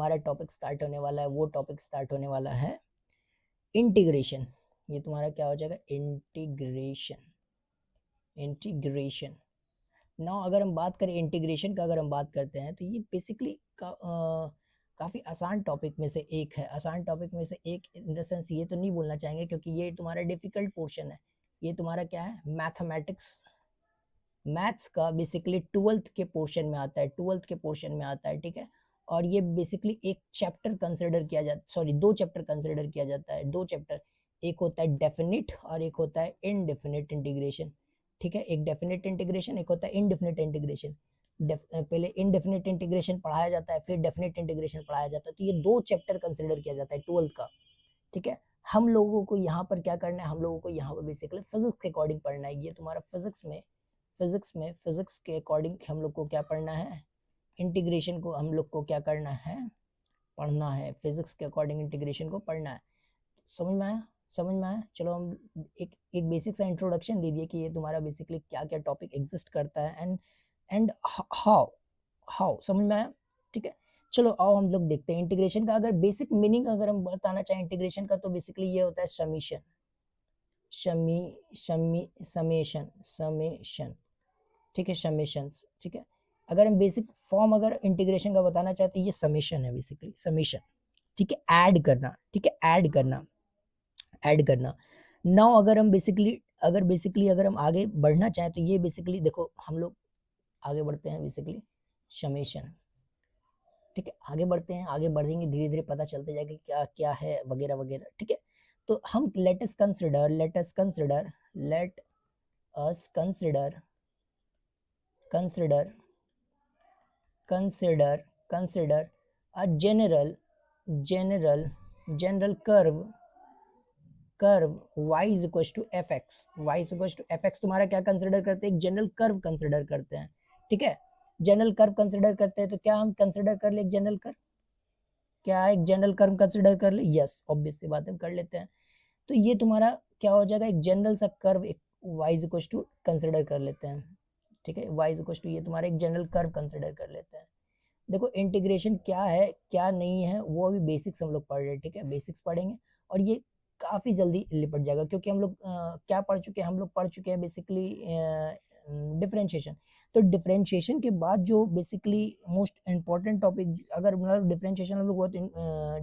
हमारा topic start होने वाला है, वो टॉपिक स्टार्ट होने वाला है इंटीग्रेशन। ये तुम्हारा क्या हो जाएगा? इंटीग्रेशन। इंटीग्रेशन नाउ अगर हम बात करें इंटीग्रेशन का, अगर हम बात करते हैं तो ये बेसिकली काफ़ी आसान टॉपिक में से एक है। आसान टॉपिक में से एक इन द सेंस ये तो नहीं बोलना चाहेंगे क्योंकि ये तुम्हारा डिफिकल्ट पोर्शन है। ये तुम्हारा क्या है? मैथमेटिक्स, मैथ्स का बेसिकली ट्वेल्थ के पोर्शन में आता है, ट्वेल्थ के पोर्शन में आता है, ठीक है। और ये बेसिकली एक चैप्टर कंसिडर किया जाता, सॉरी 2 चैप्टर कंसिडर किया जाता है, 2 चैप्टर। एक होता है डेफिनिट और एक होता है इनडेफिनिट इंटीग्रेशन, ठीक है। एक डेफिनिट इंटीग्रेशन, एक होता है इनडेफिनिट इंटीग्रेशन। पहले इनडेफिनिट इंटीग्रेशन पढ़ाया जाता है, फिर डेफिनिट इंटीग्रेशन पढ़ाया जाता है। तो ये 2 चैप्टर कंसिडर किया जाता है ट्वेल्थ का, ठीक है। हम लोगों को यहाँ पर क्या करना है? हम लोगों को यहाँ पर बेसिकली फिजिक्स के अकॉर्डिंग पढ़ना है। ये तुम्हारा फिजिक्स के अकॉर्डिंग हम लोग को क्या पढ़ना है? इंटीग्रेशन को हम लोग को क्या करना है? पढ़ना है। फिजिक्स के अकॉर्डिंग इंटीग्रेशन को पढ़ना है। समझ में आया? समझ में आया? चलो हम एक बेसिक सा इंट्रोडक्शन दे दिए कि ये तुम्हारा बेसिकली क्या क्या टॉपिक एग्जिस्ट करता है एंड हाउ हाउ समझ में आया? ठीक है, चलो आओ हम लोग देखते हैं इंटीग्रेशन का। अगर बेसिक मीनिंग अगर हम बताना चाहें इंटीग्रेशन का, तो बेसिकली ये होता है समीशन, समेशन, ठीक है, समेशंस, ठीक है। अगर हम बेसिक फॉर्म अगर इंटीग्रेशन का बताना चाहते हैं, ये समेशन है बेसिकली, समेशन, ठीक है। ऐड करना, ठीक है, ऐड करना, ऐड करना। नाउ अगर हम बेसिकली अगर हम आगे बढ़ना चाहें तो ये बेसिकली देखो, हम लोग आगे बढ़ते हैं बेसिकली समेशन, ठीक है। आगे बढ़ते हैं, आगे बढ़ेंगे धीरे धीरे पता चलते जाएगा क्या क्या है वगैरह वगैरह, ठीक है। तो हम let us consider a general curve y is equals to fx तुम्हारा क्या कंसिडर करते हैं? एक जनरल कर्व कंसिडर करते हैं, ठीक है। जनरल कर्व कंसिडर करते हैं तो क्या हम कंसिडर कर ले? एक जनरल कर्व, क्या एक जनरल कर्व कंसिडर कर ले? यस, ऑब्वियस सी बात है, कर लेते हैं। तो ये तुम्हारा क्या हो जाएगा? एक जनरल सा कर्व, एक y is equals to consider कर लेते हैं, ठीक है। y is equals to ये तुम्हारा एक जनरल कर्व कंसिडर कर लेते हैं। देखो इंटीग्रेशन क्या है क्या नहीं है वो अभी बेसिक्स हम लोग पढ़ रहे हैं, ठीक है, बेसिक्स पढ़ेंगे और ये काफ़ी जल्दी लिपट जाएगा क्योंकि हम लोग क्या पढ़ चुके हैं? हम लोग पढ़ चुके हैं बेसिकली डिफरेंशिएशन। तो डिफरेंशिएशन के बाद जो बेसिकली मोस्ट इंपॉर्टेंट टॉपिक, अगर मतलब डिफरेंशिएशन हम लोग बहुत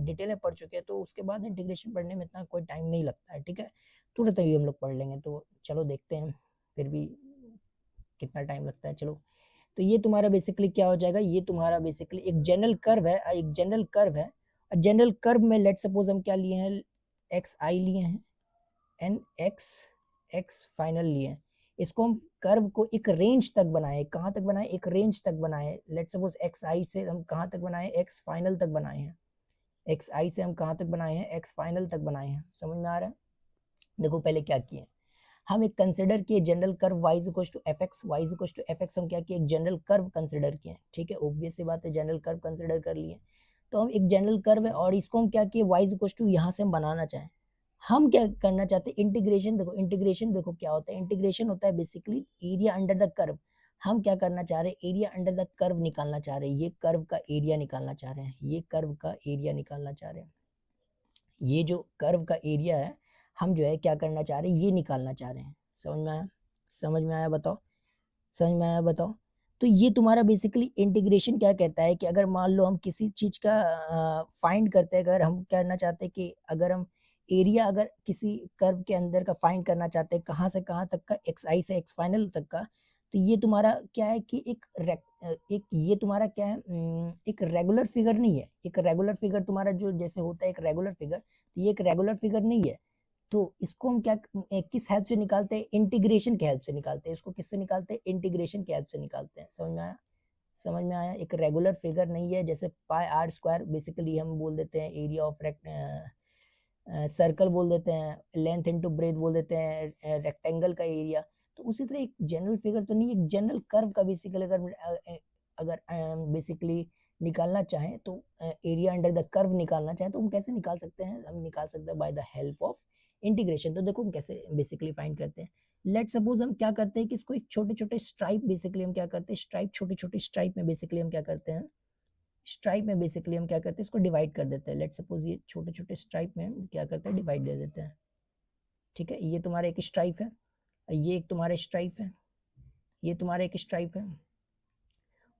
डिटेल में पढ़ चुके हैं तो उसके बाद इंटीग्रेशन पढ़ने में इतना कोई टाइम नहीं लगता है, ठीक है। तुरंत ही हम लोग पढ़ लेंगे। तो चलो देखते हैं फिर भी कितना टाइम लगता है। चलो, तो ये तुम्हारा बेसिकली क्या हो जाएगा? ये तुम्हारा बेसिकली एक जनरल कर्व है, एक जनरल कर्व है। जनरल कर्व में लेट सपोज हम क्या लिए हैं? एक्स आई लिए हैं एंड एक्स एक्स फाइनल लिए हैं। इसको हम कर्व को एक रेंज तक बनाए। कहाँ तक बनाए? एक रेंज तक बनाए। लेट सपोज एक्स आई से हम कहाँ तक बनाए? एक्स फाइनल तक बनाए हैं। एक्स आई से हम कहाँ तक बनाए हैं? एक्स फाइनल तक बनाए हैं। समझ में आ रहा है? देखो पहले क्या किए, हम एक कंसिडर किए general curve y is equal to F X, Y is equal to F X. हम क्या किए? एक जनरल कर्व कंसिडर किए, ठीक है, ऑब्वियस सी बात है, जनरल कर्व कंसिडर कर लिए। तो हम एक जनरल कर्व है और इसको हम क्या किए? y इज इक्वल टू यहाँ से हम बनाना चाहें, हम क्या करना चाहते हैं? इंटीग्रेशन। देखो इंटीग्रेशन, देखो क्या होता है? इंटीग्रेशन होता है basically area under the curve. हम क्या करना चाह रहे हैं? एरिया अंडर द कर्व निकालना चाह रहे हैं। ये कर्व का एरिया निकालना चाह रहे हैं, ये कर्व का एरिया निकालना चाह रहे हैं। ये जो कर्व का एरिया है हम जो है क्या करना चाह रहे हैं? ये निकालना चाह रहे हैं। समझ में आया? समझ में आया? बताओ, समझ में आया? बताओ। तो ये तुम्हारा बेसिकली इंटीग्रेशन क्या कहता है कि अगर मान लो हम किसी चीज का फाइंड करते हैं, अगर हम करना चाहते हैं कि अगर हम एरिया अगर किसी कर्व के अंदर का फाइंड करना चाहते हैं, कहाँ से कहाँ तक का, एक्स आई से एक्स फाइनल तक का, तो ये तुम्हारा क्या है कि एक ये तुम्हारा क्या है? एक रेगुलर फिगर नहीं है। एक रेगुलर फिगर तुम्हारा जो जैसे होता है एक रेगुलर फिगर, तो ये एक रेगुलर फिगर नहीं है। तो इसको हम क्या किस हेल्प से निकालते हैं? इंटीग्रेशन के हेल्प से निकालते हैं। इसको किससे निकालते हैं? इंटीग्रेशन के हेल्प से निकालते हैं। समझ में आया? समझ में आया? एक रेगुलर फिगर नहीं है, जैसे पाई आर स्क्वायर बेसिकली हम बोल देते हैं एरिया ऑफ सर्कल बोल देते हैं, लेंथ इनटू ब्रेथ बोल देते हैं रेक्टेंगल का एरिया। तो उसी तरह एक जनरल फिगर तो नहीं, एक जनरल कर्व का बेसिकली अगर बेसिकली निकालना चाहें तो एरिया अंडर द कर्व निकालना चाहें तो हम कैसे निकाल सकते हैं? हम निकाल सकते हैं by the help of integration. तो देखो हम कैसे बेसिकली फाइंड करते हैं। लेट सपोज हम क्या करते हैं कि इसको एक छोटे छोटे स्ट्राइप बेसिकली हम क्या करते हैं? स्ट्राइप, छोटे छोटे स्ट्राइप में बेसिकली हम क्या करते हैं? स्ट्राइप में बेसिकली हम क्या करते हैं, इसको डिवाइड कर देते हैं। लेट सपोज ये छोटे छोटे स्ट्राइप में हम क्या करते हैं, डिवाइड दे देते हैं। ठीक है, ये तुम्हारा एक स्ट्राइप है, ये एक तुम्हारा स्ट्राइप है, ये तुम्हारा एक स्ट्राइप है,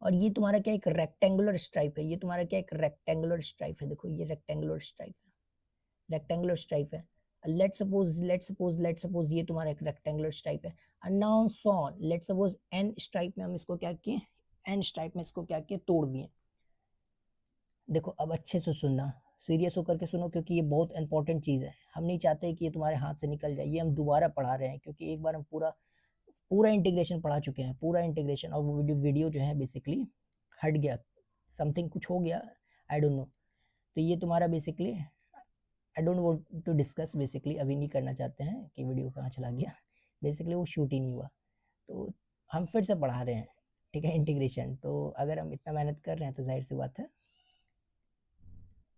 और ये तुम्हारा क्या एक रेक्टेंगुलर स्ट्राइप है। ये तुम्हारा क्या एक रेक्टेंगुलर स्ट्राइप है। देखो ये रेक्टेंगुलर स्ट्राइप है, रेक्टेंगुलर स्ट्राइप है। लेट सपोज ये तुम्हारा एक रेक्टेंगुलर स्ट्राइप है। And now so on, let suppose an stripe में हम इसको क्या किए, एन स्ट्राइप में इसको क्या किए, तोड़ दिए। देखो अब अच्छे से सुनना, सीरियस होकर के सुनो, क्योंकि ये बहुत इंपॉर्टेंट चीज़ है। हम नहीं चाहते कि ये तुम्हारे हाथ से निकल जाए। ये हम दोबारा पढ़ा रहे हैं, क्योंकि एक बार हम पूरा पूरा इंटीग्रेशन पढ़ा चुके हैं, पूरा इंटीग्रेशन, और वो वीडियो जो है बेसिकली हट गया, समथिंग कुछ हो गया, आई डोंट नो। तो ये तुम्हारा basically I don't want to discuss, basically अभी नहीं करना चाहते हैं कि वीडियो कहाँ चला गया। बेसिकली वो शूट ही नहीं हुआ, तो हम फिर से पढ़ा रहे हैं, ठीक है, इंटीग्रेशन। तो अगर हम इतना मेहनत कर रहे हैं तो जाहिर सी बात है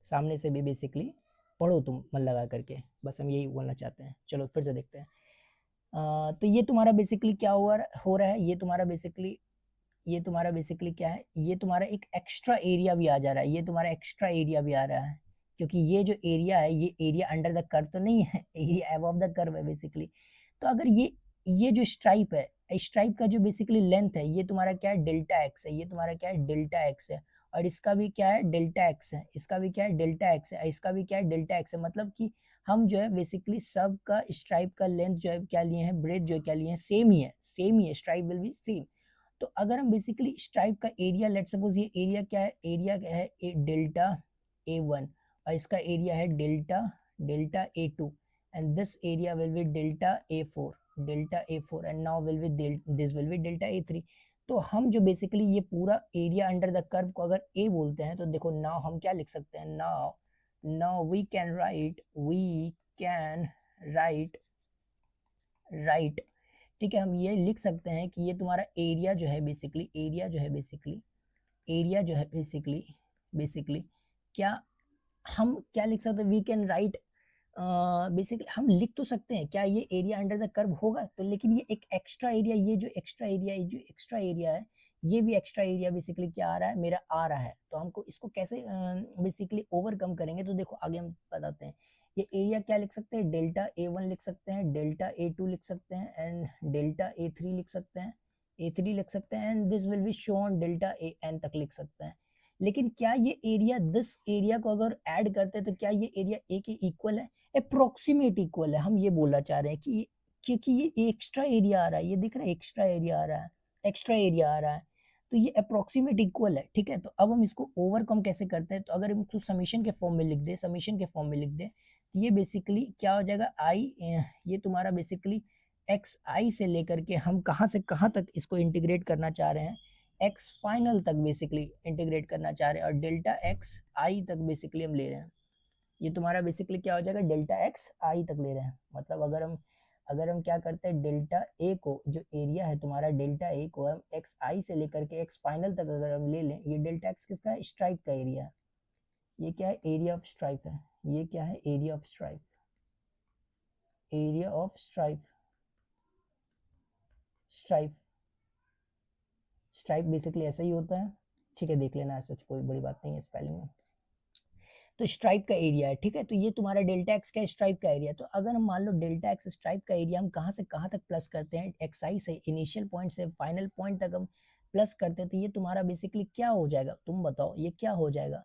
सामने से भी बेसिकली पढ़ो तुम मन लगा करके, बस हम यही बोलना चाहते हैं। चलो फिर से देखते हैं। तो ये तुम्हारा बेसिकली क्या हो रहा है, ये तुम्हारा बेसिकली क्या है, ये तुम्हारा एक एक्स्ट्रा एरिया भी आ जा रहा है, ये तुम्हारा एक्स्ट्रा एरिया भी आ रहा है, क्योंकि ये जो एरिया है, ये एरिया अंडर द कर्व तो नहीं है, एरिया अबव द कर्व है बेसिकली। तो अगर ये जो स्ट्राइप है, स्ट्राइप का जो बेसिकली लेंथ है, ये तुम्हारा क्या है, डेल्टा एक्स है। ये तुम्हारा क्या है, डेल्टा एक्स है। और इसका भी क्या है, डेल्टा एक्स है। इसका भी क्या है, डेल्टा एक्स है। इसका भी क्या है, डेल्टा एक्स है। मतलब कि हम जो है बेसिकली सब का स्ट्राइप का लेंथ जो है क्या लिए हैं, ब्रेथ जो है क्या लिए हैं, सेम ही है, सेम ही है, स्ट्राइप विल बी सेम। तो अगर हम बेसिकली स्ट्राइप का एरिया, लेट सपोज ये एरिया क्या है, एरिया क्या है, डेल्टा A1, और इसका एरिया है delta A2, and this area will be delta A4 and now will be this will be delta A3। तो हम जो बेसिकली ये पूरा एरिया अंडर द कर्व को अगर A बोलते हैं, तो देखो नाउ हम क्या लिख सकते हैं, नाउ वी कैन राइट, ठीक है, हम ये लिख सकते हैं कि ये तुम्हारा एरिया जो है बेसिकली क्या हम क्या लिख सकते हैं, वी कैन राइट, बेसिकली हम लिख तो सकते हैं क्या ये एरिया अंडर द कर्व होगा, तो लेकिन ये एक एक्स्ट्रा एरिया, ये जो एक्स्ट्रा एरिया है, ये भी एक्स्ट्रा एरिया बेसिकली क्या आ रहा है, मेरा आ रहा है। तो हमको इसको कैसे बेसिकली ओवरकम करेंगे, तो देखो आगे हम बताते हैं। ये एरिया क्या लिख सकते हैं, डेल्टा A1 लिख सकते हैं, डेल्टा A2 लिख सकते हैं, एंड डेल्टा A3 लिख सकते हैं, and this will be shown delta AN तक लिख सकते हैं। लेकिन क्या ये एरिया, दिस एरिया को अगर ऐड करते हैं तो क्या ये एरिया A के इक्वल है, अप्रोक्सीमेट इक्वल है। हम ये बोलना चाह रहे हैं कि क्योंकि ये एक्स्ट्रा एरिया आ रहा है, ये दिख रहा है, एक्स्ट्रा एरिया आ रहा है, तो ये अप्रोक्सीमेट इक्वल है। ठीक है, तो अब हम इसको ओवरकम कैसे करते हैं, तो अगर हम इसको समीशन के फॉर्म में लिख दे, तो ये बेसिकली क्या हो जाएगा, ये तुम्हारा बेसिकली xi से लेकर के हम कहाँ से कहाँ तक इसको इंटीग्रेट करना चाह रहे हैं, x फाइनल तक बेसिकली इंटीग्रेट करना चाह रहे हैं, और डेल्टा एक्स आई तक बेसिकली हम ले रहे हैं। ये तुम्हारा बेसिकली क्या हो जाएगा, डेल्टा एक्स आई तक ले रहे हैं। मतलब अगर हम क्या करते हैं, डेल्टा ए को, जो एरिया है तुम्हारा डेल्टा ए को हम एक्स आई से लेकर के एक्स फाइनल तक अगर हम ले लें, ये डेल्टा एक्स किसका है, स्ट्राइप का एरिया है। ये क्या है, एरिया ऑफ स्ट्राइप है। ये क्या है, एरिया ऑफ स्ट्राइप बेसिकली ऐसा ही होता है। ठीक है, देख लेना, ऐसा कोई बड़ी बात नहीं है स्पेलिंग में। तो स्ट्राइप का एरिया है, ठीक है, तो ये तुम्हारा डेल्टा एक्स का स्ट्राइप का एरिया। तो अगर हम मान लो डेल्टा एक्स स्ट्राइप का एरिया हम कहाँ से कहाँ तक प्लस करते हैं, एक्स आई से, इनिशियल पॉइंट से फाइनल पॉइंट तक हम प्लस करते हैं, तो ये तुम्हारा बेसिकली क्या हो जाएगा, तुम बताओ ये क्या हो जाएगा,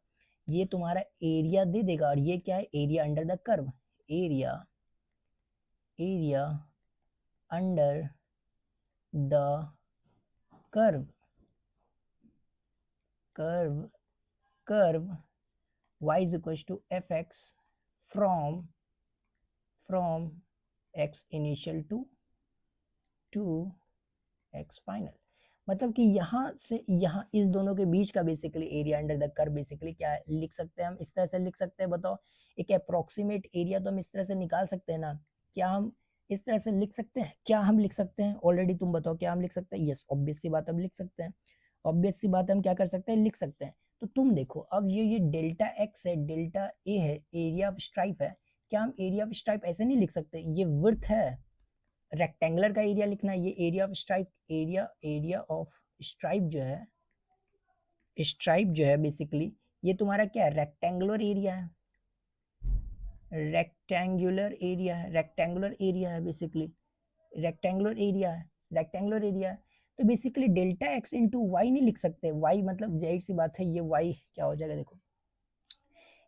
ये तुम्हारा एरिया दे देगा। और ये क्या है, area under the curve, area under the curve y is equals to fx from x initial to x final। मतलब कि यहाँ से यहाँ इस दोनों के बीच का basically area under the curve basically क्या लिख सकते हैं, हम इस तरह से लिख सकते हैं। बताओ, एक अप्रोक्सीमेट एरिया तो हम इस तरह से निकाल सकते हैं ना, क्या हम इस तरह से लिख सकते हैं, क्या हम लिख सकते हैं, ऑलरेडी तुम बताओ क्या हम लिख सकते हैं। यस, ऑब्वियस सी बात हम लिख सकते हैं, ऑब्वियस सी बात हम क्या कर सकते हैं, लिख सकते हैं। तो तुम देखो, अब ये डेल्टा एक्स है, डेल्टा ए है, एरिया ऑफ स्ट्राइप है, क्या हम एरिया ऑफ स्ट्राइप ऐसे नहीं लिख सकते, ये विड्थ है, रेक्टेंगुलर का एरिया लिखना है, ये एरिया ऑफ स्ट्राइप जो है स्ट्राइप जो है बेसिकली ये तुम्हारा क्या है, रेक्टेंगुलर एरिया है, रेक्टेंगुलर एरिया है, रेक्टेंगुलर एरिया है बेसिकली, रेक्टेंगुलर एरिया है, रेक्टेंगुलर एरिया है। तो basically delta x into y नहीं लिख सकते, वाई मतलब जाहिर सी बात है ये वाई क्या हो जाएगा, देखो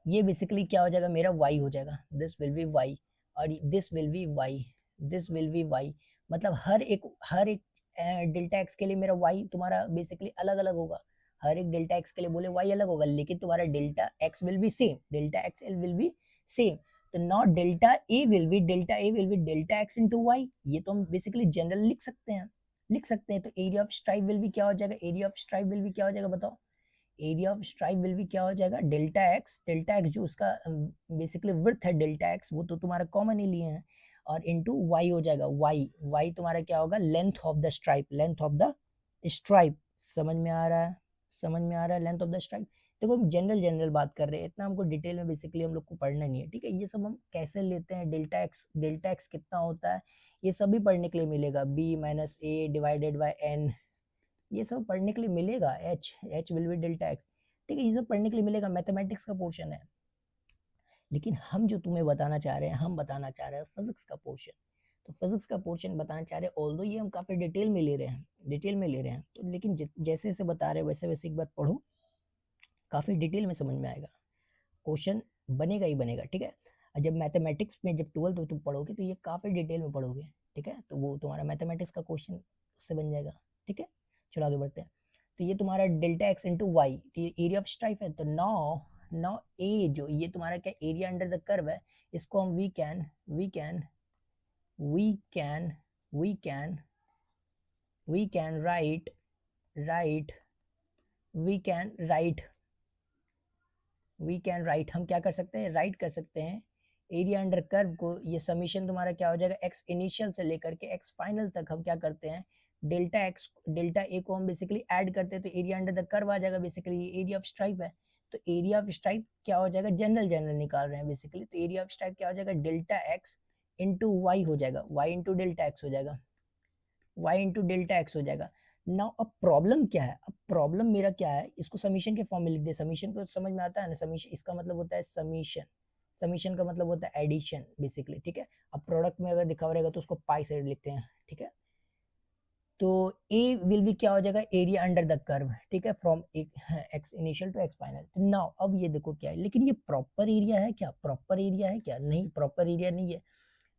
ये बेसिकली क्या हो जाएगा, मेरा y हो जाएगा, दिस विल बी y और this will B y, this will B y, मतलब हर एक डेल्टा x के लिए मेरा y तुम्हारा बेसिकली अलग अलग होगा, हर एक डेल्टा x के लिए बोले y अलग होगा, लेकिन तुम्हारा delta x will be same, delta x will be same. तो not delta a will be delta x into y, ये तो हम बेसिकली जनरल लिख सकते हैं, लिख सकते हैं। तो area of stripe will be क्या हो जाएगा, area of stripe will be क्या हो जाएगा बताओ, एरिया ऑफ स्ट्राइप विल भी क्या हो जाएगा, डेल्टा एक्स जो उसका बेसिकली विड्थ है डेल्टा एक्स, वो तो तुम्हारा कॉमन ही लिए हैं, और इनटू वाई हो जाएगा, वाई तुम्हारा क्या होगा, length of the stripe, length of the stripe. समझ में आ रहा है, समझ में आ रहा है, लेंथ ऑफ द स्ट्राइप। देखो हम जनरल बात कर रहे हैं, इतना हमको डिटेल में बेसिकली हम लोग को पढ़ना नहीं है, ठीक है। ये सब हम कैसे लेते हैं, डेल्टा एक्स कितना होता है, ये सभी पढ़ने के लिए मिलेगा, b minus a divided by n, ये सब पढ़ने के लिए मिलेगा, h will be delta x, ठीक है, ये सब पढ़ने के लिए मिलेगा, मैथमेटिक्स का पोर्शन है। लेकिन हम जो तुम्हें बताना चाह रहे हैं, हम बताना चाह रहे हैं फिजिक्स का पोर्शन, तो फिजिक्स का पोर्शन बताना चाह रहे हैं, ऑल्दो ये हम काफी डिटेल में ले रहे हैं, डिटेल में ले रहे हैं, तो लेकिन जैसे जैसे बता रहे हैं वैसे वैसे एक बार पढ़ो, काफी डिटेल में समझ में आएगा, क्वेश्चन बनेगा ही बनेगा, ठीक है। और जब मैथमेटिक्स में जब 12th में तुम पढ़ोगे तो ये काफी डिटेल में पढ़ोगे, ठीक है, तो वो तुम्हारा मैथमेटिक्स का क्वेश्चन उससे बन जाएगा, ठीक है। चलो आगे बढ़ते हैं। तो ये तुम्हारा डेल्टा एक्स इंटू वाई, तो ये एरिया ऑफ स्ट्राइप है, तो नाउ नाउ ए जो ये तुम्हारा क्या एरिया अंडर द कर्व है, इसको हम we can we can we can we can we can right right we can right we can right, हम क्या कर सकते हैं, राइट कर सकते हैं एरिया अंडर कर्व को, ये समीशन तुम्हारा क्या हो जाएगा, एक्स इनिशियल से लेकर के एक्स फाइनल तक हम क्या करते हैं, डेल्टा ए को हम बेसिकली ऐड करते हैं, तो एरिया अंडर द कर्व आ जाएगा, बेसिकली ये एरिया ऑफ स्ट्राइप है। तो एरिया ऑफ स्ट्राइप क्या हो जाएगा, जनरल निकाल रहे हैं बेसिकली, तो एरिया ऑफ स्ट्राइप क्या हो जाएगा, डेल्टा एक्स इंटू वाई हो जाएगा, वाई इंटू डेल्टा एक्स हो जाएगा, y इंटू डेल्टा एक्स हो जाएगा। नाउ अब प्रॉब्लम क्या है, अब प्रॉब्लम मेरा क्या है, इसको समीशन के फॉर्म में लिख दे, समीशन को समझ में आता है ना, समीशन इसका मतलब होता है समीशन, समीशन का मतलब होता है एडिशन बेसिकली, ठीक है। अब प्रोडक्ट में अगर दिखा रहेगा तो उसको पाई साइड लिखते हैं, ठीक है। तो ए विल भी क्या हो जाएगा, एरिया अंडर द कर्व, ठीक है, from x initial to x final. Now अब ये देखो क्या है, लेकिन ये प्रॉपर एरिया है क्या, प्रॉपर एरिया है क्या, नहीं प्रॉपर एरिया नहीं है।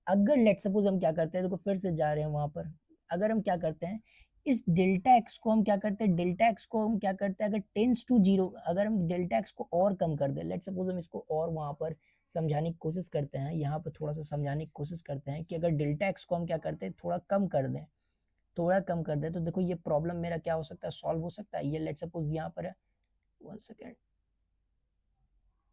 अगर लेट सपोज हम क्या करते हैं, देखो फिर से जा रहे हैं वहां पर, अगर हम क्या करते हैं, इस डेल्टा एक्स को हम क्या करते हैं, डेल्टा एक्स को हम क्या करते हैं, अगर टेंस टू जीरो, अगर हम डेल्टा एक्स को और कम कर दें, लेट सपोज हम इसको और वहां पर समझाने की कोशिश करते हैं, यहाँ पर थोड़ा सा समझाने की कोशिश करते हैं कि अगर डेल्टा एक्स को हम क्या करते हैं, थोड़ा कम कर दें, थोड़ा कम कर दें, तो देखो ये प्रॉब्लम मेरा क्या हो सकता है, सॉल्व हो सकता है। ये लेट सपोज यहाँ पर है, वन सेकेंड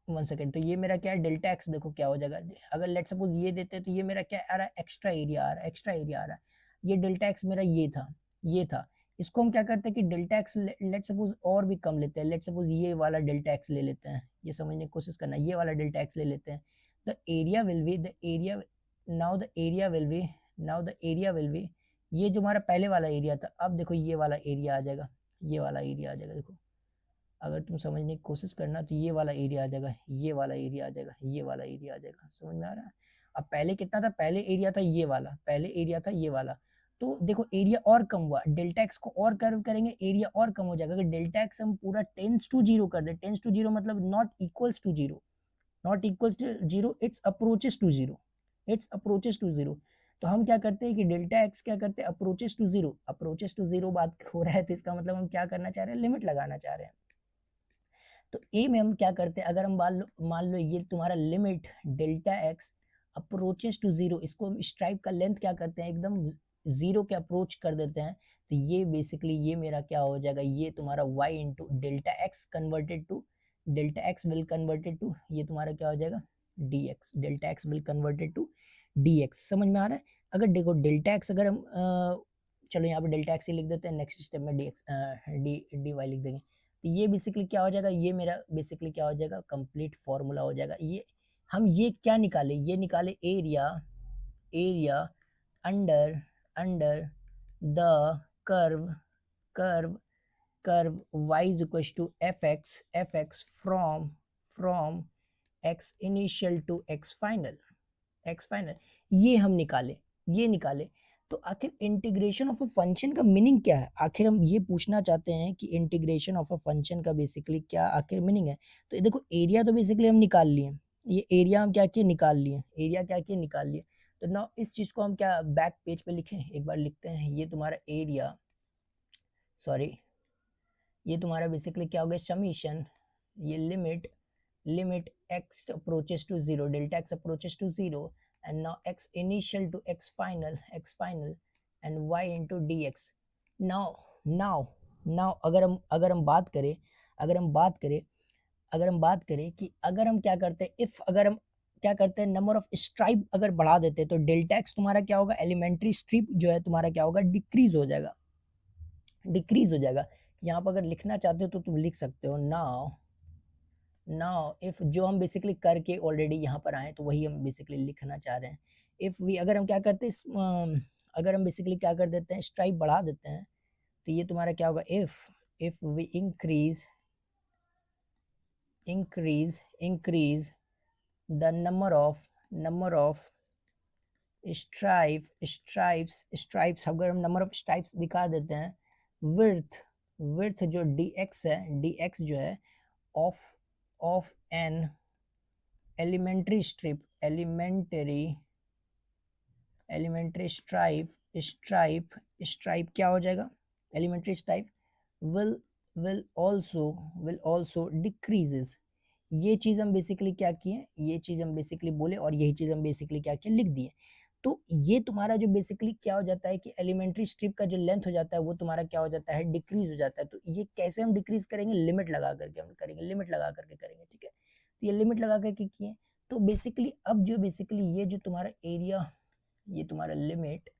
वन सेकेंड, तो ये मेरा क्या है, डेल्टा एक्स देखो क्या हो जाएगा, अगर लेट सपोज ये देते हैं तो ये मेरा क्या आ रहा है, एक्स्ट्रा एरिया आ रहा है, एक्स्ट्रा एरिया आ रहा है। ये डेल्टा एक्स मेरा ये था, इसको हम क्या करते हैं कि डेल्टा एक्स लेट सपोज और भी कम लेते हैं, लेट सपोज ये वाला डेल्टा एक्स ले लेते हैं, ये समझने की कोशिश करना, ये वाला डेल्टा एक्स ले लेते हैं। The area will be the area now the area will be now the area will be, ये जो हमारा पहले वाला एरिया था, अब देखो ये वाला एरिया आ जाएगा, ये वाला एरिया आ जाएगा, देखो अगर तुम समझने की कोशिश करना तो ये वाला एरिया आ जाएगा, ये वाला एरिया आ जाएगा, ये वाला एरिया आ जाएगा, समझ में आ रहा है। अब पहले कितना था, पहले एरिया था ये वाला, पहले एरिया था ये वाला, तो देखो एरिया और कम हुआ, डेल्टा एक्स को और कर्व करेंगे एरिया और कम हो जाएगा। अगर डेल्टा एक्स हम पूरा टेंस टू जीरो कर दे, टेंस टू जीरो मतलब not equals to zero, not equals to zero, it's approaches to zero, it's approaches to zero. तो हम क्या करते हैं कि डेल्टा एक्स क्या करते हैं, approaches to zero, approaches to zero बात हो रहा है, तो इसका मतलब हम क्या करना चाह रहे हैं, लिमिट लगाना चाह रहे हैं। तो ए में हम क्या करते हैं, अगर हम मान लो ये तुम्हारा limit delta x approaches to zero, इसको स्ट्राइप का लेंथ क्या करते हैं, एकदम जीरो के अप्रोच कर देते हैं, तो ये बेसिकली ये मेरा क्या हो जाएगा, ये तुम्हारा y into delta x converted to delta x will converted to ये तुम्हारा क्या हो जाएगा dx, delta x will converted to dx। समझ में आ रहा है। अगर देखो डेल्टा एक्स अगर हम चलो यहाँ पे डेल्टा एक्स ही लिख देते हैं, नेक्स्ट स्टेप में डी वाई लिख देंगे, तो ये बेसिकली क्या हो जाएगा, ये मेरा बेसिकली क्या हो जाएगा, कंप्लीट फॉर्मूला हो जाएगा। ये हम ये क्या निकाले, ये निकाले area area under under the curve curve curve y is equal to F x from x initial to x final ये निकाले। तो आखिर इंटीग्रेशन ऑफ अ फंक्शन का मीनिंग क्या है? आखिर हम ये पूछना चाहते हैं कि इंटीग्रेशन ऑफ अ फंक्शन का बेसिकली क्या आखिर मीनिंग है। तो ये देखो, एरिया तो बेसिकली हम निकाल लिए, ये एरिया हम क्या किए, निकाल लिए। तो नाउ इस चीज को हम क्या बैक पेज पे लिखें, एक बार लिखते हैं। ये तुम्हारा एरिया, सॉरी, ये तुम्हारा बेसिकली क्या हो गया, समीशन, ये limit x approaches to 0, delta x approaches to 0, and now x initial to x final and y into dx. now अगर हम बात करें कि अगर हम क्या करते हैं, इफ अगर हम क्या करते हैं, नंबर ऑफ स्ट्राइप अगर बढ़ा देते हैं तो डेल्टा एक्स तुम्हारा क्या होगा, एलिमेंट्री स्ट्रिप जो है तुम्हारा क्या होगा, डिक्रीज हो जाएगा। यहाँ पर अगर लिखना चाहते हो तो तुम लिख सकते हो, नाउ इफ, जो हम बेसिकली करके ऑलरेडी यहाँ पर आए तो वही हम बेसिकली लिखना चाह रहे हैं। इफ वी, अगर हम क्या करते हैं, अगर हम बेसिकली क्या कर देते हैं, स्ट्राइप बढ़ा देते हैं, तो ये तुम्हारा क्या होगा, if we increase the number of stripes, अगर हम नंबर ऑफ स्ट्राइप्स दिखा देते हैं, विड्थ जो dx जो है ऑफ एन एलिमेंट्री स्ट्राइप क्या हो जाएगा, elementary stripe will also decreases। ये चीज हम बेसिकली क्या किए, ये चीज हम बेसिकली बोले और यही चीज हम बेसिकली क्या किए, लिख दिए। तो ये तुम्हारा जो बेसिकली क्या हो जाता है कि एलिमेंट्री स्ट्रिप का जो लेंथ हो जाता है वो तुम्हारा क्या हो जाता है, डिक्रीज हो जाता है। तो ये कैसे हम डिक्रीज करेंगे, लिमिट लगा करके हम करेंगे, ठीक है। तो ये लिमिट लगा करके किए। तो बेसिकली अब जो बेसिकली ये जो तुम्हारा एरिया, ये तुम्हारा limit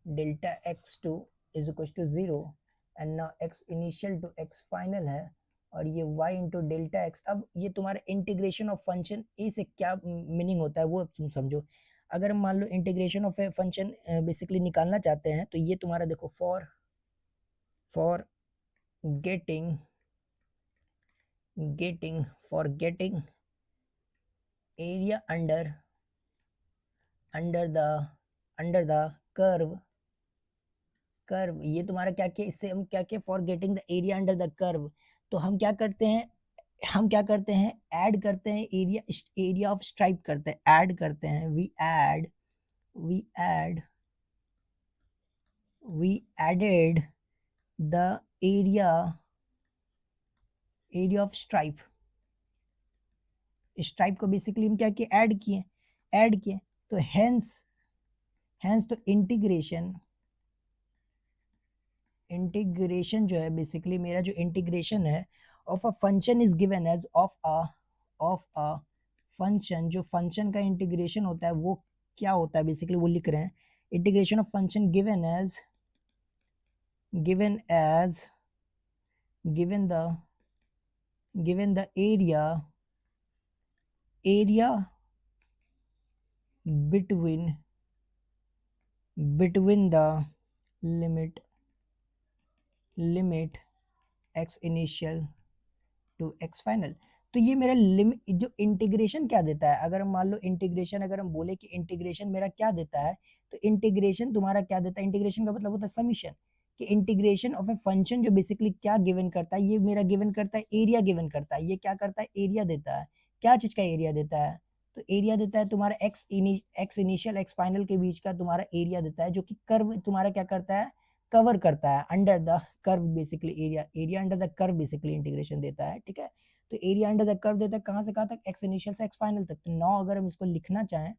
delta x to is equal to 0 and now x initial to x final है, और ये y इंटू डेल्टा एक्स। अब ये तुम्हारा इंटीग्रेशन ऑफ फंक्शन ए से क्या मीनिंग होता है वो अब तुम समझो। अगर हम मान लो integration of a function basically निकालना चाहते हैं, तो ये तुम्हारा देखो, for getting area under the curve, ये तुम्हारा क्या किया, इससे हम क्या किया, for getting the area under the curve. तो हम क्या करते हैं, ऐड करते हैं एरिया ऑफ स्ट्राइप करते हैं, ऐड करते हैं, we added the area of stripe को बेसिकली हम क्या किए, ऐड किए। तो हेंस तो इंटीग्रेशन जो है बेसिकली, मेरा जो इंटीग्रेशन है of a function is given as of a function, जो फंक्शन का इंटीग्रेशन होता है वो क्या होता है बेसिकली, वो लिख रहे हैं। Integration of function given the area between the limit x initial to x final। तो ये मेरा लिमिट जो इंटीग्रेशन क्या देता है, अगर हम मान लो इंटीग्रेशन, अगर हम बोले कि इंटीग्रेशन मेरा क्या देता है, तो इंटीग्रेशन तुम्हारा क्या देता है, इंटीग्रेशन का मतलब होता है समीशन। कि इंटीग्रेशन ऑफ ए फंक्शन जो बेसिकली क्या गिवन करता है, ये मेरा गिवन करता है, एरिया गिवन करता है। ये क्या करता है, एरिया देता है। क्या चीज का एरिया देता है, तो एरिया देता है तुम्हारा एक्स इनिशियल एक्स फाइनल के बीच का तुम्हारा एरिया देता है, जो कि कर्व तुम्हारा क्या करता है, कवर करता है, under the curve basically, area under the curve basically integration देता है, ठीक है। तो एरिया अंडर द कर्व देता है कहाँ से कहाँ तक, एक्स इनिशियल से एक्स फाइनल तक। तो नाउ अगर हम इसको लिखना चाहें,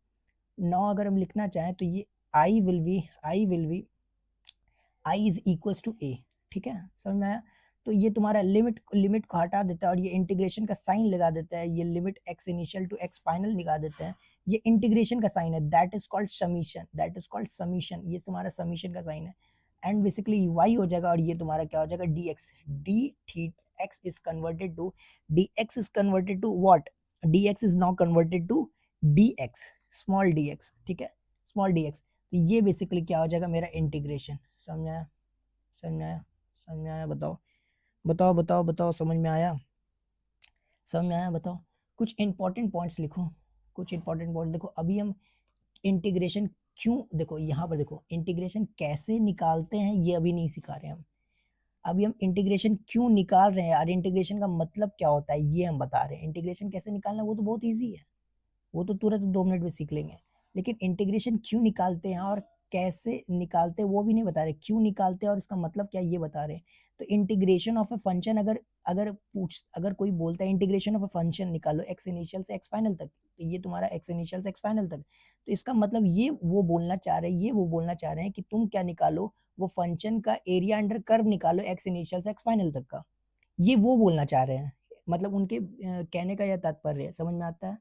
तो ये I will be I is equal to a, ठीक है, समझ में आया। तो ये तुम्हारा लिमिट को हटा देता है और ये इंटीग्रेशन का साइन लगा देता है, ये limit x initial to x final लगा देता है, ये इंटीग्रेशन का साइन है, दैट इज कॉल्ड समीशन, ये तुम्हारा समीशन का साइन है। एंड बेसिकली y हो जाएगा और ये तुम्हारा क्या हो जाएगा, dx, x is converted to dx is converted to what, dx is now converted to dx, small dx, ठीक है, स्मॉल dx। तो ये बेसिकली क्या हो जाएगा, मेरा इंटीग्रेशन। समझ में आया बताओ। बताओ बताओ बताओ, समझ में आया? समझ में आया? बताओ, कुछ इंपॉर्टेंट पॉइंट्स लिखो, कुछ इंपॉर्टेंट पॉइंट। देखो अभी हम इंटीग्रेशन क्यों, देखो यहाँ पर देखो इंटीग्रेशन कैसे निकालते हैं ये अभी नहीं सिखा रहे हैं हम। अभी हम इंटीग्रेशन क्यों निकाल रहे हैं और इंटीग्रेशन का मतलब क्या होता है ये हम बता रहे हैं। इंटीग्रेशन कैसे निकालना वो तो बहुत ईजी है, वो तो तुरंत 2 मिनट में सीख लेंगे। लेकिन इंटीग्रेशन क्यों निकालते हैं और कैसे निकालते हैं वो भी नहीं बता रहे, क्यों निकालते हैं और इसका मतलब क्या ये बता रहे हैं। तो इंटीग्रेशन ऑफ अ फंक्शन, अगर अगर कोई बोलता है इंटीग्रेशन ऑफ अ फंक्शन निकालो एक्स इनिशियल से एक्स फाइनल तक, तो ये तुम्हारा एक्स इनिशियल से एक्स फाइनल तक, तो इसका मतलब ये वो बोलना चाह रहे हैं, ये वो बोलना चाह रहे हैं कि तुम क्या निकालो, वो फंक्शन का एरिया अंडर कर्व निकालो एक्स इनिशियल से एक्स फाइनल तक का, ये वो बोलना चाह रहे हैं। मतलब उनके कहने का यह तात्पर्य है, समझ में आता है?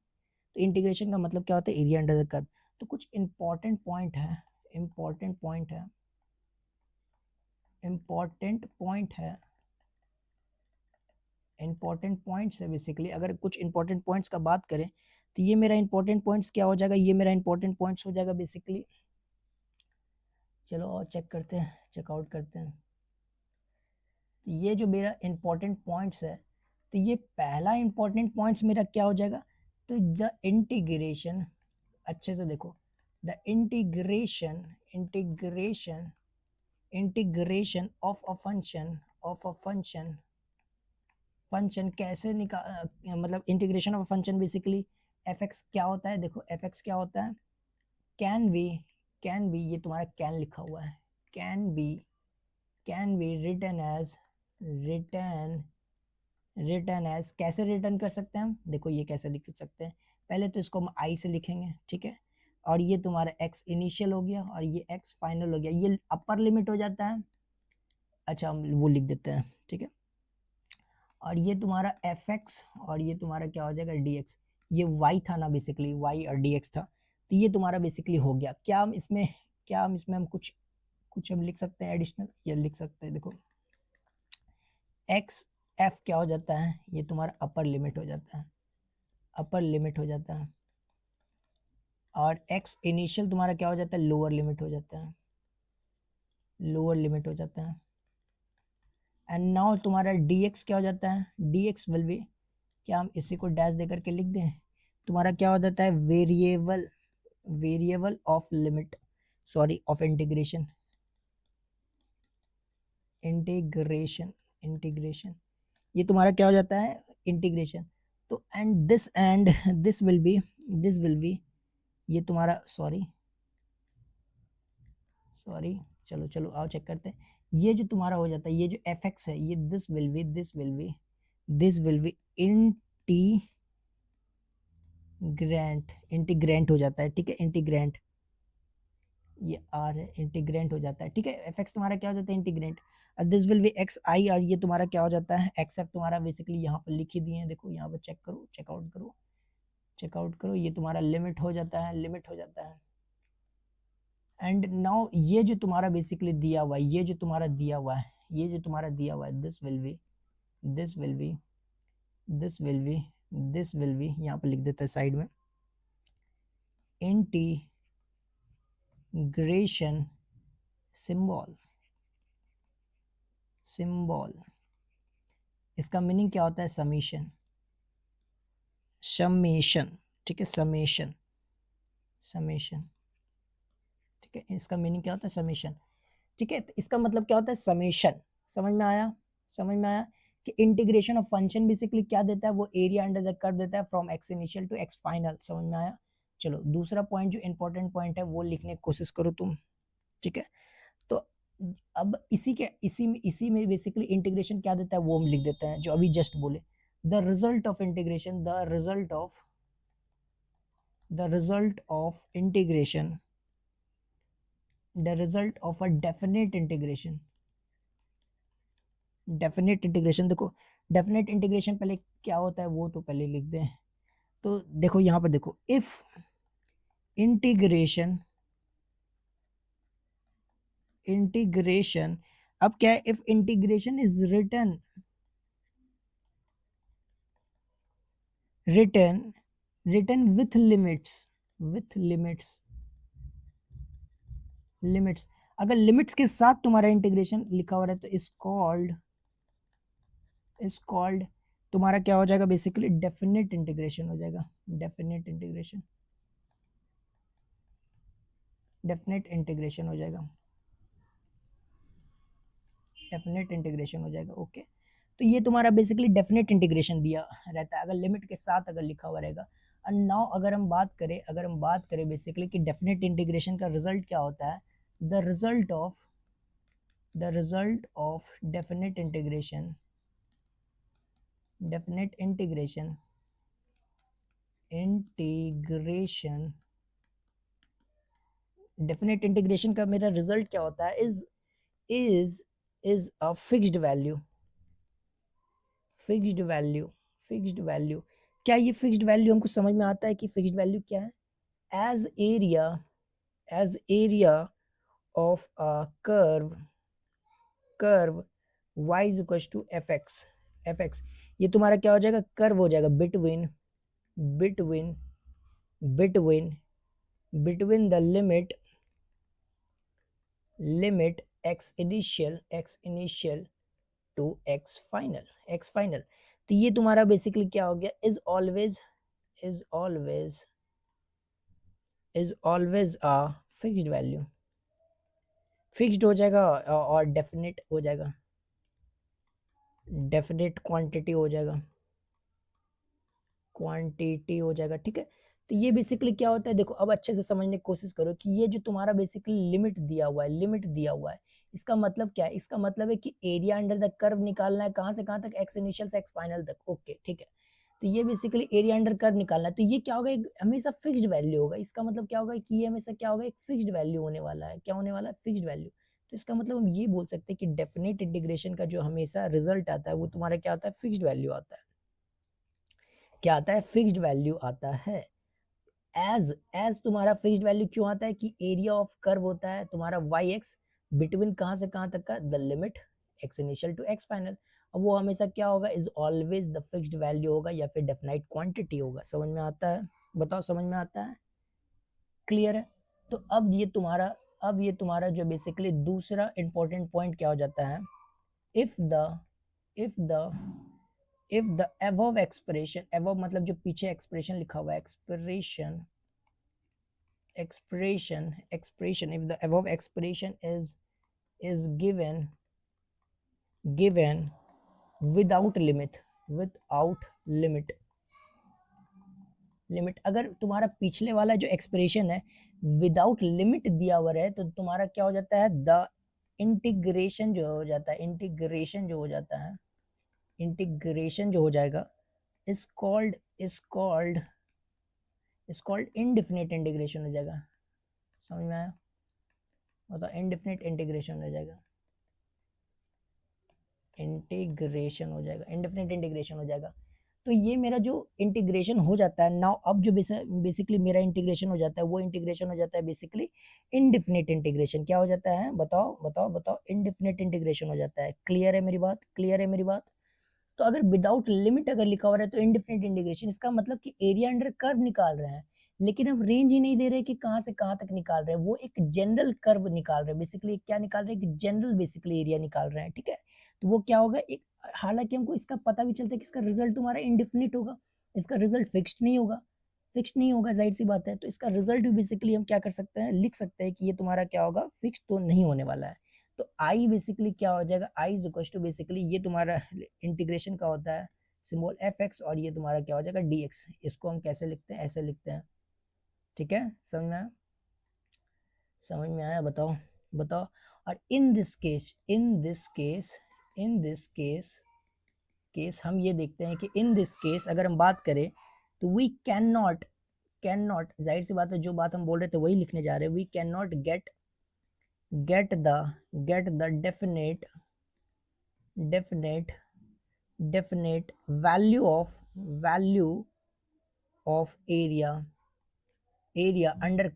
तो इंटीग्रेशन का मतलब क्या होता है, एरिया अंडर द कर्व। तो कुछ इंपॉर्टेंट पॉइंट है, इंपॉर्टेंट पॉइंट है, इंपॉर्टेंट पॉइंट है, इंपॉर्टेंट पॉइंट्स है बेसिकली। अगर कुछ इंपॉर्टेंट पॉइंट्स का बात करें तो ये मेरा इंपॉर्टेंट पॉइंट्स क्या हो जाएगा, ये मेरा इंपॉर्टेंट पॉइंट्स हो जाएगा बेसिकली। चलो और चेक करते हैं, चेकआउट करते हैं। तो ये जो मेरा इंपॉर्टेंट पॉइंट्स है, तो ये पहला इंपॉर्टेंट पॉइंट्स मेरा क्या हो जाएगा, तो द इंटीग्रेशन, अच्छे से देखो, the integration, integration, integration of a function, of a function, function कैसे मतलब integration of a function basically F x क्या होता है, देखो एफ एक्स क्या होता है, कैन बी, कैन बी, ये तुम्हारा कैन लिखा हुआ है, can be, can be written as, written, return as, कैसे रिटर्न कर सकते हैं हम, देखो ये कैसे लिख सकते हैं, पहले तो इसको हम आई से लिखेंगे, ठीक है, और ये तुम्हारा एक्स इनिशियल हो गया और ये एक्स फाइनल हो गया, ये अपर लिमिट हो जाता है। अच्छा हम वो लिख देते हैं, ठीक है, और ये तुम्हारा एफ एक्स और ये तुम्हारा क्या हो जाएगा डी एक्स, ये वाई था ना बेसिकली, वाई और डी एक्स था, तो ये तुम्हारा बेसिकली हो गया। क्या हम इसमें, क्या हम इसमें हम कुछ कुछ हम लिख सकते हैं एडिशनल, ये लिख सकते हैं, देखो एक्स एफ क्या हो जाता है, ये तुम्हारा अपर लिमिट हो जाता है, अपर लिमिट हो जाता है, और एक्स इनिशियल तुम्हारा क्या हो जाता है, लोअर लिमिट हो जाता है, लोअर लिमिट हो जाता है। एंड नाउ तुम्हारा डी एक्स क्या हो जाता है, डी एक्स विल बी, क्या हम इसी को डैश दे करके लिख दें, तुम्हारा क्या हो जाता है variable, variable of limit, sorry of integration, integration, integration, ये तुम्हारा क्या हो जाता है इंटीग्रेशन। तो and this will B, this will B, ये तुम्हारा सॉरी, सॉरी, चलो चलो आओ चेक करते हैं, ये जो तुम्हारा हो जाता है, ये जो एफ एक्स है, ये this will B, this will B, this will B integrant, integrant हो जाता है, ठीक है, इंटीग्रेंट, ये आर है, इंटीग्रेंट हो जाता है, ठीक है, एफ एक्स तुम्हारा क्या हो जाता है इंटीग्रेंट, और दिस विल बी एक्स आई, और ये तुम्हारा क्या हो जाता है एक्स एफ, तुम्हारा बेसिकली यहाँ पर लिख ही दिए हैं, देखो यहाँ पर चेक करो, चेकआउट करो, चेकआउट करो, ये तुम्हारा लिमिट हो जाता है, लिमिट हो जाता है। एंड नाउ ये जो तुम्हारा बेसिकली दिया हुआ है, ये जो तुम्हारा दिया हुआ है, ये जो तुम्हारा दिया हुआ है, this will B, this will B, this will B, this will B, यहाँ पर लिख देते हैं साइड में, इंटीग्रेशन सिंबल, सिंबल, इसका मीनिंग क्या होता है समीशन, समेशन, ठीक है, समेशन, समेशन, ठीक है, इसका मीनिंग क्या होता है समेशन, ठीक है, तो इसका मतलब क्या होता है समेशन, समझ में आया, समझ में आया कि इंटीग्रेशन ऑफ फंक्शन बेसिकली क्या देता है, वो एरिया अंडर द कर्व देता है from x initial to x final, समझ में आया। चलो दूसरा पॉइंट जो इंपॉर्टेंट पॉइंट है वो लिखने की कोशिश करो तुम, ठीक है, तो अब इसी में बेसिकली इंटीग्रेशन क्या देता है वो हम लिख देते हैं, जो अभी जस्ट बोले, the result of integration, the result of integration, the result of a definite integration, definite integration, देखो डेफिनेट इंटीग्रेशन पहले क्या होता है वो तो पहले लिख दें, तो देखो यहाँ पर देखो इफ इंटीग्रेशन, इंटीग्रेशन, अब क्या है if integration is written, written, written with limits, with limits, limits, अगर लिमिट्स के साथ तुम्हारा इंटीग्रेशन लिखा हो रहा है तो इज कॉल्ड, इज कॉल्ड, तुम्हारा क्या हो जाएगा बेसिकली, डेफिनेट इंटीग्रेशन हो जाएगा, डेफिनेट इंटीग्रेशन, डेफिनेट इंटीग्रेशन हो जाएगा, डेफिनेट इंटीग्रेशन हो जाएगा। ओके, तो ये तुम्हारा बेसिकली डेफिनेट इंटीग्रेशन दिया रहता है अगर लिमिट के साथ अगर लिखा हुआ रहेगा। एंड नाउ अगर हम बात करें बेसिकली कि डेफिनेट इंटीग्रेशन का रिजल्ट क्या होता है, the result of definite integration, definite integration integration definite integration का मेरा रिजल्ट क्या होता है, is is a fixed value, fixed value, fixed value. क्या ये फिक्स्ड वैल्यू हमको समझ में आता है कि फिक्स्ड वैल्यू क्या है? As area, as area of a curve, curve y is equal to F x, f x, ये तुम्हारा क्या हो जाएगा, कर्व हो जाएगा between, between between between the limit, limit x initial to x final. तो ये तुम्हारा बेसिकली क्या हो गया, is always, is always, is always a fixed value, fixed हो जाएगा और डेफिनेट हो जाएगा, डेफिनेट क्वांटिटी हो जाएगा, क्वांटिटी हो जाएगा। ठीक है, तो ये बेसिकली क्या होता है, देखो अब अच्छे से समझने की कोशिश करो कि ये जो तुम्हारा बेसिकली लिमिट दिया हुआ है, लिमिट दिया हुआ है, इसका मतलब क्या है, इसका मतलब है कि एरिया अंडर द कर्व निकालना है, कहाँ से कहाँ तक, एक्स इनिशियल से एक्स फाइनल तक। ओके ठीक है, तो ये बेसिकली एरिया अंडर कर्व निकालना है, तो ये क्या होगा, एक हमेशा फिक्स्ड वैल्यू होगा। इसका मतलब क्या होगा कि ये हमेशा क्या होगा, एक फिक्स्ड वैल्यू होने वाला है। क्या होने वाला है, फिक्स्ड वैल्यू। तो इसका मतलब हम ये बोल सकते हैं कि डेफिनेट इंटीग्रेशन का जो हमेशा रिजल्ट आता है वो तुम्हारा क्या आता है, फिक्स्ड वैल्यू आता है। क्या आता है, फिक्स्ड वैल्यू आता है। एज तुम्हारा फिक्स्ड वैल्यू क्यों आता है कि एरिया ऑफ कर्व होता है तुम्हारा वाई एक्स, बिटवीन कहाँ से कहाँ तक का, the limit x initial to x final. अब वो हमेशा क्या होगा, is always the fixed value होगा या फिर डेफिनाइट क्वांटिटी होगा। समझ में आता है, बताओ समझ में आता है, क्लियर है? तो अब ये तुम्हारा जो बेसिकली दूसरा इंपॉर्टेंट पॉइंट क्या हो जाता है, if the if the if the above expression, above मतलब जो पीछे एक्सप्रेशन लिखा हुआ है, expression, if the above expression is given without limit, अगर तुम्हारा पिछले वाला जो एक्सप्रेशन है विदाउट लिमिट दिया हुआ है तो तुम्हारा क्या हो जाता है, द इंटीग्रेशन जो हो जाता है, इंटीग्रेशन जो हो जाएगा इज कॉल्ड इनडिफिनिट इंटीग्रेशन हो जाएगा। समझ में आया, बताओ, इनडिफिनिट इंटीग्रेशन हो जाएगा, इंटीग्रेशन हो जाएगा, इनडेफिनेट इंटीग्रेशन हो जाएगा। तो ये मेरा जो इंटीग्रेशन हो जाता है नाउ, अब जो बेसिकली मेरा इंटीग्रेशन हो जाता है वो इंटीग्रेशन हो जाता है बेसिकली इनडेफिनेट इंटीग्रेशन। क्या हो जाता है, बताओ बताओ बताओ, इनडेफिनेट इंटीग्रेशन हो जाता है। क्लियर है मेरी बात, क्लियर है मेरी बात? तो अगर विदाउट लिमिट अगर लिखा हुआ है तो इनडिफिनिट इंटीग्रेशन, इसका मतलब कि एरिया अंडर कर्व निकाल रहे हैं, लेकिन अब रेंज ही नहीं दे रहे कि कहाँ से कहाँ तक निकाल रहे हैं, वो एक जनरल कर्व निकाल रहे हैं। बेसिकली क्या निकाल रहे हैं, कि जनरल बेसिकली एरिया निकाल रहे हैं। ठीक है, तो वो क्या होगा, एक, हालांकि हमको इसका पता भी चलता है कि इसका रिजल्ट तुम्हारा इनडिफिनिट होगा, इसका रिजल्ट फिक्स्ड नहीं होगा, फिक्स्ड नहीं होगा, जाहिर सी बात है। तो इसका रिजल्ट भी बेसिकली हम क्या कर सकते हैं, लिख सकते हैं कि ये तुम्हारा क्या होगा, फिक्स तो नहीं होने वाला है। तो आई बेसिकली क्या हो जाएगा, आई इज इक्वल टू बेसिकली ये तुम्हारा इंटीग्रेशन का होता है सिंबल एफ एक्स, और ये तुम्हारा क्या हो जाएगा, डी एक्स। इसको हम कैसे लिखते हैं, ऐसे लिखते हैं। ठीक है, समझ में आया, समझ में आया, बताओ बताओ। और इन दिस केस हम ये देखते हैं कि इन दिस केस अगर हम बात करें तो वी कैन नॉट, जाहिर सी बात है जो बात हम बोल रहे थे वही लिखने जा रहे हैं, we can not get the definite value of area under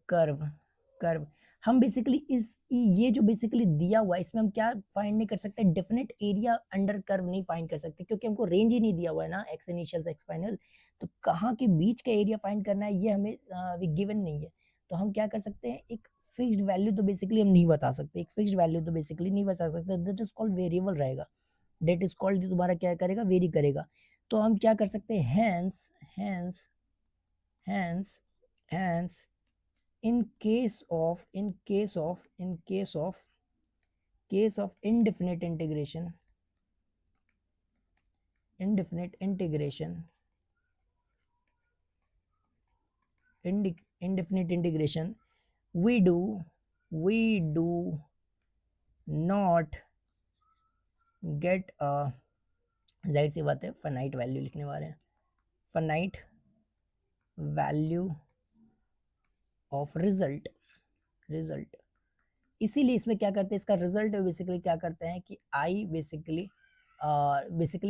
curve। हम बेसिकली इस ये जो बेसिकली दिया हुआ है इसमें हम क्या फाइंड नहीं कर सकते, डेफिनेट एरिया अंडर कर्व नहीं फाइंड कर सकते, क्योंकि हमको रेंज ही नहीं दिया हुआ है ना, एक्स इनिशियल से एक्स फाइनल। तो कहाँ के बीच का एरिया फाइंड करना है ये हमें गिवन नहीं है। तो हम क्या कर सकते हैं, एक फिक्स्ड वैल्यू तो बेसिकली हम नहीं बता सकते, एक फिक्स्ड वैल्यू तो बेसिकली नहीं बता सकते, दैट इज कॉल्ड वेरिएबल रहेगा, दैट इज कॉल्ड तुम्हारा क्या करेगा, वेरी करेगा। तो हम क्या कर सकते हैं, hence hence hence hence in case of indefinite integration indefinite integration indefinite integration we do not get a, जाहिर सी बात है फाइनाइट वैल्यू लिखने वाले हैं, फाइनाइट वैल्यू ऑफ रिजल्ट। इसीलिए इसमें क्या करते हैं, इसका रिजल्ट बेसिकली क्या करते हैं कि आई बेसिकली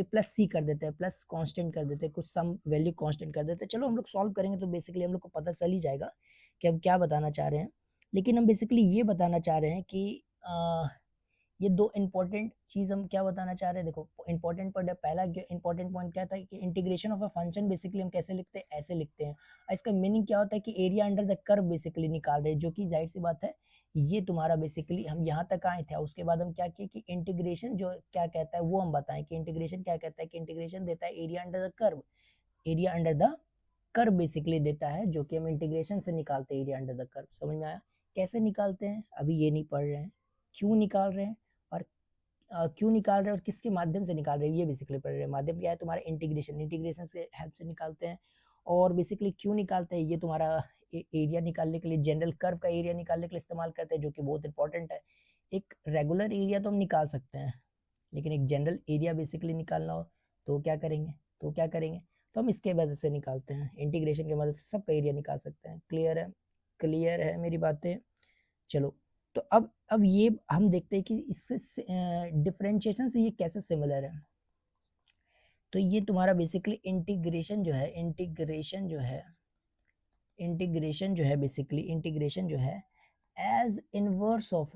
प्लस सी कर देते हैं, प्लस कांस्टेंट कर देते हैं, कुछ सम वैल्यू कांस्टेंट कर देते हैं। चलो हम लोग सॉल्व करेंगे तो बेसिकली हम लोग को पता चल ही जाएगा कि हम क्या बताना चाह रहे हैं। लेकिन हम बेसिकली ये बताना चाह रहे हैं कि ये दो इंपॉर्टेंट चीज़ हम क्या बताना चाह रहे हैं। देखो इंपॉर्टेंट पॉइंट, पहला इंपॉर्टेंट पॉइंट क्या था कि integration of a function basically हम कैसे लिखते हैं, ऐसे लिखते हैं। और इसका मीनिंग क्या होता है कि area under the curve basically निकाल रहे हैं, जो कि जाहिर सी बात है ये तुम्हारा बेसिकली हम यहाँ तक आए थे। उसके बाद हम क्या किए कि इंटीग्रेशन जो क्या कहता है वो हम बताएं कि इंटीग्रेशन क्या कहता है, कि इंटीग्रेशन देता है area under the curve, area under the curve basically देता है, जो कि हम इंटीग्रेशन से निकालते हैं एरिया अंडर द कर्व। समझ में आया कैसे निकालते हैं, अभी ये नहीं पढ़ रहे हैं, क्यों निकाल रहे हैं और क्यों निकाल रहे हैं और किसके माध्यम से निकाल रहे हैं, ये बेसिकली पढ़ रहे हैं। माध्यम क्या है तुम्हारा इंटीग्रेशन से हेल्प से निकालते हैं। और बेसिकली क्यों निकालते हैं, ये तुम्हारा एरिया निकालने के लिए, जनरल कर्व का एरिया निकालने के लिए इस्तेमाल करते हैं, जो कि बहुत इंपॉर्टेंट है। एक रेगुलर एरिया तो हम निकाल सकते हैं, लेकिन एक जनरल एरिया बेसिकली निकालना हो तो क्या करेंगे, तो हम इसके मदद से निकालते हैं, इंटीग्रेशन की मदद से सबका एरिया निकाल सकते हैं। क्लियर है मेरी बातें। चलो तो अब ये हम देखते हैं कि इससे डिफरेंशिएशन से ये कैसे सिमिलर है। तो ये तुम्हारा बेसिकली इंटीग्रेशन जो है एज इनवर्स ऑफ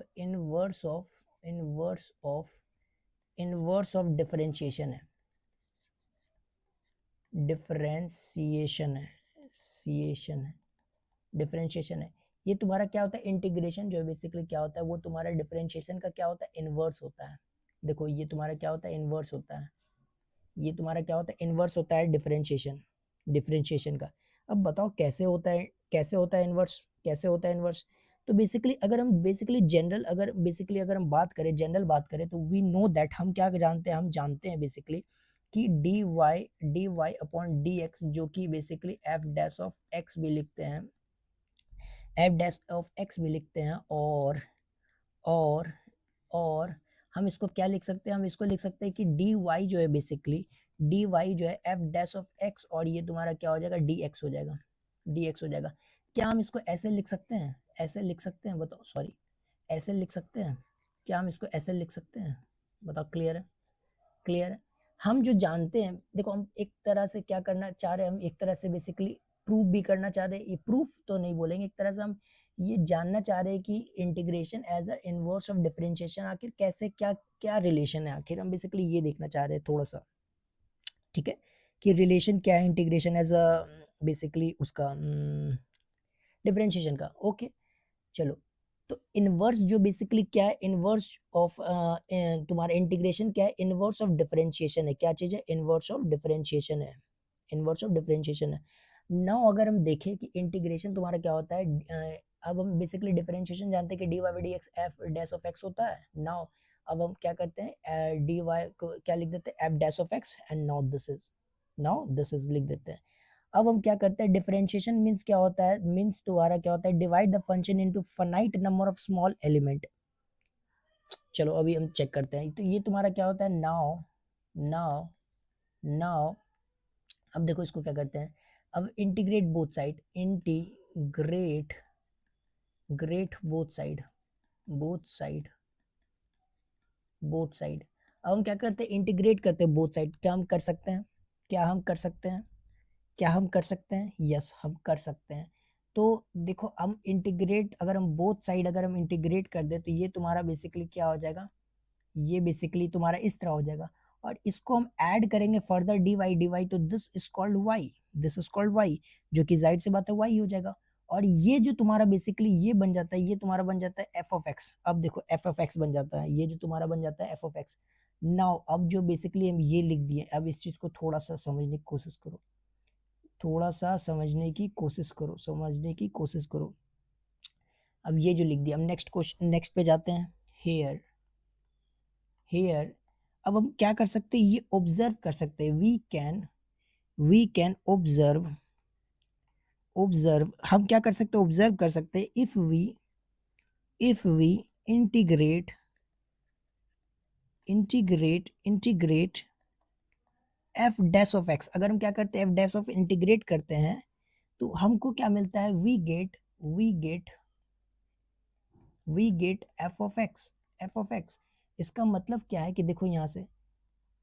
डिफरेंशिएशन है, डिफरेंशिएशन है। ये तुम्हारा क्या होता है, इंटीग्रेशन जो है बेसिकली क्या होता है, वो तुम्हारा डिफरेंशिएशन का क्या होता है, इनवर्स होता है। देखो ये तुम्हारा क्या होता है, इनवर्स होता है, ये तुम्हारा क्या होता है, इनवर्स होता है डिफरेंशिएशन का। अब बताओ कैसे होता है, इनवर्स। तो बेसिकली अगर हम अगर हम जनरल बात करें तो वी नो दैट, हम क्या जानते हैं, बेसिकली कि dy अपॉन dx, जो कि basically f dash of x भी लिखते हैं, और हम इसको क्या लिख सकते हैं, हम इसको लिख सकते हैं कि dy जो है basically f dash of x, और ये तुम्हारा क्या हो जाएगा, dx हो जाएगा। क्या हम इसको ऐसे लिख सकते हैं, बताओ, सॉरी ऐसे लिख सकते हैं, क्या हम इसको ऐसे लिख सकते हैं, बताओ। क्लियर है। हम जो जानते हैं, देखो हम एक तरह से क्या करना चाह रहे हैं, हम एक तरह से बेसिकली प्रूफ भी करना चाह रहे हैं, ये प्रूफ तो नहीं बोलेंगे, एक तरह से हम ये जानना चाह रहे हैं कि integration as a inverse of differentiation आखिर कैसे, क्या रिलेशन है, आखिर हम बेसिकली ये देखना चाह रहे हैं थोड़ा सा, ठीक है, कि रिलेशन क्या है इंटीग्रेशन एज अ बेसिकली उसका डिफरेंशिएशन का। ओके चलो, तो इनवर्स जो बेसिकली क्या है, इनवर्स ऑफ तुम्हारा इंटीग्रेशन क्या है, इनवर्स ऑफ डिफरेंशिएशन है। क्या चीज है, इनवर्स ऑफ डिफरेंशिएशन है, नाउ अगर हम देखें कि इंटीग्रेशन तुम्हारा क्या होता है, अब हम बेसिकली डिफरेंशिएशन जानते हैं कि dy by dx f dash of x होता है। नाउ अब हम क्या करते हैं, dy को क्या लिख देते हैं, f dash of x, and now this is लिख देते हैं। अब हम क्या करते हैं, डिफरेंशिएशन मींस क्या होता है, मींस तुम्हारा क्या होता है, divide the function into finite number of small element. चलो अभी हम चेक करते हैं, तो ये तुम्हारा क्या होता है, नाउ अब देखो इसको क्या करते हैं, अब integrate both side, great both side. अब हम क्या करते हैं, इंटीग्रेट करते हैं बोथ साइड। क्या हम कर सकते हैं, यस हम कर सकते हैं। तो देखो हम इंटीग्रेट, अगर हम बोथ साइड अगर हम इंटीग्रेट कर दे तो ये तुम्हारा बेसिकली क्या हो जाएगा, ये बेसिकली तुम्हारा इस तरह हो जाएगा, और इसको हम ऐड करेंगे फर्दर dy, तो दिस इज कॉल्ड y, जो कि जाहिर सी बात है y हो जाएगा। और ये जो तुम्हारा बेसिकली ये बन जाता है, ये तुम्हारा बन जाता है एफ ऑफ एक्स। अब देखो एफ ऑफ एक्स बन जाता है, ये जो तुम्हारा बन जाता है एफ ऑफ एक्स। नाउ अब जो बेसिकली हम ये लिख दिए, अब इस चीज को थोड़ा सा समझने की कोशिश करो, थोड़ा सा समझने की कोशिश करो, समझने की कोशिश करो। अब ये जो लिख दिया, हम नेक्स्ट क्वेश्चन, नेक्स्ट पे जाते हैं। हेयर, हेयर, अब हम क्या कर सकते हैं, ये ऑब्जर्व कर सकते हैं, वी कैन ऑब्जर्व, ऑब्जर्व, हम क्या कर सकते हैं, ऑब्जर्व कर सकते हैं, if we integrate, integrate f dash of x. अगर हम क्या करते हैं, एफ डैश ऑफ इंटीग्रेट करते हैं तो हमको क्या मिलता है, we get f of x, f of x. इसका मतलब क्या है कि देखो यहाँ से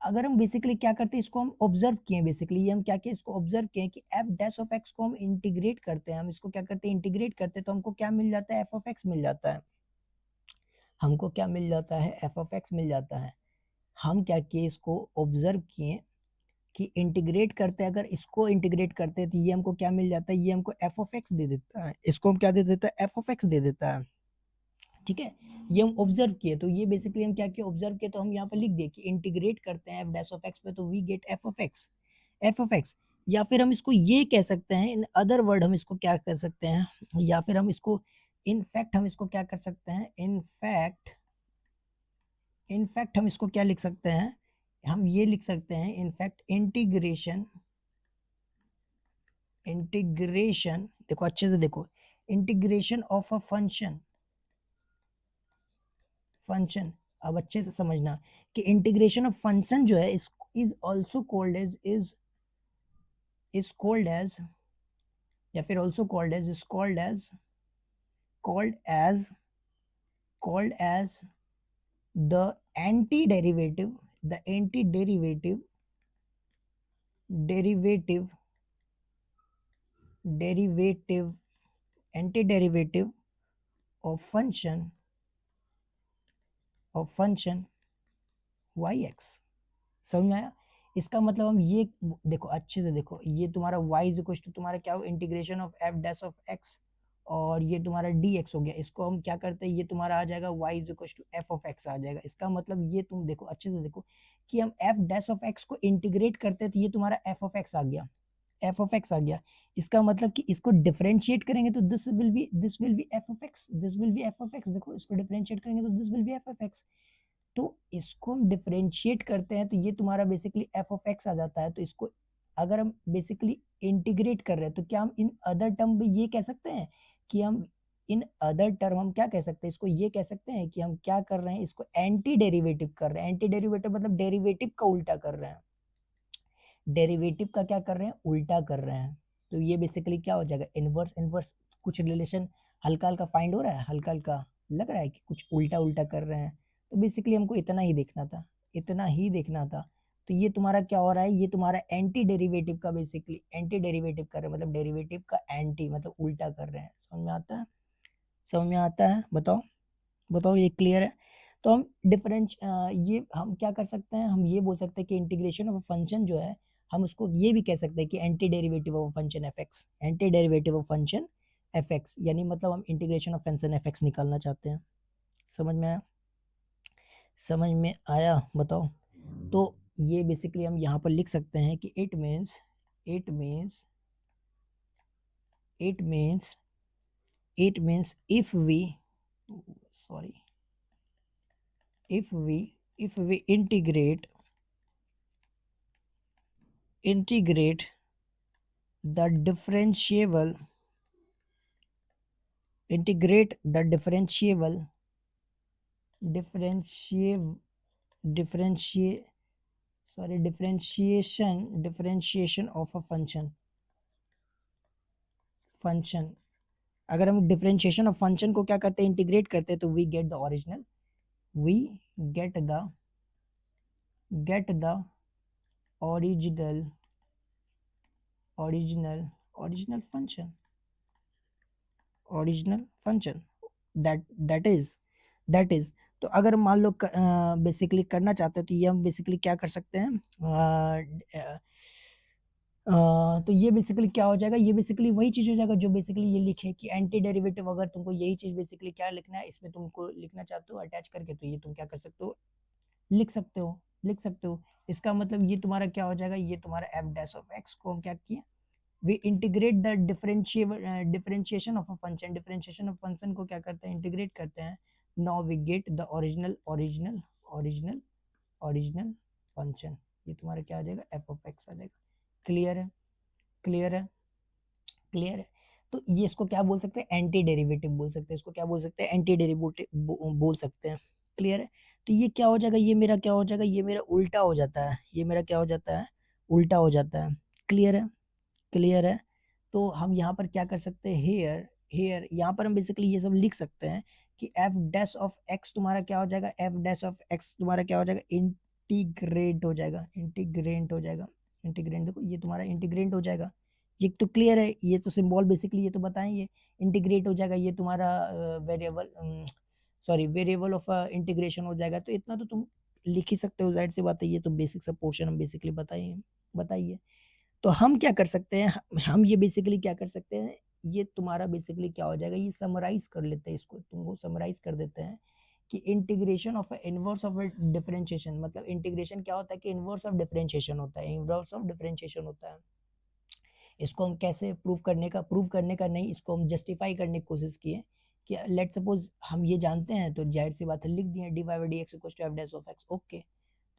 अगर हम बेसिकली क्या करते हैं, इसको हम ऑब्जर्व किए, बेसिकली ये हम क्या किए, इसको ऑब्जर्व किए कि एफ डैश ऑफ एक्स को हम इंटीग्रेट करते हैं, हम इसको क्या करते हैं, इंटीग्रेट करते हैं, तो हमको क्या मिल जाता है, एफ ऑफ एक्स मिल जाता है। हमको क्या मिल जाता है, एफ ऑफ एक्स मिल जाता है। हम क्या किए, इसको ऑब्जर्व किए कि इंटीग्रेट करते हैं, अगर इसको इंटीग्रेट करते हैं तो ये हमको क्या मिल जाता है, ये हमको एफ ऑफ एक्स दे देता है, इसको हम क्या दे देता है, एफ ऑफ एक्स दे देता है। ठीक है, ये हम ऑब्जर्व किए, तो ये बेसिकली हम क्या किए, ऑब्जर्व किए, तो हम यहाँ पर लिख दिए कि इंटीग्रेट करते हैं एफ डैश ऑफ एक्स पे, तो we get f of x, f of x. या फिर हम इसको ये कह सकते हैं, इन अदर वर्ड हम इसको क्या कर सकते हैं, या फिर हम इसको इनफैक्ट, हम इसको क्या कर सकते हैं, इनफैक्ट हम इसको क्या लिख सकते हैं, हम ये लिख सकते हैं इनफैक्ट इंटीग्रेशन, देखो अच्छे से देखो, इंटीग्रेशन ऑफ अ फंक्शन, अब अच्छे से समझना कि इंटीग्रेशन ऑफ फंक्शन जो है is also called as, is या फिर also called as, is called as the anti derivative, the anti derivative anti derivative of function y x. समझ में आया? इसका मतलब हम ये देखो अच्छे से देखो, ये तुम्हारा y इज इक्वल टू तुम्हारा क्या हो, integration of F dash of x, और ये तुम्हारा dx हो गया, इसको हम क्या करते हैं, ये तुम्हारा आ जाएगा y is equal to f of x आ जाएगा। इसका मतलब ये तुम देखो अच्छे से देखो कि हम एफ डैश ऑफ एक्स को इंटीग्रेट करते हैं तो ये तुम्हारा एफ ऑफ एक्स आ गया, एफ ऑफ एक्स आ गया। इसका मतलब कि इसको डिफरेंशिएट करेंगे तो this will be F of x, this will be F of x. देखो इसको डिफरेंशिएट करेंगे तो this will be F of x. तो इसको हम डिफरेंशिएट करते हैं तो ये तुम्हारा बेसिकली एफ ऑफ एक्स आ जाता है। तो इसको अगर हम बेसिकली इंटीग्रेट कर रहे हैं तो क्या हम इन अदर टर्म में ये कह सकते हैं कि हम इन अदर टर्म हम क्या कह सकते हैं, इसको ये कह सकते हैं कि हम क्या कर रहे हैं, इसको एंटी डेरिवेटिव कर रहे हैं। एंटी डेरिवेटिव मतलब डेरिवेटिव का उल्टा कर रहे हैं, डेरिवेटिव का क्या कर रहे हैं, उल्टा कर रहे हैं। तो ये बेसिकली क्या हो जाएगा, इनवर्स, इनवर्स कुछ रिलेशन हल्का हल्का फाइंड हो रहा है, हल्का हल्का लग रहा है कि कुछ उल्टा उल्टा कर रहे हैं। तो बेसिकली हमको इतना ही देखना था, इतना ही देखना था। तो ये तुम्हारा क्या हो रहा है, ये तुम्हारा एंटी डेरिवेटिव का बेसिकली एंटी डेरिवेटिव कर रहे हैं, मतलब डेरिवेटिव का एंटी मतलब उल्टा कर रहे हैं। समझ में आता है, समझ में आता है? बताओ बताओ, ये क्लियर है? तो हम डिफरेंस ये हम क्या कर सकते हैं, हम ये बोल सकते हैं कि इंटीग्रेशन ऑफ फंक्शन जो है, हम उसको ये भी कह सकते हैं कि anti derivative of function F x, anti derivative of function F x, यानी मतलब हम integration of function F x निकालना चाहते हैं। समझ में आया, समझ में आया? बताओ। तो ये बेसिकली हम यहाँ पर लिख सकते हैं कि it means if we sorry if we integrate the differentiable differentiation of a function। अगर हम डिफरेंशिएशन ऑफ फंक्शन को क्या करते हैं, इंटीग्रेट करते हैं, तो we get the original original function that is। तो अगर मान लो बेसिकली करना चाहते हैं तो ये हम बेसिकली क्या कर सकते हैं, तो ये बेसिकली क्या हो जाएगा, ये बेसिकली वही चीज हो जाएगा जो बेसिकली ये लिखे कि एंटी डेरिवेटिव। अगर तुमको यही चीज बेसिकली क्या लिखना है, इसमें तुमको लिखना चाहते हो अटैच करके, तो ये तुम क्या कर सकते हो, लिख सकते हो, लिख सकते हो। इसका मतलब ये तुम्हारा क्या हो जाएगा, ये तुम्हारा एफ डैश ऑफ एक्स को हम क्या किए, we integrate the differentiation of a function. Differentiation of function को क्या करते हैं, इंटीग्रेट करते हैं। Now we get the original original function. ये तुम्हारा क्या आ जाएगा, एफ ऑफ एक्स आ जाएगा। क्लियर है, क्लियर है, क्लियर है। तो ये इसको क्या बोल सकते हैं, एंटी डेरिवेटिव बोल सकते हैं। इसको क्या बोल सकते हैं, एंटी डेरिवेटिव बोल सकते हैं। क्लियर है। तो ये क्या हो जाएगा, ये मेरा क्या हो जाएगा, ये मेरा उल्टा हो जाता है, ये मेरा क्या हो जाता है, उल्टा हो जाता है। क्लियर है, क्लियर है। तो हम यहाँ पर क्या कर सकते हैं, हेयर हेयर यहाँ पर हम बेसिकली ये सब लिख सकते हैं कि एफ डैश ऑफ एक्स तुम्हारा क्या हो जाएगा, एफ डैश ऑफ एक्स तुम्हारा क्या हो जाएगा, इंटीग्रेट हो जाएगा, इंटीग्रेंट हो जाएगा। इंटीग्रेंट देखो, ये तुम्हारा इंटीग्रेंट हो जाएगा। ये तो क्लियर है, ये तो सिंबल बेसिकली ये तो बताएंगे, इंटीग्रेट हो जाएगा। ये तुम्हारा वेरिएबल, वेरिएबल ऑफ इंटीग्रेशन हो जाएगा। तो इतना तो तुम लिख ही सकते हो, जाहिर सी बात है। ये तो बेसिक सा पोर्शन हम बेसिकली बताइए, बताइए। तो हम क्या कर सकते हैं, हम ये बेसिकली क्या कर सकते हैं, ये तुम्हारा बेसिकली क्या हो जाएगा, ये समराइज कर लेते हैं, इसको तुमको समराइज कर देते हैं कि integration of inverse of differentiation. मतलब इंटीग्रेशन क्या होता है कि इनवर्स ऑफ डिफरेंशिएशन होता है, इनवर्स ऑफ डिफरेंशिएशन होता है। इसको हम कैसे प्रूव करने का नहीं, इसको हम जस्टिफाई करने की कोशिश किए कि लेट सपोज हम ये जानते हैं, तो जाहिर सी बात है लिख दिए d y by d x equal to f dash of x. Okay, तो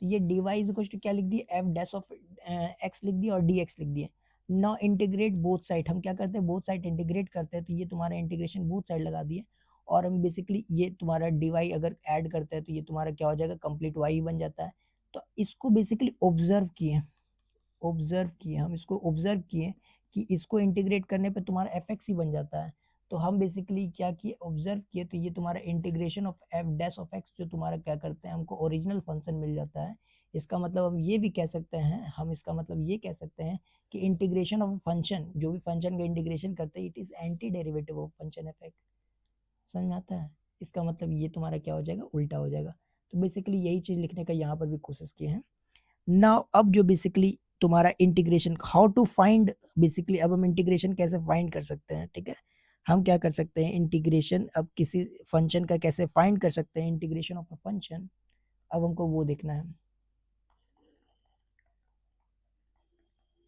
ये d y is equal to क्या लिख दिए, एफ डैश ऑफ एक्स लिख दिए और डी एक्स लिख दिए। नाउ इंटीग्रेट बोथ साइड, हम क्या करते हैं, बोथ साइड इंटीग्रेट करते हैं। तो ये तुम्हारा इंटीग्रेशन बोथ साइड लगा दिए, और हम बेसिकली ये तुम्हारा डी वाई अगर ऐड करते हैं तो ये तुम्हारा क्या हो जाएगा, कंप्लीट वाई बन जाता है। तो इसको बेसिकली ऑब्जर्व किए, ऑब्जर्व किए, हम इसको ऑब्जर्व किए कि इसको इंटीग्रेट करने पे तुम्हारा एफ एक्स ही बन जाता है। तो हम बेसिकली क्या किए, ऑब्जर्व किए, तो ये तुम्हारा integration of F dash of x जो तुम्हारा क्या करते हैं, हमको ओरिजिनल फंक्शन मिल जाता है। इसका मतलब हम ये भी कह सकते हैं, हम इसका मतलब ये कह सकते हैं कि इंटीग्रेशन ऑफ फंक्शन, जो भी फंक्शन का इंटीग्रेशन करते हैं, it is anti derivative of function F x. समझ में आता है। इसका मतलब ये तुम्हारा क्या हो जाएगा, उल्टा हो जाएगा। तो बेसिकली यही चीज लिखने का यहाँ पर भी कोशिश किए हैं। नाउ अब जो बेसिकली तुम्हारा integration, how to find, basically अब हम इंटीग्रेशन कैसे फाइंड कर सकते हैं, ठीक है। हम क्या कर सकते हैं, इंटीग्रेशन अब किसी फंक्शन का कैसे फाइंड कर सकते हैं, इंटीग्रेशन ऑफ अ फंक्शन। अब हमको वो देखना है,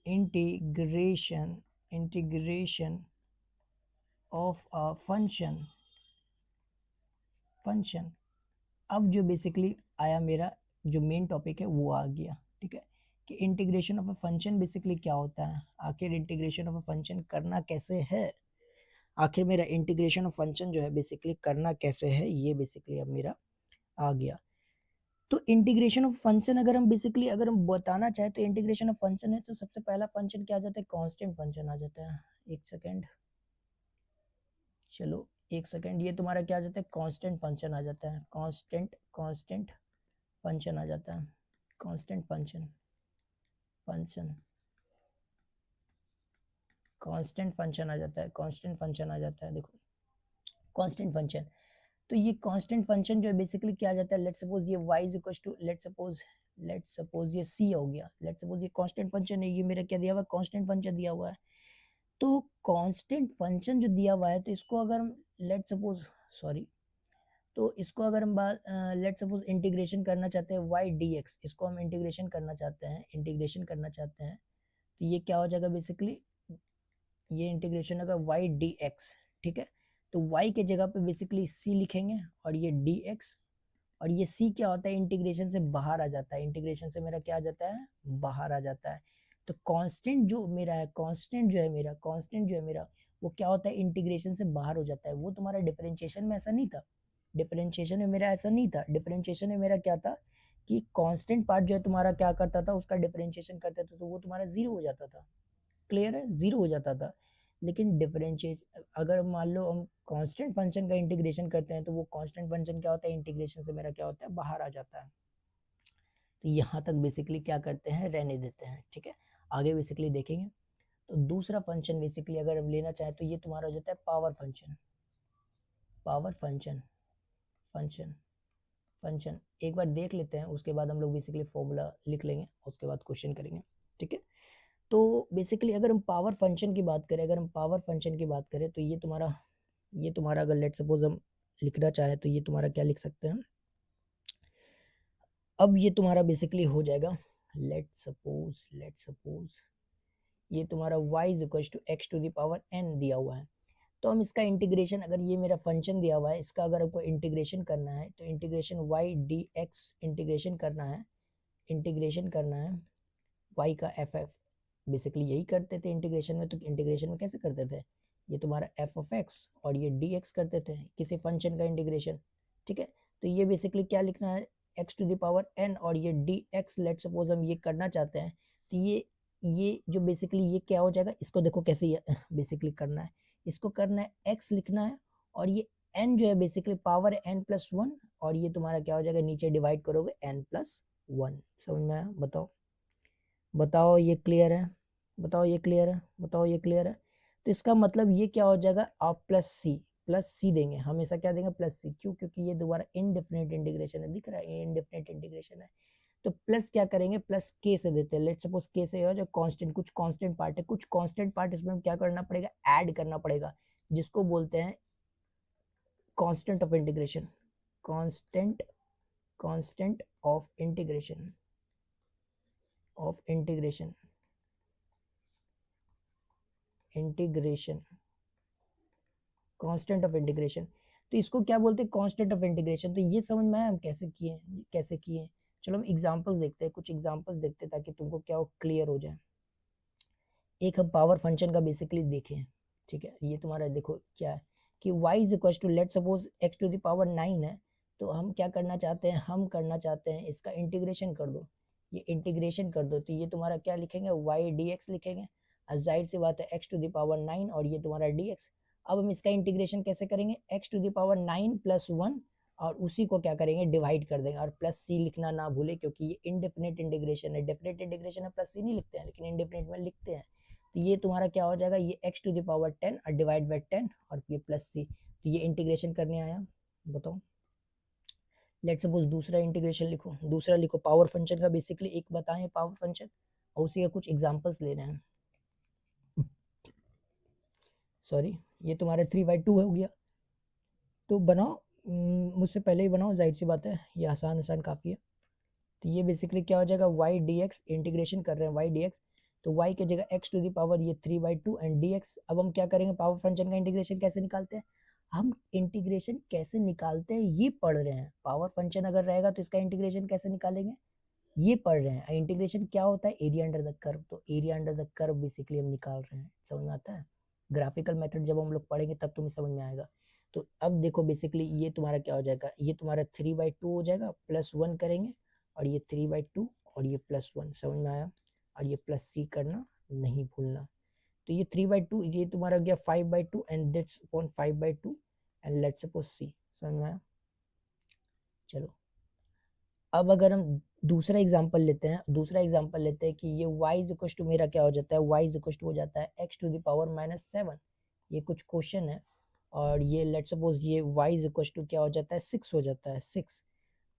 integration of a function, function. अब जो बेसिकली आया मेरा जो मेन टॉपिक है वो आ गया, ठीक है, कि integration of a function basically क्या होता है, आखिर इंटीग्रेशन ऑफ अ फंक्शन करना कैसे है। आखिर मेरा इंटीग्रेशन ऑफ फंक्शन जो है बेसिकली करना कैसे है, ये बेसिकली अब मेरा आ गया। तो इंटीग्रेशन ऑफ फंक्शन अगर हम बेसिकली अगर हम बताना चाहे तो इंटीग्रेशन ऑफ फंक्शन है, तो सबसे पहला फंक्शन क्या आ जाता है, कांस्टेंट फंक्शन आ जाता है। एक सेकेंड, चलो एक सेकेंड, ये तुम्हारा क्या आ जाता है, कांस्टेंट फंक्शन आ जाता है। कांस्टेंट फंक्शन आ जाता है, constant function, function constant function आ जाता है, कांस्टेंट फंक्शन आ जाता है। देखो कांस्टेंट फंक्शन, तो ये कांस्टेंट फंक्शन जो है बेसिकली क्या आ जाता है, लेट सपोज ये y is equal to, let suppose ये c हो गया, लेट सपोज ये कांस्टेंट फंक्शन है, ये मेरा क्या दिया हुआ है, कांस्टेंट फंक्शन दिया हुआ है। तो कांस्टेंट फंक्शन जो दिया हुआ है, तो इसको अगर हम लेट सपोज, सॉरी, तो इसको अगर हम लेट सपोज इंटीग्रेशन करना चाहते हैं y dx, इसको हम इंटीग्रेशन करना चाहते हैं, इंटीग्रेशन करना चाहते हैं, तो ये क्या हो जाएगा बेसिकली, ये इंटीग्रेशन होगा y dx, ठीक है। तो y के जगह पे बेसिकली c लिखेंगे, और ये dx, और ये c क्या होता है, इंटीग्रेशन से बाहर आ जाता है, इंटीग्रेशन से मेरा क्या आ जाता है, बाहर आ जाता है। तो कांस्टेंट जो मेरा है, कांस्टेंट जो है मेरा, वो क्या होता है, इंटीग्रेशन से बाहर हो जाता है। वो तुम्हारा डिफरेंशिएशन में ऐसा नहीं था, डिफरेंशिएशन में मेरा ऐसा नहीं था। डिफरेंशिएशन में मेरा क्या था कि कांस्टेंट पार्ट जो है तुम्हारा क्या करता था, उसका डिफरेंशिएशन करते थे तो वो तुम्हारा जीरो हो जाता था। क्लियर है, जीरो हो जाता था। लेकिन डिफरेंशिएशन अगर मान लो हम कांस्टेंट फंक्शन का इंटीग्रेशन करते हैं, तो वो कांस्टेंट फंक्शन क्या होता है, इंटीग्रेशन से मेरा क्या होता है, बाहर आ जाता है। तो यहाँ तक बेसिकली क्या करते हैं, रहने देते हैं, ठीक है। आगे बेसिकली देखेंगे। तो दूसरा फंक्शन बेसिकली अगर हम लेना चाहें तो ये तुम्हारा हो जाता है power function, power function, function function एक बार देख लेते हैं, उसके बाद हम लोग बेसिकली फॉर्मूला लिख लेंगे, उसके बाद क्वेश्चन करेंगे, ठीक है। तो बेसिकली अगर हम पावर फंक्शन की बात करें, तो ये तुम्हारा अगर लेट सपोज हम लिखना चाहें तो ये तुम्हारा क्या लिख सकते हैं, अब ये तुम्हारा बेसिकली हो जाएगा लेट सपोज ये तुम्हारा y is equal to x to the power n दिया हुआ है। तो हम इसका इंटीग्रेशन, अगर ये मेरा फंक्शन दिया हुआ है, इसका अगर आपको इंटीग्रेशन करना है तो इंटीग्रेशन y dx इंटीग्रेशन करना है y का ff, बेसिकली यही करते थे इंटीग्रेशन में। तो इंटीग्रेशन में कैसे करते थे, ये तुम्हारा f ऑफ x और ये dx करते थे किसी फंक्शन का इंटीग्रेशन, ठीक है। तो ये बेसिकली क्या लिखना है, x to the power n और ये dx, लेट सपोज हम ये करना चाहते हैं तो ये जो बेसिकली ये क्या हो जाएगा, इसको देखो कैसे बेसिकली करना है, इसको करना है x लिखना है और ये n जो है basically power n plus one, और ये तुम्हारा क्या हो जाएगा, नीचे डिवाइड करोगे n प्लस वन। समझ में आया, बताओ ये क्लियर है, बताओ ये क्लियर है। तो इसका मतलब ये क्या हो जाएगा, आप प्लस सी देंगे, हमेशा क्या देंगे, प्लस सी। क्यों, क्योंकि ये दोबारा इनडेफिनेट इंटीग्रेशन है, दिख रहा है ये इनडेफिनेट इंटीग्रेशन है। तो प्लस क्या करेंगे, प्लस के से देते हैं, लेट सपोज के से हो जो कांस्टेंट, कुछ कांस्टेंट पार्ट है, कुछ कांस्टेंट पार्ट इसमें क्या करना पड़ेगा, ऐड करना पड़ेगा, जिसको बोलते हैं constant of integration, constant of integration constant of integration. तो इसको क्या बोलते हैं, कांस्टेंट ऑफ इंटीग्रेशन। तो ये समझ में आया हम कैसे किए। चलो हम एग्जांपल्स देखते हैं, कुछ एग्जांपल्स देखते हैं ताकि तुमको क्या हो, क्लियर हो जाए। एक हम पावर फंक्शन का बेसिकली देखें, ठीक है। ये तुम्हारा देखो क्या है कि y is equal to, let suppose x to the power 9 है, तो हम क्या करना चाहते हैं, इसका इंटीग्रेशन कर दो, ये इंटीग्रेशन कर दो। तो ये तुम्हारा क्या लिखेंगे, y dx लिखेंगे, और जाहिर सी बात है x टू द पावर 9 और ये तुम्हारा dx। अब हम इसका इंटीग्रेशन कैसे करेंगे, x to the power 9 plus 1 और उसी को क्या करेंगे, डिवाइड कर देंगे, और प्लस सी लिखना ना भूले क्योंकि ये इनडेफिनेट इंटीग्रेशन है। डेफिनेट इंटीग्रेशन में प्लस सी नहीं लिखते हैं, लेकिन इनडेफिनेट में लिखते हैं। तो ये तुम्हारा क्या हो जाएगा, ये x टू द पावर 10 और डिवाइड बाई 10 और ये प्लस सी। तो ये इंटीग्रेशन करने आया, बताओ। लेट सपोज दूसरा लिखो पावर फंक्शन का, बेसिकली एक बताएं पावर फंक्शन और उसी का कुछ एग्जांपल्स ले रहे हैं। सॉरी, ये तुम्हारा 3/2 हो गया, तो बनाओ, मुझसे पहले ही बनाओ, जाहिर सी बात है ये आसान काफ़ी है। तो ये बेसिकली क्या हो जाएगा, y dx इंटीग्रेशन कर रहे हैं, y dx, तो y की जगह x टू द पावर ये 3/2 एंड dx। अब हम क्या करेंगे, पावर फंक्शन का इंटीग्रेशन कैसे निकालते हैं, ये पढ़ रहे हैं। पावर फंक्शन अगर रहेगा तो इसका इंटीग्रेशन कैसे निकालेंगे, ये पढ़ रहे हैं। इंटीग्रेशन क्या होता है, एरिया अंडर द कर्व, तो area under the curve basically हम निकाल रहे हैं। समझ में आता है, ग्राफिकल मेथड जब हम लोग पढ़ेंगे तब तुम्हें समझ में आएगा। तो अब देखो बेसिकली ये तुम्हारा क्या हो जाएगा, ये तुम्हारा 3/2 हो जाएगा, प्लस 1 करेंगे और ये 3/2 और ये प्लस 1। समझ में आया, और ये प्लस सी करना नहीं भूलना। तो ये 3/2, ये तुम्हारा गया 5/2 and that's upon 5/2 and let's suppose c. समझ में आया, चलो। अब अगर हम दूसरा एग्जांपल लेते हैं कि ये y इज इक्वल टू मेरा क्या हो जाता है, y इज इक्वल टू हो जाता है x टू द पावर -7। ये कुछ क्वेश्चन है और ये लेट सपोज ये y इज इक्वल टू क्या हो जाता है, 6 हो जाता है, 6।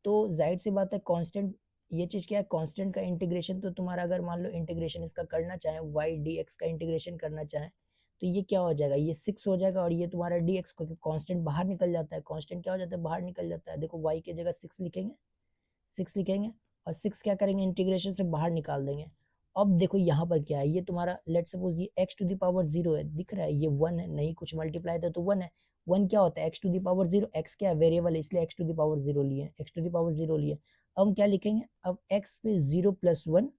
तो जाहिर सी बात है कांस्टेंट, ये चीज क्या है, कांस्टेंट का इंटीग्रेशन। तो तुम्हारा अगर मान लो इंटीग्रेशन इसका करना चाहे, y dx का इंटीग्रेशन करना चाहे, तो ये क्या हो जाएगा, ये 6 हो जाएगा और ये तुम्हारा dx, क्योंकि कांस्टेंट बाहर निकल जाता है, कांस्टेंट क्या हो जाता है, बाहर निकल जाता है। देखो y की जगह 6 लिखेंगे और 6 क्या करेंगे, इंटीग्रेशन से बाहर निकाल देंगे। अब देखो यहाँ पर क्या है, ये तुम्हारा लेट सपोज ये x टू द पावर 0 है, दिख रहा है ये 1 है, नहीं कुछ मल्टीप्लाई था तो 1 है। 1 क्या होता है, x to the power 0, x क्या है, वेरिएबल है, इसलिए x टू द पावर 0 लिए, अब हम क्या लिखेंगे, अब x पे 0 प्लस 1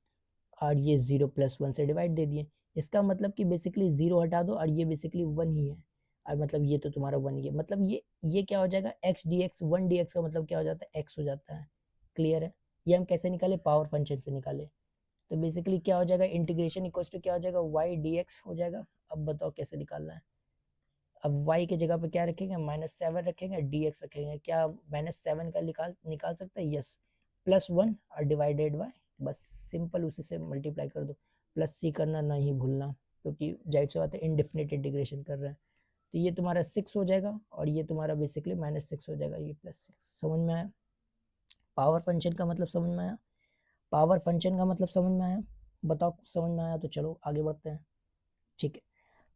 और ये 0 प्लस 1 से डिवाइड दे दिए। इसका मतलब कि बेसिकली 0 हटा दो और ये बेसिकली 1 ही है, और मतलब ये तो तुम्हारा 1 ही है। मतलब ये क्या हो जाएगा, x dx, 1 dx का मतलब क्या हो जाता है, x हो जाता है। क्लियर है, ये हम कैसे निकाले, पावर फंक्शन से निकाले। तो बेसिकली क्या हो जाएगा, इंटीग्रेशन इक्वल टू क्या हो जाएगा, y dx हो जाएगा। अब बताओ कैसे निकालना है। अब y के जगह पे क्या रखेंगे, -7 रखेंगे, dx रखेंगे। क्या -7 का निकाल सकते हैं, यस, +1 और डिवाइडेड बाय, बस सिंपल उसी से मल्टीप्लाई कर दो। प्लस सी करना नहीं भूलना, क्योंकि जाहिर सी बात है इनडेफिनेट इंटीग्रेशन कर रहे हैं। तो ये तुम्हारा 6 हो जाएगा और ये तुम्हारा बेसिकली -6 हो जाएगा, ये +6। समझ में आया, पावर फंक्शन का मतलब समझ में आया, बताओ समझ में आया तो चलो आगे बढ़ते हैं। ठीक है,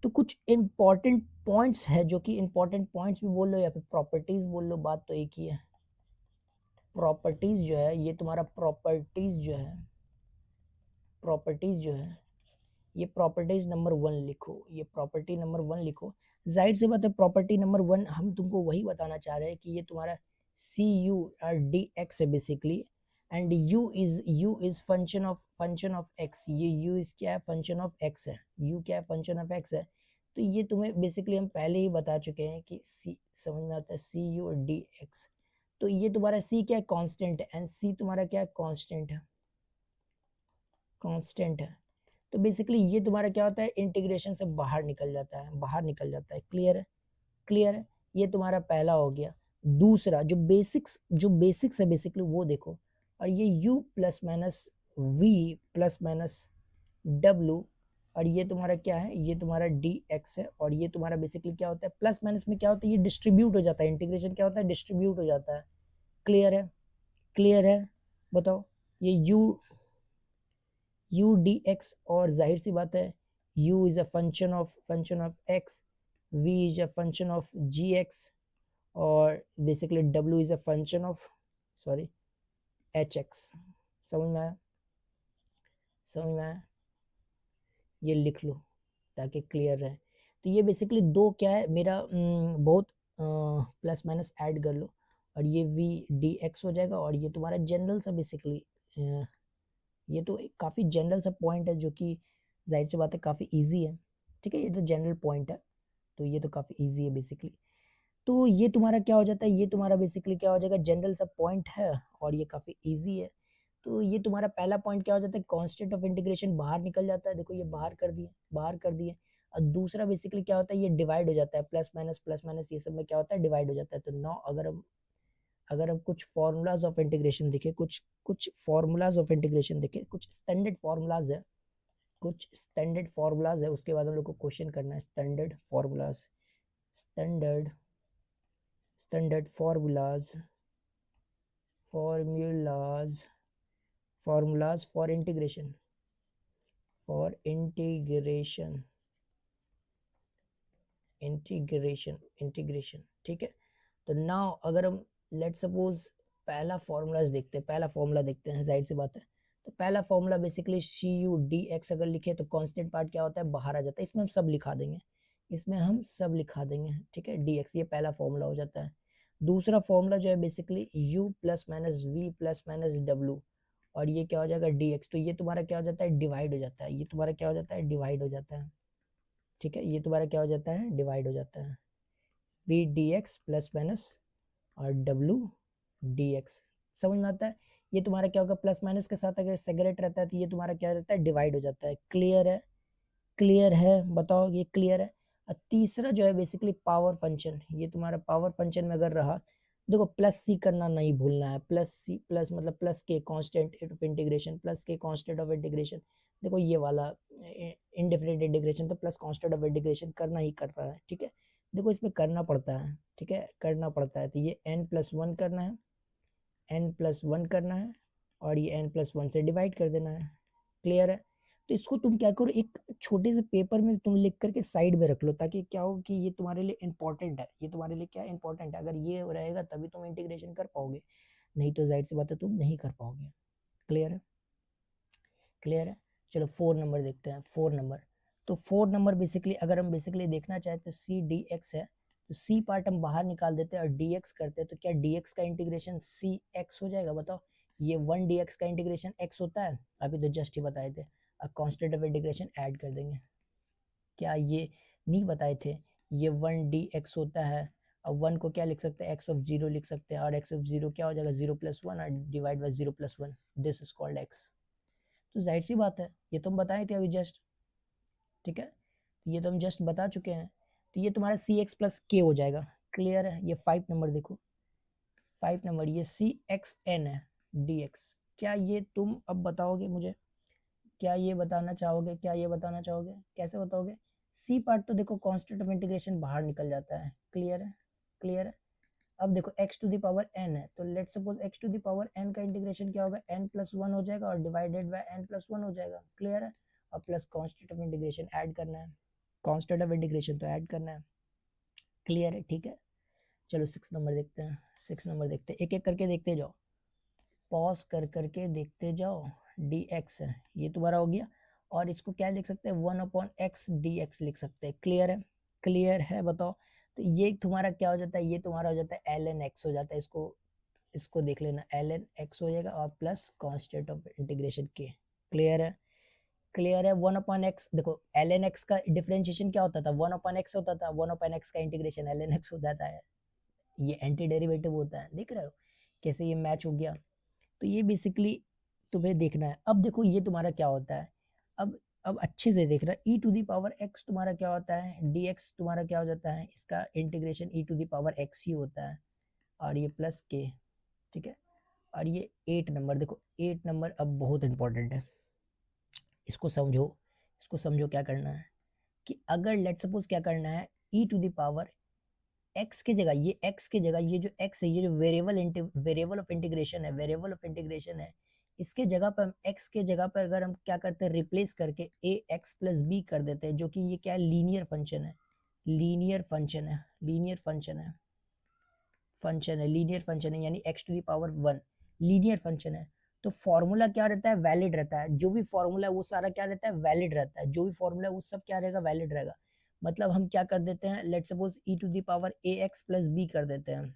तो कुछ इंपॉर्टेंट पॉइंट्स है, जो कि इंपॉर्टेंट पॉइंट्स भी बोल लो या फिर प्रॉपर्टीज बोल लो, बात तो एक ही है। प्रॉपर्टीज जो है, ये तुम्हारा प्रॉपर्टीज जो है, प्रॉपर्टीज जो है, ये प्रॉपर्टीज नंबर 1 लिखो, ये प्रॉपर्टी नंबर 1 लिखो। जाहिर सी बात है प्रॉपर्टी नंबर 1 हम तुमको वही बताना चाह रहे हैं कि ये तुम्हारा सी यू और डी एक्स है basically, and you is function of x. ये यू इज क्या है, फंक्शन ऑफ एक्स है। यू क्या है, फंक्शन ऑफ एक्स है। तो ये तुम्हें बेसिकली हम पहले ही बता चुके हैं कि सी, समझ में आता है, सी यू और डी एक्स। तो ये तुम्हारा सी क्या है, कांस्टेंट है, एंड सी तुम्हारा क्या है, कांस्टेंट है, कांस्टेंट है। तो बेसिकली ये तुम्हारा क्या होता है, इंटीग्रेशन से बाहर निकल जाता है, बाहर निकल जाता है। क्लियर है, क्लियर है। ये तुम्हारा पहला हो गया। दूसरा जो बेसिक्स है बेसिकली वो देखो, और ये u plus minus v plus minus डब्लू, और ये तुम्हारा क्या है, ये तुम्हारा डी एक्स है। और ये तुम्हारा बेसिकली क्या होता है, प्लस माइनस में क्या होता है, ये डिस्ट्रीब्यूट हो जाता है। इंटीग्रेशन क्या होता है, डिस्ट्रीब्यूट हो जाता है। क्लियर है, क्लियर है। बताओ, ये u dx, और जाहिर सी बात है u is a function of x, v is a function of gx, और basically w is a function of, sorry, hx। समझ में आया, समझ में आया, ये लिख लो ताकि क्लियर रहे। तो ये बेसिकली दो क्या है मेरा, बहुत प्लस माइनस ऐड कर लो, और ये v dx हो जाएगा। और ये तुम्हारा जनरल सा बेसिकली, ये तो काफ़ी जनरल सा पॉइंट है, जो कि जाहिर सी बात है काफ़ी इजी है। ठीक है, ये तो जनरल पॉइंट है, तो ये तो काफ़ी इजी है बेसिकली। तो ये तुम्हारा क्या हो जाता है, ये तुम्हारा बेसिकली क्या हो जाएगा, जनरल सा पॉइंट है, और ये काफ़ी इजी है। तो ये तुम्हारा पहला पॉइंट क्या हो जाता है, कांस्टेंट ऑफ इंटीग्रेशन बाहर निकल जाता है। देखो ये बाहर कर दिए, बाहर कर दिए। और दूसरा बेसिकली क्या होता है, ये डिवाइड हो जाता है, प्लस माइनस ये सब में क्या होता है, डिवाइड हो जाता है। तो नौ अगर हम कुछ फॉर्मूलाज ऑफ इंटीग्रेशन देखें, कुछ फॉर्मूलाज ऑफ इंटीग्रेशन देखें, कुछ स्टैंडर्ड फॉर्मूलाज है, कुछ स्टैंडर्ड फॉर्मूलाज है, उसके बाद हम लोग को क्वेश्चन करना है। Standard formulas, standard standard formulas formulas for integration. ठीक है, तो नाउ अगर हम लेट सपोज पहला फॉर्मूलाज देखते हैं, पहला फॉर्मूला देखते हैं, जाहिर सी बात है। तो पहला फॉर्मूला बेसिकली सी यू डी एक्स अगर लिखे तो कांस्टेंट पार्ट क्या होता है, बाहर आ जाता है। इसमें हम सब लिखा देंगे, इसमें हम सब लिखा देंगे। ठीक है, डी एक्स, ये पहला फॉर्मूला हो जाता है। दूसरा फॉर्मूला जो है basically u plus minus v plus minus डब्ल्यू, और ये क्या हो जाएगा, डी एक्स। तो ये तुम्हारा क्या हो जाता है, डिवाइड हो जाता है। ये तुम्हारा क्या हो जाता है, डिवाइड हो जाता है। ठीक है, ये तुम्हारा क्या हो जाता है, डिवाइड हो जाता है। V d x plus minus और डब्ल्यू डी एक्स। समझ में आता है। ये तुम्हारा क्या होगा, प्लस माइनस के साथ अगर सेग्रेट रहता है तो ये तुम्हारा क्या रहता है, डिवाइड हो जाता है। क्लियर है, क्लियर है, बताओ ये क्लियर है। और तीसरा जो है बेसिकली पावर फंक्शन, ये तुम्हारा पावर फंक्शन में अगर रहा, देखो प्लस सी करना नहीं भूलना है। प्लस सी, प्लस मतलब प्लस के कांस्टेंट ऑफ इंटीग्रेशन, प्लस के कांस्टेंट ऑफ इंटीग्रेशन। देखो ये वाला इनडेफिनिट इंटीग्रेशन तो प्लस कांस्टेंट ऑफ इंटीग्रेशन करना ही कर रहा है। ठीक है, देखो इसमें करना पड़ता है। ठीक है, करना पड़ता है। तो ये n+1 करना है, n+1 करना है, और ये n+1 से डिवाइड कर देना है। क्लियर है। तो इसको तुम क्या करो, एक छोटे से पेपर में तुम लिख करके साइड में रख लो, ताकि क्या हो कि ये तुम्हारे लिए इंपॉर्टेंट है। ये तुम्हारे लिए क्या इंपॉर्टेंट है, अगर ये रहेगा तभी तुम इंटीग्रेशन कर पाओगे, नहीं तो जाहिर सी बात है तुम नहीं कर पाओगे। क्लियर है, क्लियर है। चलो 4 नंबर देखते हैं, 4 नंबर। तो 4 नंबर बेसिकली अगर हम बेसिकली देखना चाहें तो सी डी एक्स है, तो सी पार्ट हम बाहर निकाल देते हैं और डी एक्स करते हैं। तो क्या डी एक्स का इंटीग्रेशन सी एक्स हो जाएगा, बताओ। ये 1 डी एक्स का इंटीग्रेशन एक्स होता है, अभी तो जस्ट ही बताए थे। अब कॉन्स्टेंट ऑफ इंटीग्रेशन ऐड कर देंगे। क्या ये नहीं बताए थे, ये 1 डी एक्स होता है। अब 1 को क्या लिख सकते हैं, एक्स ऑफ 0 लिख सकते हैं, और एक्स ऑफ 0 क्या हो जाएगा, 0+1, और divide by 0+1, this is called x. तो जाहिर सी बात है, ये तो हम बताए थे अभी जस्ट। ठीक है, ये तो हम जस्ट बता चुके हैं। तो ये तुम्हारा सी एक्स प्लस के हो जाएगा। क्लियर है। ये 5 नंबर देखो, 5 नंबर, ये सी एक्स एन है डी एक्स। क्या ये तुम अब बताओगे मुझे, क्या ये बताना चाहोगे, क्या ये बताना चाहोगे, कैसे बताओगे। सी पार्ट तो देखो कांस्टेंट ऑफ इंटीग्रेशन बाहर निकल जाता है। क्लियर है, क्लियर है। अब देखो x to the power n है, तो let suppose x to the power n का इंटीग्रेशन क्या होगा, n+1 हो जाएगा और डिवाइडेड बाय n+1 हो जाएगा, क्लियर है। और plus constant of integration add करना है, कांस्टेंट ऑफ इंटीग्रेशन तो ऐड करना है, क्लियर है, ठीक है। चलो 6 नंबर देखते हैं, 6 नंबर देखते हैं, एक एक करके देखते जाओ, पॉज कर करके देखते जाओ। dx है ये तुम्हारा हो गया, और इसको क्या लिख सकते हैं, 1/x dx लिख सकते हैं, क्लियर है, क्लियर है, बताओ। तो ये तुम्हारा क्या हो जाता है, ये तुम्हारा हो जाता है ln x हो जाता है, इसको देख लेना, ln x हो जाएगा और plus constant of integration k, clear है, क्लियर है। 1/x देखो, ln x का डिफरेंशिएशन क्या होता था, 1/x होता था, 1/x का इंटीग्रेशन ln x हो जाता है, ये एंटी डेरिवेटिव होता है, देख रहे हो कैसे ये मैच हो गया। तो ये बेसिकली तुम्हें देखना है। अब देखो ये तुम्हारा क्या होता है, अब अच्छे से देखना, e to the power x तुम्हारा क्या होता है, dx तुम्हारा क्या हो जाता है, इसका integration e to the power x ही होता है, और ये प्लस k, ठीक है। और ये 8 नंबर देखो, 8 नंबर अब बहुत इंपॉर्टेंट है, इसको समझो, इसको समझो क्या करना है, कि अगर लेट सपोज क्या करना है, e to the power x की जगह, ये x की जगह, ये जो x है, ये जो वेरिएबल ऑफ इंटीग्रेशन है, वेरिएबल ऑफ इंटीग्रेशन है, इसके जगह पर हम x के जगह पर अगर हम क्या करते हैं, रिप्लेस करके ax प्लस b कर देते हैं, जो कि ये क्या है, लीनियर फंक्शन है, लीनियर फंक्शन है, लीनियर फंक्शन है, फंक्शन है, लीनियर फंक्शन है, यानी x to the power 1 linear function है। तो फॉर्मूला क्या रहता है, वैलिड रहता है, जो भी फॉर्मूला है वो सारा क्या रहता है, वैलिड रहता है, जो भी फॉर्मूला है वो सब क्या रहेगा, वैलिड रहेगा। मतलब हम क्या कर देते हैं, let suppose e to the power ax plus b कर देते हैं,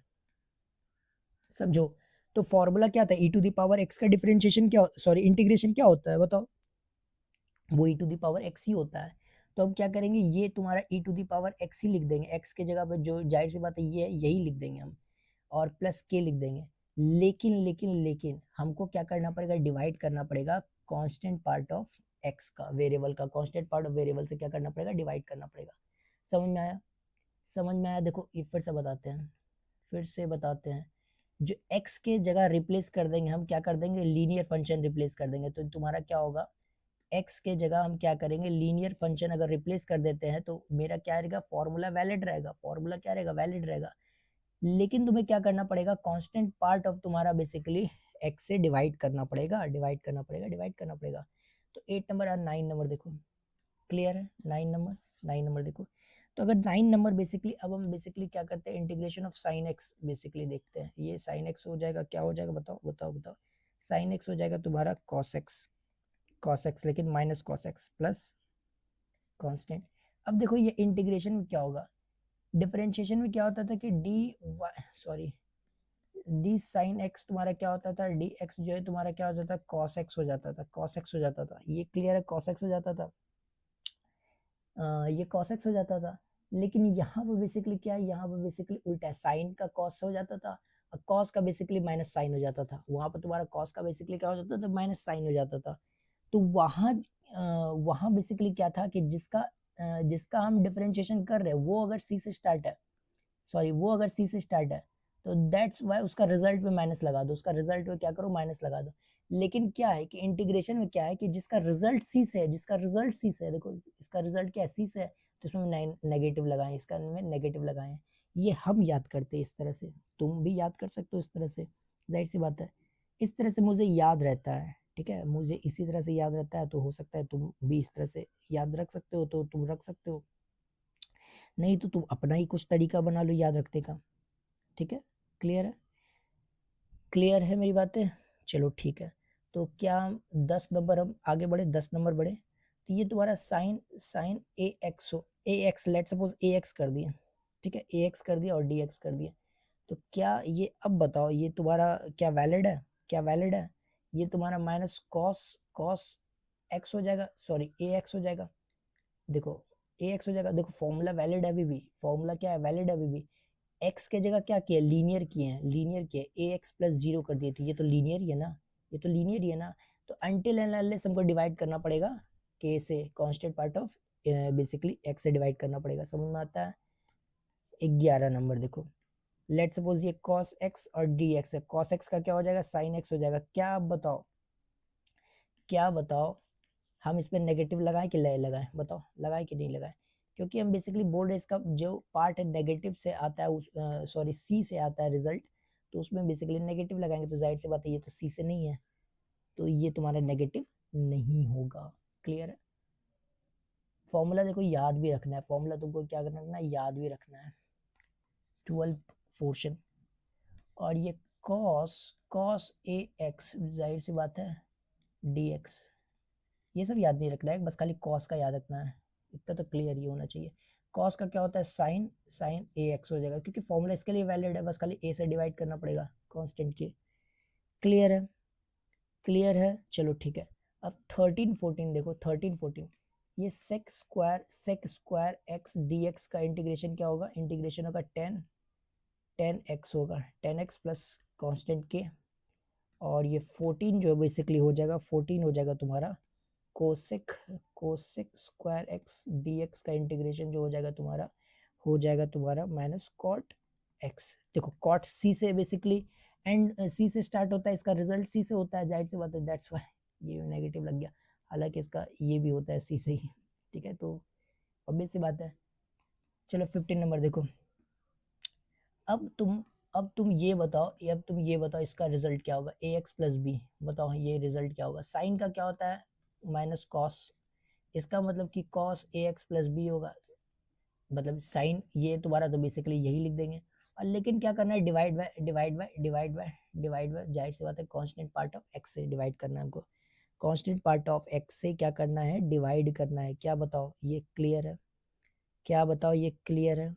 समझो। तो फॉर्मूला क्या था, e to the power x का डिफरेंशिएशन क्या, सॉरी इंटीग्रेशन क्या होता है बताओ, वो e to the power x ही होता है। तो हम क्या करेंगे, ये तुम्हारा e to the power x ही लिख देंगे, x के जगह पर जो जाहिर सी बात है ये यही लिख देंगे हम, और प्लस k लिख देंगे। लेकिन हमको क्या करना पड़ेगा, डिवाइड करना पड़ेगा कांस्टेंट पार्ट ऑफ x का, वेरिएबल का कांस्टेंट पार्ट ऑफ वेरिएबल से क्या करना पड़ेगा, डिवाइड करना पड़ेगा। समझ में आया, समझ में आया। देखो ये फिर से बताते हैं, फिर से बताते हैं, जो x के जगह रिप्लेस कर देंगे हम, क्या कर देंगे, लीनियर फंक्शन रिप्लेस कर देंगे, तो तुम्हारा क्या होगा, x के जगह हम क्या करेंगे, लीनियर फंक्शन अगर रिप्लेस कर देते हैं तो मेरा क्या रहेगा, फॉर्मूला वैलिड रहेगा, फॉर्मूला क्या रहेगा, वैलिड रहेगा। लेकिन तुम्हें क्या करना पड़ेगा, कांस्टेंट पार्ट ऑफ तुम्हारा बेसिकली x से डिवाइड करना पड़ेगा, डिवाइड करना पड़ेगा, डिवाइड करना पड़ेगा। तो 8 नंबर और 9 नंबर देखो, क्लियर है, 9 नंबर, 9 नंबर देखो। तो अगर 9 नंबर बेसिकली, अब हम बेसिकली क्या करते हैं, integration of sine x basically देखते हैं, ये साइन एक्स हो जाएगा, क्या हो जाएगा बताओ बताओ बताओ, साइन एक्स हो जाएगा तुम्हारा कॉस एक्स, कॉस एक्स लेकिन minus cos x plus constant. अब देखो ये इंटीग्रेशन में क्या होगा, डिफरेंशिएशन में क्या होता था कि डी साइन एक्स तुम्हारा क्या होता था, डी एक्स जो है तुम्हारा क्या हो जाता था, कॉस एक्स हो जाता था, कॉस एक्स हो जाता था, ये क्लियर है, कॉस एक्स हो जाता था, ये cos x हो जाता था। लेकिन यहाँ पर बेसिकली क्या है, यहाँ पर बेसिकली उल्टा है, साइन का cos हो जाता था और cos का बेसिकली माइनस साइन हो जाता था, वहां पर तुम्हारा cos का बेसिकली क्या हो जाता था, माइनस साइन हो जाता था। तो वहां बेसिकली क्या था कि जिसका हम डिफरेंशिएशन कर रहे हैं वो अगर c से स्टार्ट है, सॉरी वो अगर सी से स्टार्ट है, तो दैट्स वाई उसका रिजल्ट में माइनस लगा दो, उसका रिजल्ट में क्या करो, माइनस लगा दो। लेकिन क्या है कि इंटीग्रेशन में क्या है कि जिसका रिजल्ट सी से है, जिसका रिजल्ट सी से है, देखो इसका रिजल्ट क्या है, सी से है, तो इसमें नेगेटिव लगाएं, इसका में नेगेटिव लगाएं। ये हम याद करते हैं इस तरह से, तुम भी याद कर सकते हो इस तरह से, जाहिर सी बात है, इस तरह से मुझे याद रहता है, ठीक है, मुझे इसी तरह से याद रहता है, तो हो सकता है तुम भी इस तरह से याद रख सकते हो, तो तुम रख सकते हो, नहीं तो तुम अपना ही कुछ तरीका बना लो याद रखने का, ठीक है, क्लियर है, क्लियर है मेरी बातें, चलो ठीक है। तो क्या 10 नंबर हम आगे बढ़े, 10 नंबर बढ़े, तो ये तुम्हारा साइन साइन ए एक्स हो, ए एक्स लेट सपोज ए एक्स कर दिया, ठीक है, ए एक्स कर दिया और डी एक्स कर दिया। तो क्या ये, अब बताओ ये तुम्हारा क्या वैलिड है, क्या वैलिड है, ये तुम्हारा माइनस कॉस कॉस एक्स हो जाएगा, सॉरी ए एक्स हो जाएगा, देखो ए एक्स हो जाएगा, देखो फॉर्मूला वैलिड है अभी भी, फॉर्मूला क्या है, वैलिड है अभी भी। एक्स के जगह क्या किया, लीनियर किए हैं, लीनियर किए, ए एक्स प्लस 0 कर दिए, तो ये तो लीनियर ही है ना, ये तो लीनियर ही है ना। तो अनटिल एंड अनलेस हमको डिवाइड करना पड़ेगा के से, constant part of basically x से डिवाइड करना पड़ेगा, समझ में आता है। 11 नंबर देखो, लेट सपोज ये cos x और dx है, cos x का क्या हो जाएगा, sin x हो जाएगा। क्या आप बताओ, क्या बताओ, हम इस पर नेगेटिव लगाएं कि लगाएं, बताओ लगाएं कि नहीं लगाएं, क्योंकि हम बेसिकली बोल रहे इसका जो पार्ट है नेगेटिव से आता है, उस सॉरी सी से आता है रिजल्ट, तो उसमें बेसिकली नेगेटिव लगाएंगे तो जाहिर सी बात है ये तो सी से नहीं है, तो ये तुम्हारा नेगेटिव नहीं होगा। क्लियर है? फॉर्मूला देखो याद भी रखना है, फॉर्मूला तुमको क्या करना है, याद भी रखना है। 12 पोर्शन, और ये कॉस ए एक्स, जाहिर सी बात है डी एक्स, ये सब याद नहीं रखना है, बस खाली कॉस का याद रखना है, इतना तो क्लियर ही होना चाहिए। कॉस का क्या होता है, साइन ए एक्स हो जाएगा, क्योंकि फॉर्मूला इसके लिए वैलिड है, बस खाली ए से डिवाइड करना पड़ेगा कांस्टेंट के। क्लियर है? क्लियर है, चलो ठीक है। अब 13 14 देखो, 13 14 ये sec square x d x का इंटीग्रेशन क्या होगा, इंटीग्रेशन होगा 10 एक्स होगा, 10 एक्स प्लस कॉन्स्टेंट के, और ये 14 जो बेसिकली हो जाएगा, 14 हो जाएगा तुम्हारा cosec square x d x का इंटीग्रेशन जो हो जाएगा तुम्हारा माइनस कॉट एक्स। देखो कॉट सी से बेसिकली एंड सी से स्टार्ट होता है, इसका रिजल्ट सी से होता है, जाहिर सी बात है, दैट्स व्हाई ये नेगेटिव लग गया, हालांकि इसका ये भी होता है सी से ही। ठीक है, तो ऑब्वियस सी बात है। चलो 15 नंबर देखो। अब तुम ये बताओ इसका रिजल्ट क्या होगा, ए एक्स प्लस बी, बताओ ये रिजल्ट क्या होगा। साइन का क्या होता है, माइनस कॉस, इसका मतलब कि cos A x plus B होगा, मतलब साइन ये तुम्हारा तो बेसिकली यही लिख देंगे। और लेकिन क्या करना है, डिवाइड बाय, जाहिर सी बात है कांस्टेंट पार्ट ऑफ एक्स से डिवाइड करना है हमको, कांस्टेंट पार्ट ऑफ एक्स से क्या करना है, डिवाइड करना है। क्या बताओ ये क्लियर है? क्या बताओ ये क्लियर है?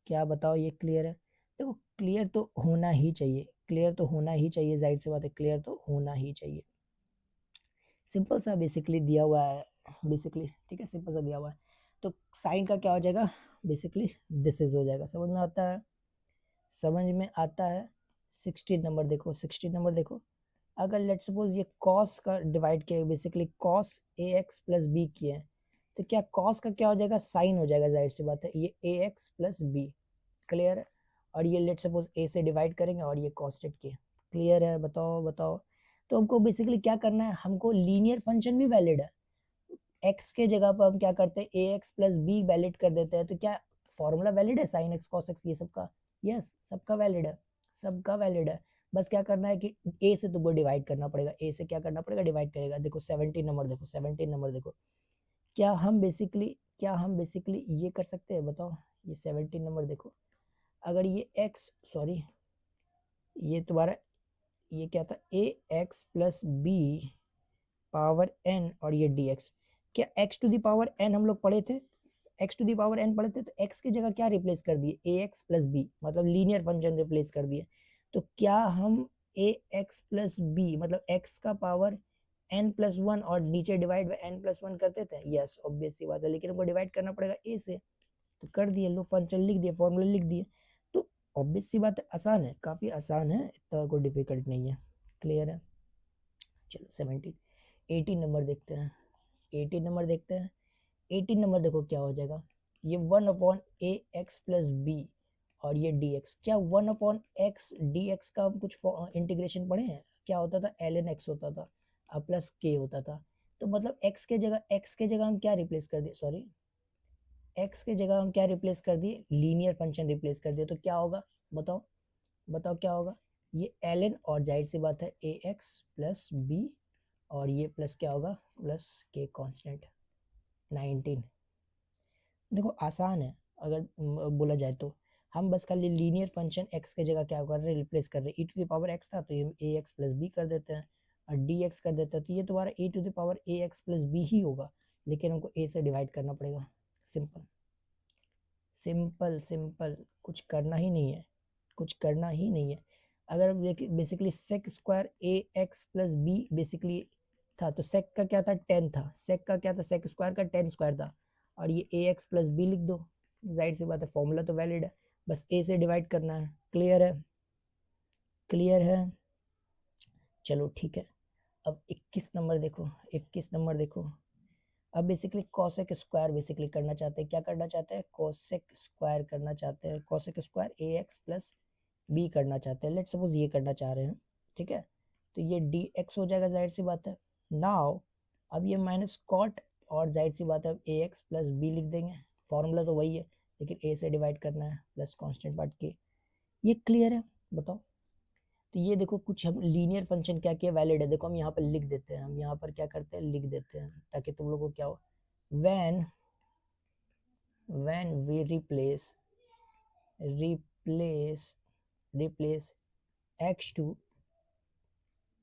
क्या बताओ ये क्लियर है? देखो क्लियर तो होना ही चाहिए, क्लियर तो होना ही चाहिए, जाहिर सी बात है क्लियर तो होना ही चाहिए। सिंपल सा बेसिकली दिया हुआ है, बेसिकली ठीक है, सिंपल सा दिया हुआ है। तो साइन का क्या हो जाएगा, बेसिकली दिस इज हो जाएगा। समझ में आता है? समझ में आता है? 16 नंबर देखो, 16 नंबर देखो। अगर लेट सपोज ये कॉस का डिवाइड किया, basically cos A x plus B किया है, तो क्या कॉस का क्या हो जाएगा, साइन हो जाएगा, जाहिर सी बात है ये a x plus B. Clear है? और ये लेट सपोज ए से डिवाइड करेंगे और ये कॉस्टेड के। क्लियर है? बताओ बताओ। तो हमको बेसिकली क्या करना है, हमको लीनियर फंक्शन भी वैलिड है, एक्स के जगह पर हम क्या करते हैं, ए एक्स प्लस बी वैलिड कर देते हैं, तो क्या फॉर्मूला वैलिड है, साइन एक्स कॉस एक्स ये सबका, यस सबका वैलिड है, सबका वैलिड है। बस क्या करना है कि ए से तुमको डिवाइड करना पड़ेगा, ए से क्या करना पड़ेगा, डिवाइड करेगा। देखो 17 नंबर देखो, 17 नंबर देखो। क्या हम बेसिकली ये कर सकते हैं, बताओ। ये 17 नंबर देखो, अगर ये एक्स सॉरी ये तुम्हारा ये क्या था, a x plus b power n और ये डी एक्स, क्या x to the power n हम लोग पढ़े थे, x to the power n पढ़े थे, तो एक्स की जगह क्या रिप्लेस कर दिए, ए एक्स प्लस बी, मतलब लीनियर फंक्शन रिप्लेस कर दिए। तो क्या हम ए एक्स प्लस बी मतलब एक्स का पावर एन प्लस वन और नीचे divide by n plus one करते थे, यस ऑब्वियस सी बात है, लेकिन हमको डिवाइड करना पड़ेगा ए से, तो कर दिए, लो फंक्शन लिख दिए, फॉर्मूला लिख दिए। तो ऑब्वियस सी बात है, आसान है, काफ़ी आसान है, इतना कोई डिफिकल्ट नहीं है। क्लियर है? चलो 17 18 नंबर देखते हैं, 18 नंबर देखते हैं। 18 नंबर देखो क्या हो जाएगा, ये 1 अपॉन ए एक्स प्लस बी और ये डी एक्स, क्या 1 अपॉन एक्स डी एक्स का हम कुछ इंटीग्रेशन पढ़े हैं, क्या होता था, एल एन एक्स होता था और प्लस के होता था। तो मतलब एक्स के जगह हम क्या रिप्लेस कर दिए, सॉरी एक्स के जगह हम क्या रिप्लेस कर दिए, लीनियर फंक्शन रिप्लेस कर दिए, तो क्या होगा, बताओ बताओ क्या होगा, ये एल एन और जाहिर सी बात है ए एक्स प्लस बी और ये प्लस क्या होगा, प्लस के कांस्टेंट 19। देखो आसान है, अगर बोला जाए तो हम बस खाली लीनियर फंक्शन एक्स के जगह क्या कर रहे हैं, रिप्लेस कर रहे हैं, ई टू द पावर एक्स था तो ये ए एक्स प्लस बी कर देते हैं और डी एक्स कर देते हैं, तो ये तुम्हारा a to the power a x plus b ही होगा, लेकिन हमको ए से डिवाइड करना पड़ेगा। सिंपल सिंपल सिंपल, कुछ करना ही नहीं है, कुछ करना ही नहीं है। अगर बेसिकली सेक स्क्वायर ए एक्स प्लस बी बेसिकली था, तो सेक का क्या था, 10 था, सेक का क्या था, सेक स्क्वायर का 10 स्क्वायर था, और ये ए एक्स प्लस बी लिख दो, जाहिर सी बात है फॉर्मूला तो वैलिड है, बस ए से डिवाइड करना है। क्लियर है? क्लियर है? चलो ठीक है। अब 21 नंबर देखो, 21 नंबर देखो। अब बेसिकली कोसेक स्क्वायर बेसिकली करना चाहते हैं, क्या करना चाहते हैं, कोसेक स्क्वायर करना चाहते हैं, कोसेक स्क्वायर ए एक्स प्लस बी करना चाहते हैं, लेट सपोज ये करना चाह रहे हैं, ठीक है। तो ये डी एक्स हो जाएगा, जाहिर सी बात है। नाउ अब ये माइनस कॉट और जाहिर सी बात है ए एक्स प्लस बी लिख देंगे, फॉर्मूला तो वही है, लेकिन a से डिवाइड करना है प्लस कांस्टेंट पार्ट k। ये क्लियर है? बताओ। तो ये देखो कुछ हम लीनियर फंक्शन क्या किया वैलिड है, देखो हम यहाँ पर लिख देते हैं, हम यहाँ पर क्या करते हैं लिख देते हैं ताकि तुम लोगों को क्या हो, when we replace x to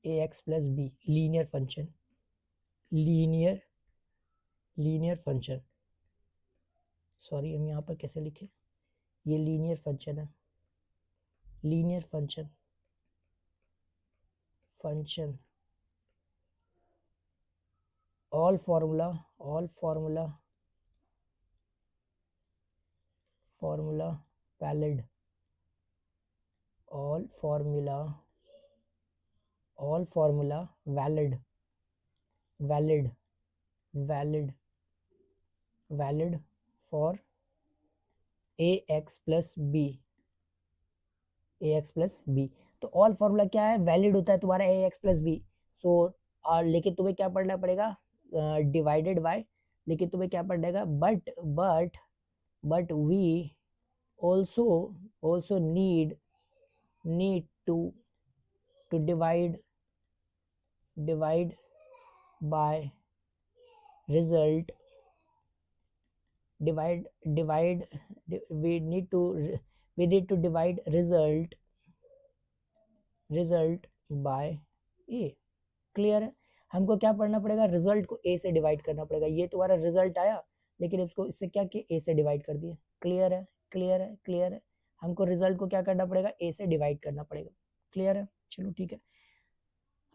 ax plus b linear function, linear function, sorry हम यहाँ पर कैसे लिखे, ये लीनियर फंक्शन है, linear function all formula valid, all formula valid for ax plus b, तो ऑल फॉर्मूला क्या है वैलिड होता है तुम्हारा ax plus b। सो लेकिन तुम्हें क्या पढ़ना पड़ेगा डिवाइडेड बाय, लेकिन तुम्हें क्या पढ़ेगा but we also need to divide by result, we need to divide result by a। Clear है? हमको क्या पढ़ना पड़ेगा, रिजल्ट को a से डिवाइड करना पड़ेगा। ये तुम्हारा रिजल्ट आया, लेकिन इसको इससे क्या किया, a से डिवाइड कर दिया। क्लियर है? हमको रिजल्ट को क्या करना पड़ेगा, a से डिवाइड करना पड़ेगा। क्लियर है? चलो ठीक है।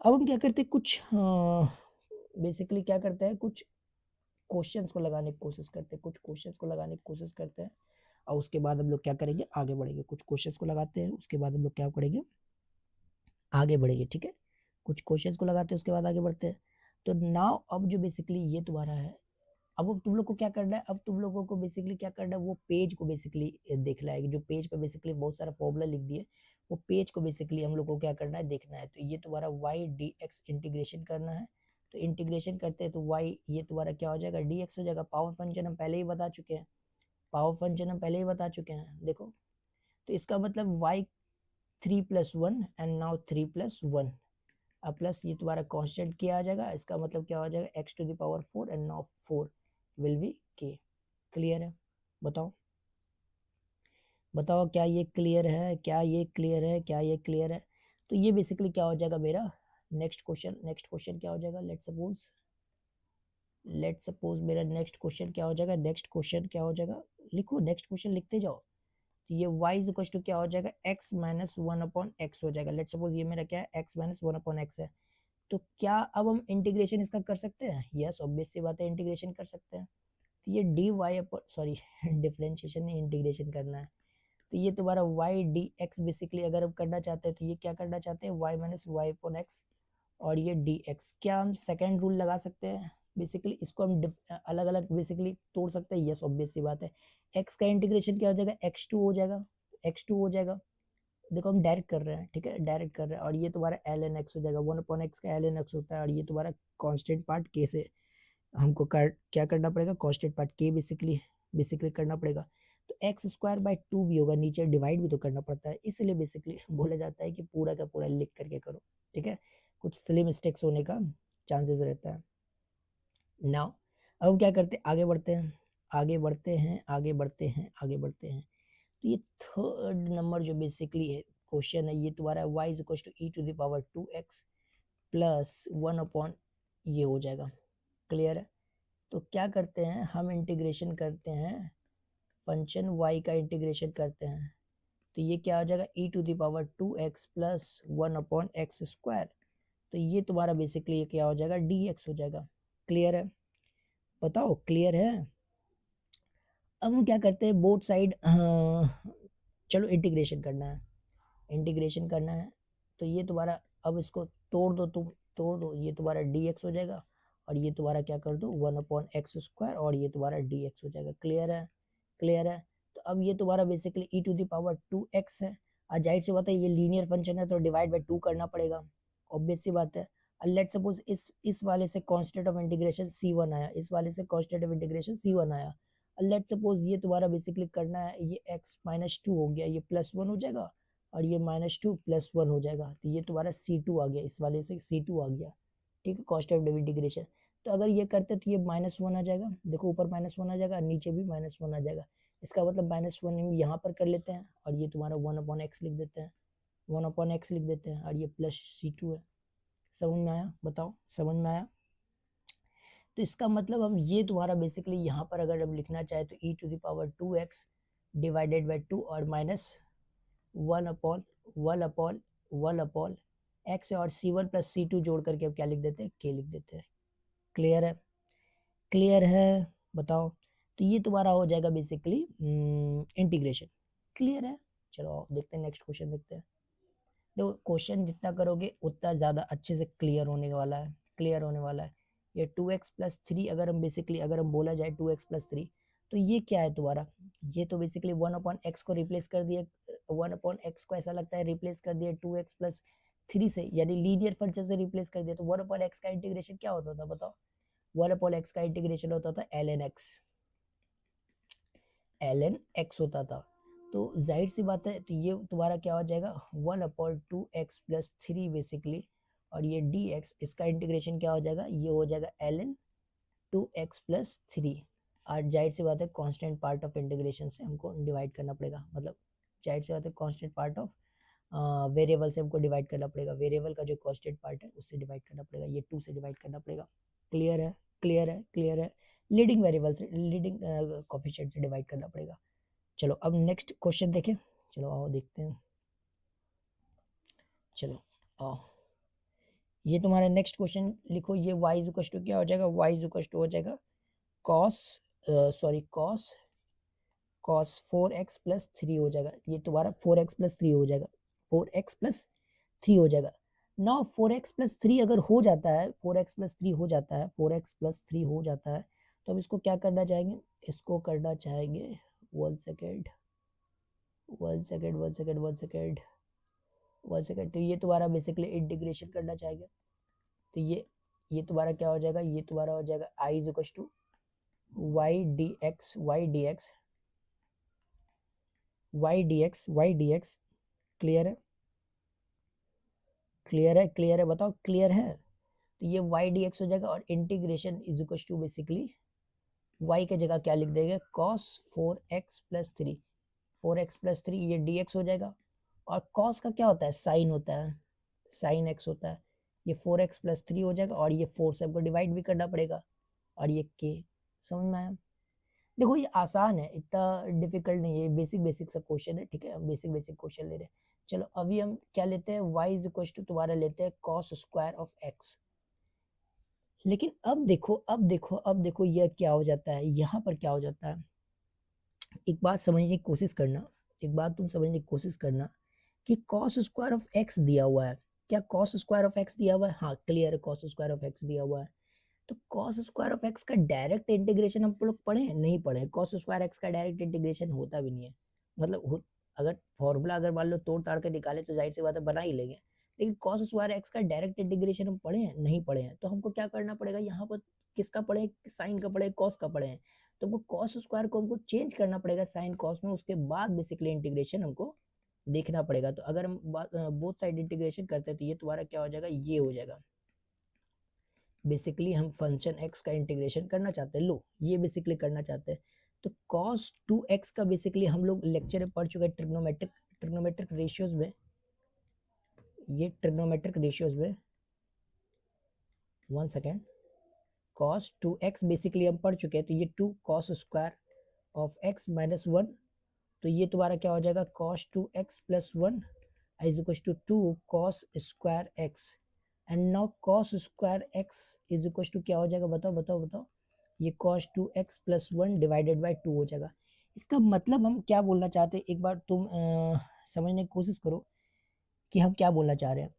अब हम क्या करते हैं, कुछ बेसिकली क्या करते हैं, कुछ क्वेश्चंस को लगाने की कोशिश करते हैं, और उसके बाद हम लोग क्या करेंगे, आगे बढ़ेंगे। कुछ क्वेश्चंस को लगाते हैं, उसके बाद हम लोग क्या करेंगे, आगे बढ़ेंगे। ठीक है, कुछ क्वेश्चंस को लगाते हैं, उसके बाद आगे बढ़ते हैं। तो नाउ अब जो बेसिकली ये तुम्हारा है, अब तुम लोग को क्या करना है, अब तुम लोगों को बेसिकली क्या करना है, वो पेज को बेसिकली देखना है, जो पेज पे बेसिकली बहुत सारा फॉर्मूला लिख दिए, वो पेज को बेसिकली हम लोग को क्या करना है, देखना है। तो ये तुम्हारा y dx इंटीग्रेशन करना है। तो इंटीग्रेशन करते हैं तो y ये तुम्हारा क्या हो जाएगा, dx हो जाएगा। पावर फंक्शन हम पहले ही बता चुके हैं, देखो। तो इसका मतलब y 3+1 एंड नाउ 3+1, अब प्लस ये तुम्हारा कांस्टेंट क्या आ जाएगा, इसका मतलब क्या हो जाएगा, x to the power 4 and now 4 will be k। Clear है? बताओ क्या ये क्लियर है, क्या ये क्लियर है? तो ये बेसिकली क्या हो जाएगा मेरा नेक्स्ट क्वेश्चन क्या हो जाएगा, लेट्स सपोज मेरा नेक्स्ट क्वेश्चन क्या हो जाएगा, लिखो नेक्स्ट क्वेश्चन लिखते जाओ। तो ये y इज इक्वल टू क्या हो जाएगा, x माइनस 1/x हो जाएगा। लेट्स सपोज ये मेरा क्या है, x माइनस 1/x है। तो क्या अब हम इंटीग्रेशन इसका कर सकते हैं? यस, ऑब्वियस सी बात है, इंटीग्रेशन कर सकते हैं। तो ये dy सॉरी डिफरेंशिएशन नहीं, इंटीग्रेशन करना है। तो ये तुम्हारा y dx बेसिकली अगर हम करना चाहते हैं, तो ये क्या करना चाहते हैं, y minus y upon x, और ये dx। क्या हम सेकेंड रूल लगा सकते हैं, बेसिकली इसको हम अलग अलग बेसिकली तोड़ सकते हैं? यस, ऑब्वियस सी बात है। x का इंटीग्रेशन क्या हो जाएगा, x2 हो जाएगा। देखो हम डायरेक्ट कर रहे हैं, ठीक है, डायरेक्ट कर रहे हैं। और ये तुम्हारा ln x हो जाएगा, 1/x का ln x होता है। और ये तुम्हारा कांस्टेंट पार्ट k से हमको क्या करना पड़ेगा, कांस्टेंट पार्ट k बेसिकली करना पड़ेगा। तो x²/2 भी होगा, नीचे डिवाइड भी तो करना पड़ता है, इसलिए बेसिकली बोला जाता है कि पूरा का पूरा लिख करके करो। ठीक है, कुछ सिली मिस्टेक्स होने का चांसेस रहता है। नाउ अब हम क्या करते हैं, आगे बढ़ते हैं। तो ये थर्ड नंबर जो बेसिकली है क्वेश्चन है, ये तुम्हारा y is equal to e to the power 2x plus 1 ये हो जाएगा। क्लियर है? तो क्या करते हैं, हम इंटीग्रेशन करते हैं, फंक्शन y का इंटीग्रेशन करते हैं। तो ये क्या हो जाएगा, e to the power 2x plus 1/x²। तो ये तुम्हारा बेसिकली ये क्या हो जाएगा, dx हो जाएगा। क्लियर है? बताओ क्लियर है? अब हम क्या करते हैं, बोथ साइड चलो इंटीग्रेशन करना है। तो ये तुम्हारा, अब इसको तोड़ दो, ये तुम्हारा dx हो जाएगा, और ये तुम्हारा क्या कर दो, 1/x², और ये तुम्हारा dx हो जाएगा। क्लियर है? तो अब ये तुम्हारा basically e to the power 2x है, और जाहिर सी बात है ये लीनियर फंक्शन है, तो डिवाइड बाय 2 करना पड़ेगा, ऑब्वियस सी बात है। लेट सपोज इस वाले से कांस्टेंट ऑफ इंटीग्रेशन c1 आया, इस वाले से कांस्टेंट ऑफ इंटीग्रेशन c1 आया। लेट सपोज ये तुम्हारा बेसिकली करना है, ये x माइनस 2 हो गया, ये प्लस 1 हो जाएगा, और ये माइनस 2 प्लस 1 हो जाएगा, तो ये तुम्हारा C2 आ गया, इस वाले से C2 आ गया, ठीक है, कॉस्ट ऑफ इंटीग्रेशन। तो अगर ये करते तो ये माइनस 1 आ जाएगा, देखो ऊपर माइनस 1 आ जाएगा, नीचे भी माइनस 1 आ जाएगा, इसका मतलब माइनस 1 हम यहाँ पर कर लेते हैं, और ये तुम्हारा 1/x लिख देते हैं, 1/x लिख देते हैं, और ये प्लस C2 है। समझ में आया? बताओ, समझ में आया? तो इसका मतलब हम ये तुम्हारा बेसिकली यहाँ पर अगर हम लिखना चाहे तो e⁻²x डिवाइडेड बाई 2 और माइनस 1/1 x और C1 प्लस C2 जोड़ करके अब क्या लिख देते हैं, k लिख देते हैं। क्लियर है? क्लियर है? बताओ। तो ये तुम्हारा हो जाएगा बेसिकली इंटीग्रेशन। क्लियर है? चलो देखते हैं, नेक्स्ट क्वेश्चन देखते हैं। देखो क्वेश्चन जितना करोगे उतना ज़्यादा अच्छे से क्लियर होने वाला है, क्लियर होने वाला है। ये 2x प्लस 3 अगर हम बेसिकली अगर हम बोला जाए 2x प्लस 3, तो ये क्या है तुम्हारा, ये तो बेसिकली 1/x को रिप्लेस कर दिया, 1/x को ऐसा लगता है रिप्लेस कर दिया 2x प्लस 3 से, यानी लीनियर फंक्शन से रिप्लेस कर दिया। तो 1/x का इंटीग्रेशन क्या होता था बताओ? 1/x का इंटीग्रेशन होता था ln x होता था। तो जाहिर सी बात है, तो ये तुम्हारा क्या हो जाएगा 1/2x प्लस 3 बेसिकली, और ये dx, इसका इंटीग्रेशन क्या हो जाएगा, ये हो जाएगा ln 2x प्लस 3। और जाहिर सी बात है कांस्टेंट पार्ट ऑफ इंटीग्रेशन से हमको डिवाइड करना पड़ेगा, मतलब जाहिर सी बात है कांस्टेंट पार्ट ऑफ वेरिएबल से हमको डिवाइड करना पड़ेगा, वेरिएबल का जो कांस्टेंट पार्ट है उससे डिवाइड करना पड़ेगा, ये 2 से डिवाइड करना पड़ेगा। क्लियर है? क्लियर है? क्लियर है? लीडिंग वेरिएबल से, लीडिंग कोफिशिएंट से डिवाइड करना पड़ेगा। चलो अब नेक्स्ट क्वेश्चन देखें, चलो आओ देखते हैं, चलो आओ। ये तुम्हारा नेक्स्ट क्वेश्चन लिखो, ये y इज इक्वल टू क्या हो जाएगा, y इज इक्वल टू हो जाएगा cos 4x प्लस 3 हो जाएगा, ये तुम्हारा 4x प्लस 3 हो जाएगा, 4x प्लस 3 हो जाएगा। नाउ 4x प्लस 3 अगर हो जाता है, 4x प्लस 3 हो जाता है, 4x प्लस 3 हो जाता है, तो हम इसको क्या करना चाहेंगे, इसको करना चाहेंगे, वन सेकेंड, तो ये तुम्हारा बेसिकली इंटीग्रेशन करना चाहेंगे, तो ये तुम्हारा क्या हो जाएगा, ये तुम्हारा हो जाएगा i is equal to y dx। Clear है? क्लियर है? क्लियर है? बताओ क्लियर है? तो ये y dx हो जाएगा, और integration is equal to basically y के जगह क्या लिख देंगे, cos 4x plus 3, 4x plus 3 ये dx हो जाएगा, और cos का क्या होता है, साइन होता है, साइन x होता है, ये 4x प्लस 3 हो जाएगा, और ये 4 से हमको डिवाइड भी करना पड़ेगा, और ये k। समझ में आया? देखो ये आसान है, इतना डिफिकल्ट नहीं है, बेसिक बेसिक सा क्वेश्चन है, ठीक है, हम बेसिक बेसिक क्वेश्चन ले रहे हैं। चलो अभी हम क्या लेते हैं, y इज इक्वल टू तुम्हारा लेते हैं cos स्क्वायर ऑफ x। लेकिन अब देखो यह क्या हो जाता है, यहाँ पर क्या हो जाता है, एक बात समझने की कोशिश करना, एक बात तुम समझने की कोशिश करना कि cos स्क्वायर ऑफ x दिया हुआ है, क्या cos स्क्वायर ऑफ x दिया हुआ है, हाँ क्लियर है, cos स्क्वायर ऑफ x दिया हुआ है। तो cos स्क्वायर ऑफ x का डायरेक्ट इंटीग्रेशन हम लोग पढ़े हैं, नहीं पढ़े? cos स्क्वायर x का डायरेक्ट इंटीग्रेशन होता भी नहीं है, मतलब अगर फॉर्मूला अगर मान लो तोड़ ताड़ के निकाले तो जाहिर सी बात है बना ही लेंगे, लेकिन cos स्क्वायर x का डायरेक्ट इंटीग्रेशन हम पढ़े हैं, नहीं पढ़े हैं। तो हमको क्या करना पड़ेगा यहाँ पर, किसका पढ़े, साइन का पढ़े, cos का पढ़े हैं, तो हमको cos स्क्वायर को हमको चेंज करना पड़ेगा साइन cos में, उसके बाद बेसिकली इंटीग्रेशन हमको देखना पड़ेगा। तो अगर हम बोथ साइड इंटीग्रेशन करते हैं तो ये तुम्हारा क्या हो जाएगा, ये हो जाएगा, बेसिकली हम फंक्शन x का इंटीग्रेशन करना चाहते हैं, लो ये बेसिकली करना चाहते हैं। तो cos 2x का बेसिकली हम लोग लेक्चर में पढ़ चुके हैं ट्रिग्नोमेट्रिक रेशियोज में, ये ट्रिग्नोमेट्रिक रेशियोज में, one second, cos 2x basically हम पढ़ चुके हैं, तो ये 2 cos square of x minus 1, तो ये तुम्हारा क्या हो जाएगा cos 2x plus 1 is equal to 2 cos square x, and now cos square x is equal to क्या हो जाएगा, बताओ, ये cos 2x plus 1 divided by 2 हो जाएगा। इसका मतलब हम क्या बोलना चाहते हैं, एक बार तुम समझने की कोशिश करो कि हम क्या बोलना चाह रहे हैं।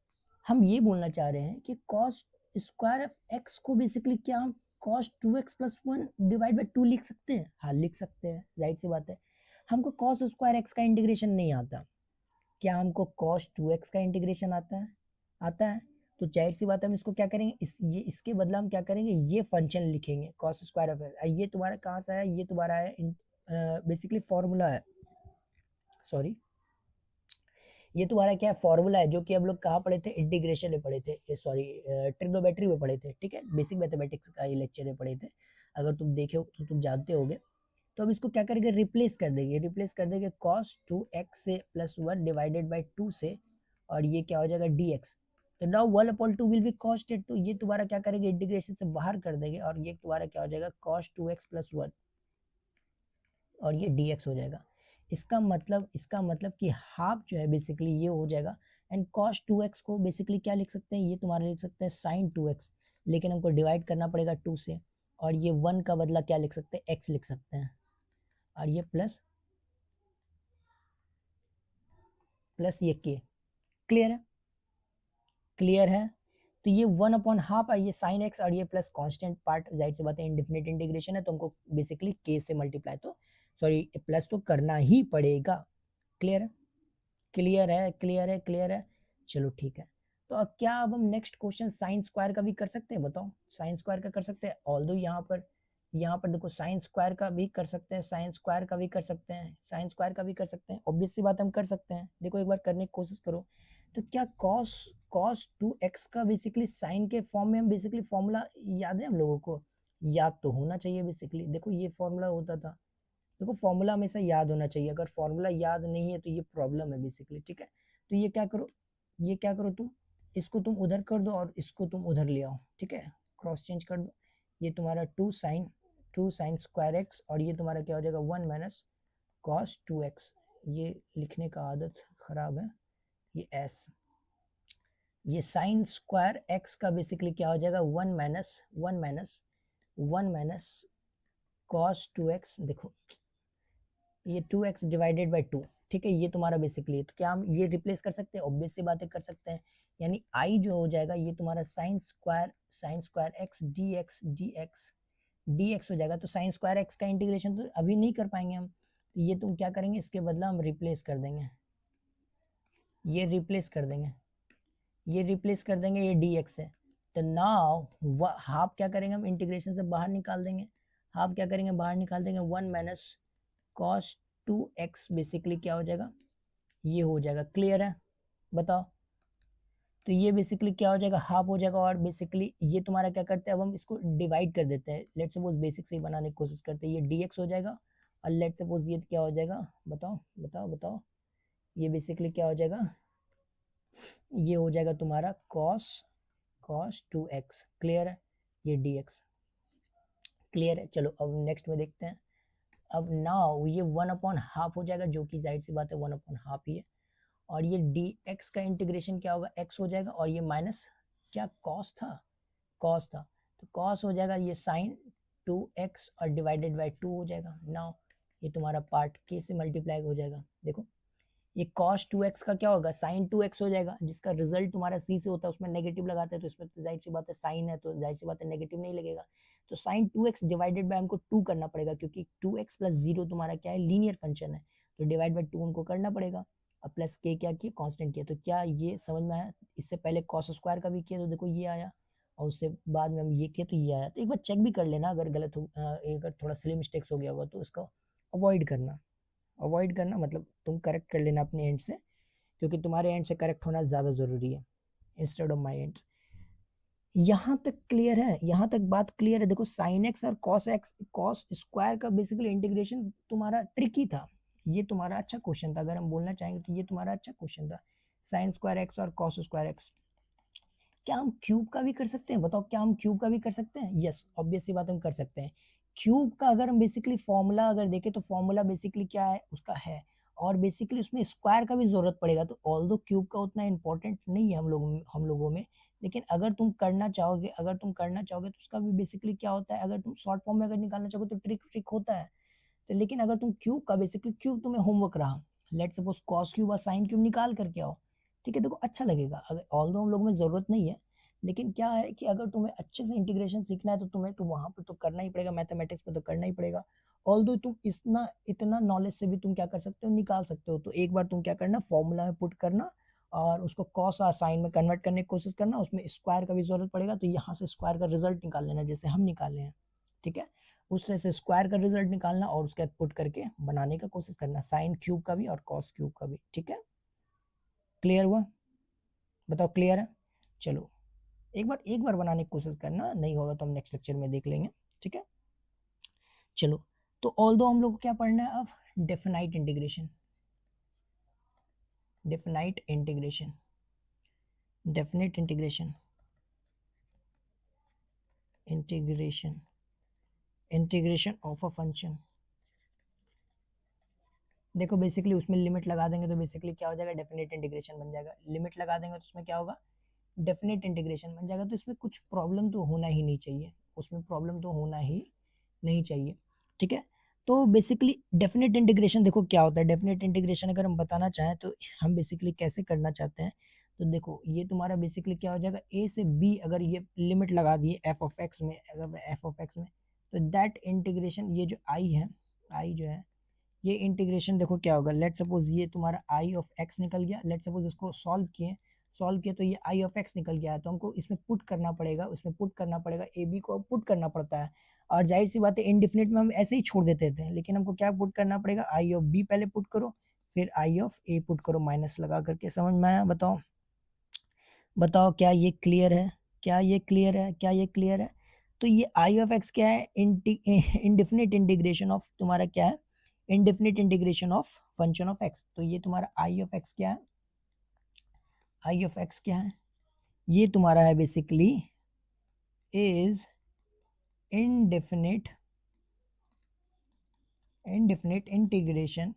हम ये बोलना चाह रहे हैं कि cos स्क्वायर ऑफ x को बेसिकली क्या हम cos 2x plus 1 divide by 2 लिख सकते हैं, हाँ लिख सकते हैं, जाहिर सी बात है। हमको cos स्क्वायर x का इंटीग्रेशन नहीं आता, क्या हमको cos 2x का इंटीग्रेशन आता है? आता है। तो जाहिर सी बात है हम इसको क्या करेंगे, इसके बदला हम क्या करेंगे, ये फंक्शन लिखेंगे cos स्क्वायर ऑफ एक्स। ये तुम्हारा कहाँ से आया, ये तुम्हारा है बेसिकली फॉर्मूला है, सॉरी ये तुम्हारा क्या है, फॉर्मूला है, जो कि हम लोग कहाँ पढ़े थे, इंटीग्रेशन में पढ़े थे, सॉरी ट्रिग्नोमेट्री में पढ़े थे, ठीक है, बेसिक मैथमेटिक्स का ये लेक्चर में पढ़े थे। अगर तुम देखे हो तो तुम जानते होगे। तो हम इसको क्या करेंगे, रिप्लेस कर देंगे, रिप्लेस कर देंगे cos 2x से +1 डिवाइडेड बाई 2 से, और ये क्या हो जाएगा dx। तो now 1/2 will be cos it, तो ये तुम्हारा क्या करेंगे, इंटीग्रेशन से बाहर कर देंगे, और ये तुम्हारा क्या हो जाएगा cos 2x +1, और ये dx हो जाएगा। इसका मतलब कि हाफ जो है बेसिकली ये हो जाएगा, एंड cos 2x को बेसिकली क्या लिख सकते हैं, ये तुम्हारा लिख सकते हैं sin 2x, लेकिन हमको डिवाइड करना पड़ेगा 2 से, और ये 1 का बदला क्या लिख सकते हैं, x लिख सकते हैं, और ये प्लस ये k। क्लियर है, क्लियर है। तो ये 1/2 है, ये साइन एक्स, और ये प्लस कांस्टेंट पार्ट, जाहिर सी बात है इंडेफिनिट इंटीग्रेशन है, तो हमको बेसिकली के से मल्टीप्लाई, तो सॉरी प्लस तो करना ही पड़ेगा। क्लियर है, क्लियर है, क्लियर है, क्लियर है। चलो ठीक है। तो अब क्या, अब हम नेक्स्ट क्वेश्चन साइन स्क्वायर का भी कर सकते हैं, बताओ साइन स्क्वायर का कर सकते हैं। ऑल्दो यहाँ पर देखो साइन स्क्वायर का भी कर सकते हैं, साइन स्क्वायर का भी कर सकते हैं, साइन स्क्वायर का भी कर सकते हैं, ऑब्वियस सी बात हम कर सकते हैं। देखो एक बार करने की कोशिश करो। तो क्या cos cos 2x का बेसिकली साइन के फॉर्म में हम बेसिकली फॉर्मूला याद है हम लोगों को, याद तो होना चाहिए बेसिकली। देखो ये फॉर्मूला होता था, देखो फॉर्मूला हमेशा याद होना चाहिए, अगर फॉर्मूला याद नहीं है तो ये प्रॉब्लम है बेसिकली, ठीक है। तो ये क्या करो, ये क्या करो तुम, इसको तुम उधर कर दो और इसको तुम उधर ले आओ, ठीक है, क्रॉस चेंज कर दो। ये तुम्हारा 2 sin स्क्वायर एक्स, और ये तुम्हारा क्या हो जाएगा 1 माइनस cos 2x। ये लिखने का आदत खराब है, ये एस, ये साइन स्क्वायर एक्स का बेसिकली क्या हो जाएगा 1 माइनस cos 2x। देखो ये 2x डिवाइडेड बाई 2, ठीक है, ये तुम्हारा बेसिकली। तो क्या हम ये रिप्लेस कर सकते हैं, ऑब्वियस सी बातें कर सकते हैं। यानी आई जो हो जाएगा ये तुम्हारा sine square x d x हो जाएगा। तो साइन स्क्वायर एक्स का इंटीग्रेशन तो अभी नहीं कर पाएंगे हम, ये तुम क्या करेंगे, इसके बदला हम रिप्लेस कर देंगे, ये रिप्लेस कर देंगे, ये रिप्लेस कर देंगे, ये डी एक्स है। तो नाउ हाफ क्या करेंगे हम, इंटीग्रेशन से बाहर निकाल देंगे, हाफ क्या करेंगे, बाहर निकाल देंगे, 1 माइनस cos 2x बेसिकली क्या हो जाएगा, ये हो जाएगा। क्लियर है, बताओ। तो ये बेसिकली क्या हो जाएगा, हाफ हो जाएगा, और बेसिकली ये तुम्हारा क्या करते हैं, अब हम इसको डिवाइड कर देते हैं, लेट सपोज बेसिक से ही बनाने की कोशिश करते हैं, ये dx हो जाएगा, और लेट सपोज ये क्या हो जाएगा, बताओ बताओ बताओ, ये बेसिकली क्या हो जाएगा, ये हो जाएगा तुम्हारा cos 2x। क्लियर है, ये dx। क्लियर है, चलो अब नेक्स्ट में देखते हैं। अब नाउ ये 1/2 हो जाएगा, जो कि जाहिर सी बात है 1/2 ही है, और ये dx का इंटीग्रेशन क्या होगा, x हो जाएगा, और ये माइनस क्या cos था, cos था, तो cos हो जाएगा ये sin 2x, और डिवाइडेड बाई 2 हो जाएगा। नाउ ये तुम्हारा पार्ट k से मल्टीप्लाई हो जाएगा। देखो ये cos 2x का क्या होगा, sin 2x हो जाएगा, जिसका रिजल्ट तुम्हारा c से होता है, उसमें नेगेटिव लगाते हैं, तो इसमें तो जाहिर सी बात है साइन है, तो जाहिर सी बात है नेगेटिव नहीं लगेगा। तो sin 2x डिवाइडेड बाय हमको 2 करना पड़ेगा, क्योंकि 2x + 0 तुम्हारा क्या है, लीनियर फंक्शन है, तो डिवाइड बाय 2 उनको करना पड़ेगा। अब प्लस k क्या किया, कांस्टेंट किया। तो क्या ये समझ में आया, इससे पहले cos स्क्वायर का भी किया तो देखो ये आया, और उससे बाद में हम ये किया तो ये आया। तो एक बार चेक भी कर लेना, अगर गलत हो, अगर थोड़ा सिली मिस्टेक्स हो गया होगा तो इसको अवॉइड करना, मतलब तुम करेक्ट कर लेना अपने एंड से, क्योंकि तुम्हारे एंड से करेक्ट होना ज़्यादा ज़रूरी है इंस्टेड ऑफ माई एंड। यहाँ तक क्लियर है, यहाँ तक बात क्लियर है। देखो साइन एक्स और कॉस स्क्वायर का बेसिकली इंटीग्रेशन तुम्हारा ट्रिकी था, ये तुम्हारा अच्छा क्वेश्चन था, अगर हम बोलना चाहेंगे तो ये तुम्हारा अच्छा क्वेश्चन था, साइन स्क्वायर एक्स और कॉस स्क्वायर एक्स। क्या हम क्यूब का भी कर सकते हैं, बताओ क्या हम क्यूब का भी कर सकते हैं, यस ऑब्वियस सी बात हम कर सकते हैं। क्यूब का अगर हम बेसिकली फॉर्मूला अगर देखें तो फॉर्मूला बेसिकली क्या है उसका है, और बेसिकली उसमें स्क्वायर का भी जरूरत पड़ेगा, तो ऑल्दो क्यूब का उतना इंपॉर्टेंट नहीं है हम लोगों में, लेकिन अगर तुम करना चाहोगे तो उसका भी बेसिकली क्या होता है, अगर तुम शॉर्ट फॉर्म में अगर निकालना चाहोगे तो ट्रिक होता है। तो लेकिन अगर तुम क्यूब का बेसिकली क्यूब तुम्हें होमवर्क रहा, लेट सपोज कॉस क्यूब और साइन क्यूब निकाल करके आओ, ठीक है, देखो अच्छा लगेगा। अगर ऑल्दो हम लोगों में ज़रूरत नहीं है, लेकिन क्या है कि अगर तुम्हें अच्छे से इंटीग्रेशन सीखना है तो तुम्हें तो वहाँ पर तो करना ही पड़ेगा, मैथमेटिक्स में तो करना ही पड़ेगा। ऑल्दो तुम इतना इतना नॉलेज से भी तुम क्या कर सकते हो, निकाल सकते हो। तो एक बार तुम क्या करना, फॉर्मूला में पुट करना, और उसको कॉस और साइन में कन्वर्ट करने की कोशिश करना, उसमें स्क्वायर का भी जरूरत पड़ेगा, तो यहाँ से स्क्वायर का रिजल्ट निकाल लेना जैसे हम निकाले हैं, ठीक है। उससे से स्क्वायर का रिजल्ट निकालना और उसके बाद पुट करके बनाने का कोशिश करना, साइन क्यूब का भी और कॉस क्यूब का भी, ठीक है। क्लियर हुआ? बताओ क्लियर है? चलो एक बार बनाने की कोशिश करना, नहीं होगा तो हम नेक्स्ट लेक्चर में देख लेंगे, ठीक है। चलो, तो ऑल्दो हम लोग को क्या पढ़ना है अब, definite integration, definite integration, definite integration, integration, integration of a function. देखो बेसिकली उसमें लिमिट लगा देंगे तो बेसिकली क्या हो जाएगा, डेफिनेट इंटीग्रेशन बन जाएगा। लिमिट लगा देंगे तो उसमें क्या होगा, डेफिनेट इंटीग्रेशन बन जाएगा। तो इसमें कुछ प्रॉब्लम तो होना ही नहीं चाहिए, उसमें प्रॉब्लम तो होना ही नहीं चाहिए, ठीक है। तो बेसिकली डेफिनेट इंटीग्रेशन देखो क्या होता है, डेफिनेट इंटीग्रेशन अगर हम बताना चाहें तो हम बेसिकली कैसे करना चाहते हैं, तो देखो ये तुम्हारा बेसिकली क्या हो जाएगा, ए से बी अगर ये लिमिट लगा दिए एफ ऑफ एक्स में, अगर एफ ऑफ एक्स में, तो दैट इंटीग्रेशन ये जो आई है, आई जो है ये इंटीग्रेशन देखो क्या होगा, लेट सपोज ये तुम्हारा आई ऑफ एक्स निकल गया, लेट सपोज इसको सॉल्व किए तो ये आई ऑफ एक्स निकल गया है, तो हमको इसमें पुट करना पड़ेगा, उसमें पुट करना पड़ेगा, ए बी को पुट करना पड़ता है। और जाहिर सी बात है इनडिफिनिट में हम ऐसे ही छोड़ देते थे, लेकिन हमको क्या पुट करना पड़ेगा, आई ऑफ बी पहले पुट करो, फिर आई ऑफ ए पुट करो माइनस लगा करके। समझ में आया? बताओ बताओ क्या ये क्लियर है, क्या ये क्लियर है, क्या ये क्लियर है? तो ये आई ऑफ एक्स क्या है, इंडिफिनिट इंटीग्रेशन ऑफ तुम्हारा क्या है, indefinite integration of function of x. तो ये तुम्हारा आई ऑफ एक्स क्या है, आई ऑफ एक्स क्या है, ये तुम्हारा है basically is indefinite integration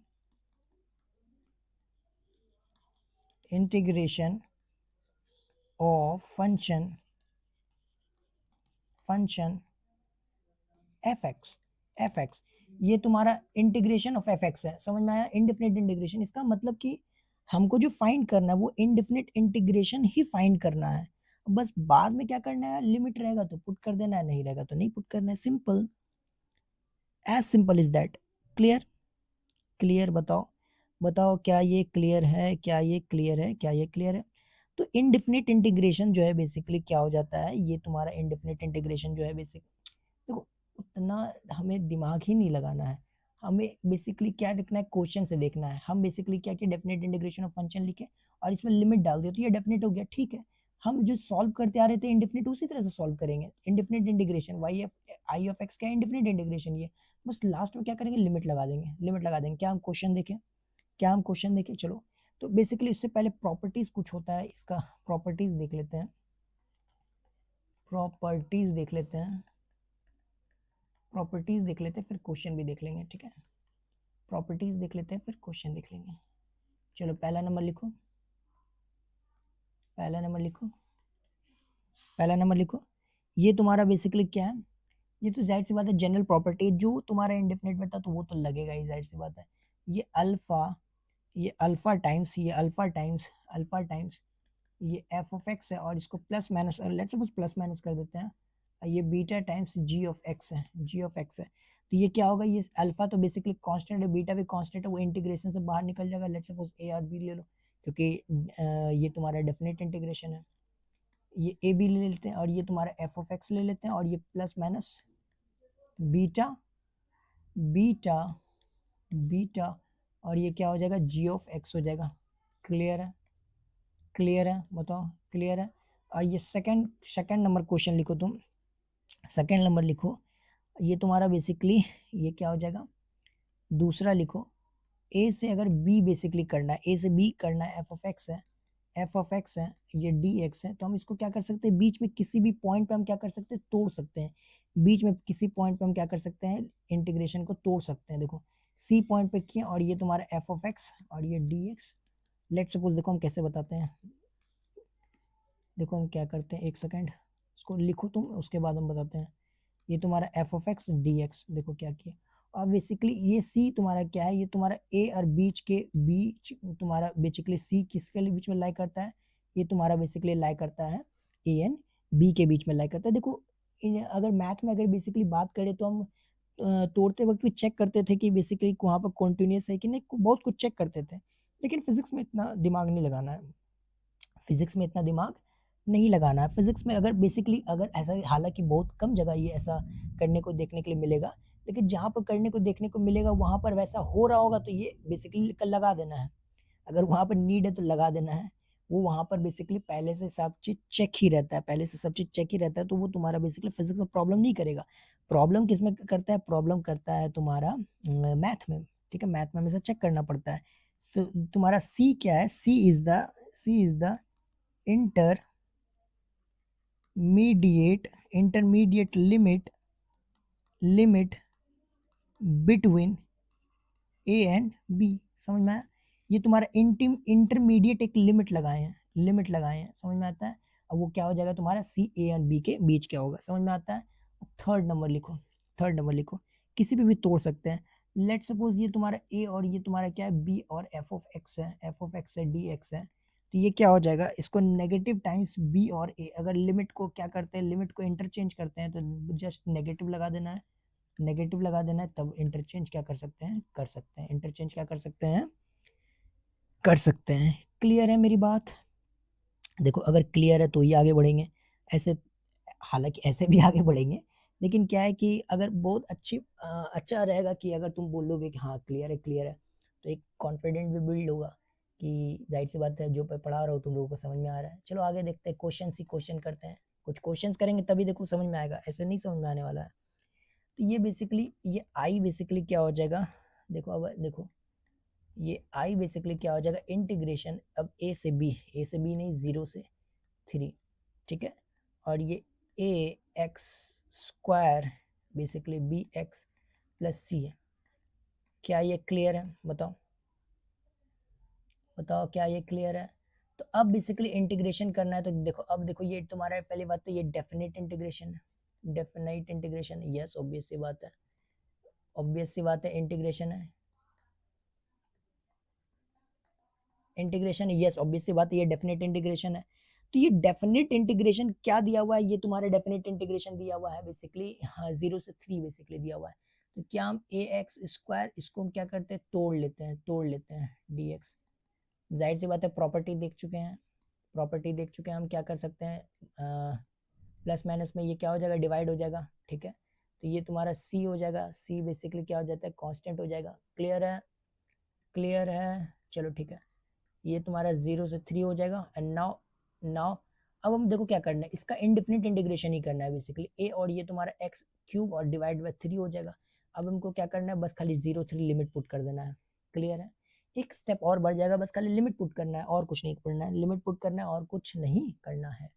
of function fx, ये तुम्हारा इंटीग्रेशन ऑफ fx है। समझ में आया? इंडेफिनिट इंटीग्रेशन, इसका मतलब कि हमको जो फाइंड करना है वो इंडेफिनिट इंटीग्रेशन ही फाइंड करना है, बस बाद में क्या करना है, लिमिट रहेगा तो पुट कर देना है, नहीं रहेगा तो नहीं पुट करना है, simple, as simple is that. Clear? Clear? बताओ बताओ क्या ये क्लियर है, क्या ये क्लियर है, क्या ये क्लियर है? तो इनडिफिनिट इंटीग्रेशन जो है बेसिकली क्या हो जाता है, ये तुम्हारा इनडिफिनिट इंटीग्रेशन जो है बेसिक, देखो उतना हमें दिमाग ही नहीं लगाना है, हमें बेसिकली क्या देखना है, क्वेश्चन से देखना है। हम बेसिकली क्या किया, डेफिनेट इंटीग्रेशन ऑफ फंक्शन लिखे और इसमें लिमिट डाल दिया तो ये डेफिनेट हो गया, ठीक है। हम जो सॉल्व करते आ रहे थे इंडेफिनिट, उसी तरह से सॉल्व करेंगे। Indefinite integration y f i of x क्या है, इंडेफिनिट इंटीग्रेशन, ये बस लास्ट में क्या करेंगे, लिमिट लगा देंगे, लिमिट लगा देंगे। क्या हम क्वेश्चन देखें, क्या हम क्वेश्चन देखें? चलो, तो बेसिकली उससे पहले प्रॉपर्टीज कुछ होता है इसका, प्रॉपर्टीज देख लेते हैं, प्रॉपर्टीज देख लेते हैं, प्रॉपर्टीज देख लेते हैं, फिर क्वेश्चन भी देख लेंगे, ठीक है। प्रॉपर्टीज देख लेते हैं फिर क्वेश्चन देख लेंगे। चलो पहला नंबर लिखो, पहला नंबर लिखो, पहला नंबर लिखो। ये तुम्हारा बेसिकली क्या है, ये तो जाहिर सी बात है जनरल प्रॉपर्टी, जो तुम्हारा इंडेफिनिट में था तो वो तो लगेगा ही, जाहिर सी बात है। ये अल्फा, ये अल्फा टाइम्स, ये अल्फा टाइम्स, अल्फा टाइम्स ये एफ ऑफ एक्स है, और इसको plus minus, let's suppose plus minus कर देते हैं, ये beta times g of x है, जी ऑफ एक्स है। तो ये क्या होगा, ये अल्फा तो बेसिकली कांस्टेंट है, बीटा भी कांस्टेंट है, वो इंटीग्रेशन से बाहर निकल जाएगा। लेट्स सपोज ए और बी ले लो, क्योंकि ये तुम्हारा डेफिनेट इंटीग्रेशन है। ये ए बी ले लेते हैं और ये तुम्हारा एफ ऑफ एक्स ले लेते हैं, और ये plus minus beta, beta, beta, और ये क्या हो जाएगा, जी ऑफ एक्स हो जाएगा। क्लियर है? क्लियर है? बताओ क्लियर है? और ये सेकंड सेकंड नंबर क्वेश्चन लिखो तुम, सेकंड नंबर लिखो, ये तुम्हारा बेसिकली ये क्या हो जाएगा, दूसरा लिखो, ए से अगर बी बेसिकली करना है, ए से बी करना है, एफ ऑफ एक्स है, एफ ऑफ एक्स है, ये डी एक्स है, तो हम इसको क्या कर सकते हैं, बीच में किसी भी पॉइंट पे हम क्या कर सकते हैं, तोड़ सकते हैं। बीच में किसी पॉइंट पे हम क्या कर सकते हैं, इंटीग्रेशन को तोड़ सकते हैं। देखो सी पॉइंट पे किए और ये तुम्हारा एफ ऑफ एक्स और ये डी एक्स। लेट सपोज देखो हम कैसे बताते हैं, देखो हम क्या करते हैं, एक सेकेंड इसको लिखो तुम, उसके बाद हम बताते हैं। ये तुम्हारा F of x d x, देखो क्या किया। और बेसिकली ये सी तुम्हारा क्या है, ये तुम्हारा ए और बीच के बीच, तुम्हारा बेसिकली सी किसके बीच में लाई करता है, ये तुम्हारा बेसिकली लाई करता है ए एन बी के बीच में लाई करता है। देखो अगर मैथ में अगर बेसिकली बात करें तो हम तोड़ते वक्त भी चेक करते थे कि बेसिकली वहाँ पर कॉन्टिन्यूस है कि नहीं, बहुत कुछ चेक करते थे, लेकिन फिजिक्स में इतना दिमाग नहीं लगाना है। फिजिक्स में इतना दिमाग नहीं लगाना है। फिजिक्स में अगर बेसिकली अगर ऐसा, हालांकि बहुत कम जगह ये ऐसा करने को देखने के लिए मिलेगा, लेकिन जहाँ पर करने को देखने को मिलेगा वहाँ पर वैसा हो रहा होगा तो ये बेसिकली लगा देना है। अगर वहाँ पर नीड है तो लगा देना है। वो वहाँ पर बेसिकली पहले से सब चीज़ चेक ही रहता है, पहले से सब चीज़ चेक ही रहता है, तो वो तुम्हारा बेसिकली फिजिक्स में प्रॉब्लम नहीं करेगा। प्रॉब्लम किस में करता है? प्रॉब्लम करता है तुम्हारा मैथ में। ठीक है, मैथ में हमेशा चेक करना पड़ता है। सो तुम्हारा सी क्या है? C is the intermediate limit between A and B. समझ में आया? ये तुम्हारा इंटरमीडिएट एक लिमिट लगाए हैं, समझ में आता है? अब वो क्या हो जाएगा तुम्हारा? सी ए एंड बी के बीच क्या होगा, समझ में आता है? थर्ड नंबर लिखो, किसी पे भी तोड़ सकते हैं। लेट सपोज ये तुम्हारा ए और ये तुम्हारा क्या है? बी और एफ ऑफ एक्स है, डी एक्स है। तो ये क्या हो जाएगा? इसको नेगेटिव टाइम्स बी और ए, अगर लिमिट को क्या करते हैं, लिमिट को इंटरचेंज करते हैं तो जस्ट नेगेटिव लगा देना है, तब इंटरचेंज क्या कर सकते हैं? इंटरचेंज क्या कर सकते हैं। क्लियर है मेरी बात? देखो अगर क्लियर है तो ही आगे बढ़ेंगे, ऐसे हालांकि ऐसे भी आगे बढ़ेंगे, लेकिन क्या है कि अगर बहुत अच्छा रहेगा कि अगर तुम बोल दोगे कि हाँ क्लियर है, तो एक कॉन्फिडेंट भी बिल्ड होगा कि जाहिर सी बात है जो मैं पढ़ा रहा हूँ तुम लोगों को समझ में आ रहा है। चलो आगे देखते हैं, क्वेश्चन करते हैं। कुछ क्वेश्चंस करेंगे तभी देखो समझ में आएगा, ऐसे नहीं समझ में आने वाला है। तो ये बेसिकली ये आई बेसिकली क्या हो जाएगा? देखो अब देखो, ये आई बेसिकली क्या हो जाएगा? इंटीग्रेशन अब ए से बी नहीं, 0 से 3, ठीक है। और ये a x square basically b x plus c है। क्या ये क्लियर है? बताओ क्या ये क्लियर है? तो अब बेसिकली इंटीग्रेशन करना है, तो देखो अब देखो ये तुम्हारा पहली बात तो ये डेफिनेट इंटीग्रेशन है, यस ऑब्वियस सी बात है इंटीग्रेशन है, यस ऑब्वियस सी बात है, ये डेफिनेट इंटीग्रेशन है। तो ये डेफिनेट इंटीग्रेशन क्या दिया हुआ है? ये तुम्हारा डेफिनेट इंटीग्रेशन दिया हुआ है बेसिकली, हाँ 0 से 3 बेसिकली दिया हुआ है। तो क्या हम ए एक्स स्क्वायर इसको हम क्या करते हैं? तोड़ लेते हैं डी एक्स। जाहिर सी बात है प्रॉपर्टी देख चुके हैं, हम क्या कर सकते हैं? प्लस माइनस में ये क्या हो जाएगा? डिवाइड हो जाएगा, ठीक है। तो ये तुम्हारा सी हो जाएगा, सी बेसिकली क्या हो जाता है? कांस्टेंट हो जाएगा। क्लियर है? चलो ठीक है, ये तुम्हारा 0 से 3 हो जाएगा। एंड नाउ अब हम देखो क्या करना है, इसका इनडेफिनिट इंटीग्रेशन ही करना है बेसिकली। ए और ये तुम्हारा एक्स क्यूब और डिवाइड बाय 3 हो जाएगा। अब हमको क्या करना है? बस खाली 0 3 लिमिट पुट कर देना है। क्लियर है? एक स्टेप और बढ़ जाएगा, बस खाली लिमिट पुट करना है और कुछ नहीं करना है, और कुछ नहीं करना है।